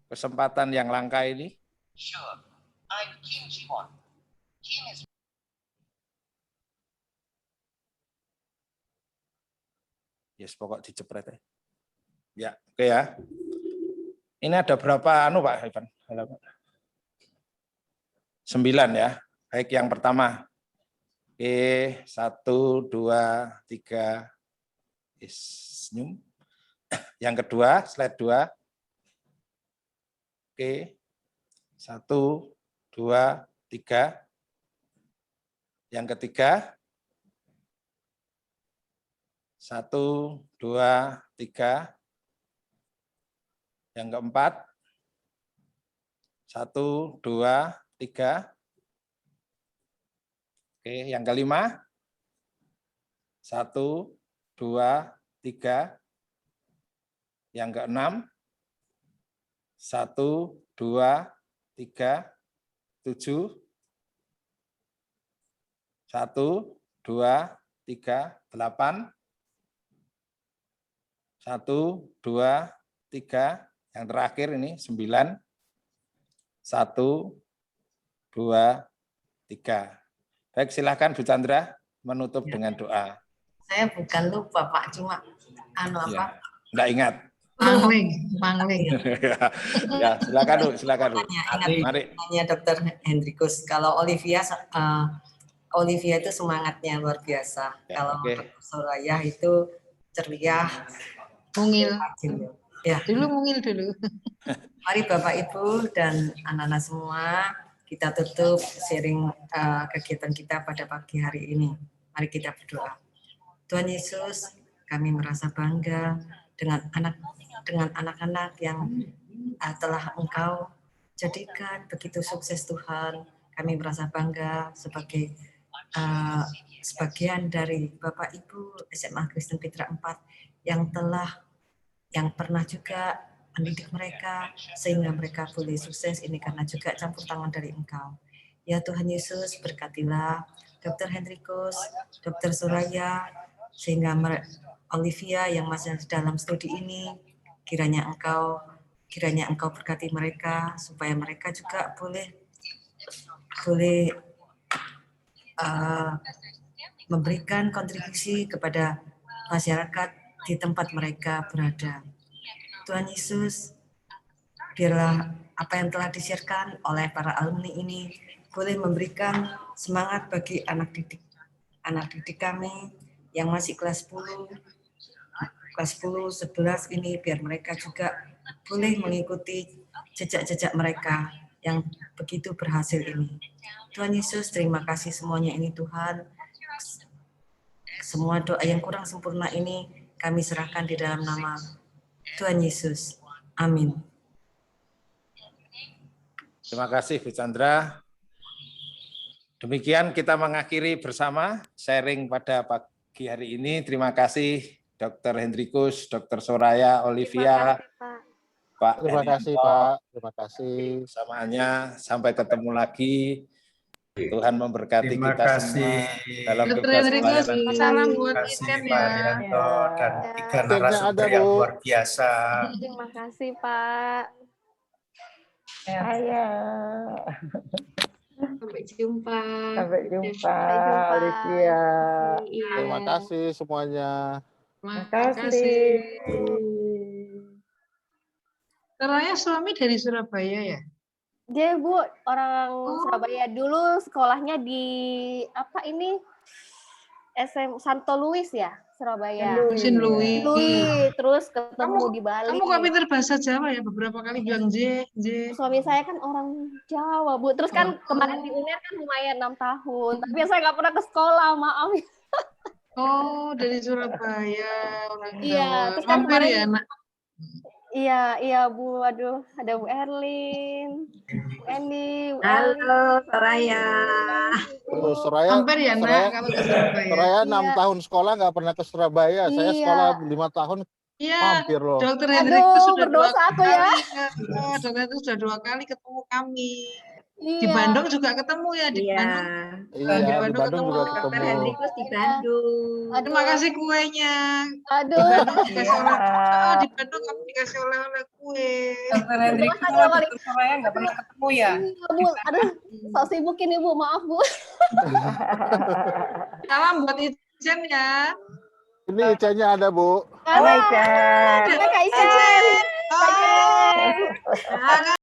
kesempatan yang langka ini. Yes, pokok dicepret ya. Ya, oke ya. Ini ada berapa Pak Ivan? 9 ya. Baik, yang pertama. Oke, 1, 2, 3. Senyum. Yang kedua, slide 2. Oke. 1, 2, 3. Yang ketiga. 1, 2, 3. Yang keempat. 1, 2, 3. Oke, yang kelima. 1, 2, 3. Yang keenam. 1, 2, 3, 7. 1, 2, 3, 8. 1, 2, 3. Yang terakhir ini 9. 1, 2, 3. Baik, silakan Bu Chandra menutup dengan doa.
Saya bukan lupa Pak, cuma
Ya, enggak ingat.
Pangling.
Ya, silakan Bu, silakan Bu.
Mari. Dr. Hendrikus, kalau Olivia itu semangatnya luar biasa.
Ya,
kalau Dr. Soraya itu ceria,
Mungil.
Ya.
Dulu mungil dulu.
Mari Bapak Ibu dan anak-anak semua, kita tutup sharing kegiatan kita pada pagi hari ini. Mari kita berdoa. Tuhan Yesus, kami merasa bangga dengan anak-anak yang telah Engkau jadikan begitu sukses Tuhan. Kami merasa bangga sebagai sebagian dari Bapak Ibu SMA Kristen Petra 4 yang pernah juga mendidik mereka sehingga mereka boleh sukses. Ini karena juga campur tangan dari Engkau. Ya Tuhan Yesus, berkatilah Dr. Hendrikus, Dr. Soraya, sehingga Olivia yang masih dalam studi ini, kiranya Engkau berkati mereka supaya mereka juga boleh memberikan kontribusi kepada masyarakat di tempat mereka berada. Tuhan Yesus, biarlah apa yang telah disiarkan oleh para alumni ini boleh memberikan semangat bagi anak didik kami yang masih kelas 10, 11 ini, biar mereka juga boleh mengikuti jejak-jejak mereka yang begitu berhasil ini. Tuhan Yesus, terima kasih semuanya ini Tuhan. Semua doa yang kurang sempurna ini kami serahkan di dalam nama Tuhan Yesus. Amin.
Terima kasih Bu Chandra. Demikian kita mengakhiri bersama sharing pada pagi hari ini. Terima kasih Dr. Hendrikus, Dr. Soraya, Olivia, Pak.
Terima kasih Pak. Terima kasih.
Samaannya, sampai ketemu lagi. Tuhan memberkati kita semua dalam tugas pelayanan.
Salam buat
Ikan
Ikan ya.
Dan 3 narasumber yang luar biasa.
Terima kasih Pak.
Sampai jumpa.
Sampai jumpa,
jumpa.
Olivia.
Iya.
Terima kasih semuanya.
Terima
kasih.
Soraya suami dari Surabaya ya?
Dia Bu orang Surabaya, dulu sekolahnya di apa ini SM Santo Louis ya, Surabaya.
Saint Louis.
Terus ketemu di Bali.
Kamu kok pinter bahasa Jawa ya? Beberapa kali bilang J.
Suami saya kan orang Jawa Bu, terus kan kemarin di UNER kan lumayan 6 tahun, tapi saya nggak pernah ke sekolah, maaf.
Oh, dari Surabaya orang Jawa.
Iya, terus kan
Mampir
kemarin
ya nak?
Iya Bu, aduh ada Bu Erlin, Bu Eni, Bu
Halo Soraya.
Soraya,
Hampir ya nak kalau ke Surabaya.
Soraya 6 tahun sekolah nggak pernah ke Surabaya. Saya sekolah 5 tahun
Iya,
mampir loh.
Dokter Hendrikus sudah
berdosa aku ya.
Dokter Hendrikus sudah 2 kali ketemu kami.
Iya.
Di Bandung juga ketemu ya di Bandung.
Iya, di Bandung juga ketemu.
Dokter Hendrikus di Bandung.
Terima kasih kuenya.
Aduh.
Di Bandung dikasih di Bandung kamu dikasih oleh-oleh kue.
Dokter Hendrikus sama Dokter Soraya nggak pernah ketemu ya?
Iya, Bu, aduh, sok sibuk ini Bu, maaf Bu.
Salam buat Ijen ya.
Ini Ica-nya ada Bu.
Halo Ica. Kak Ica.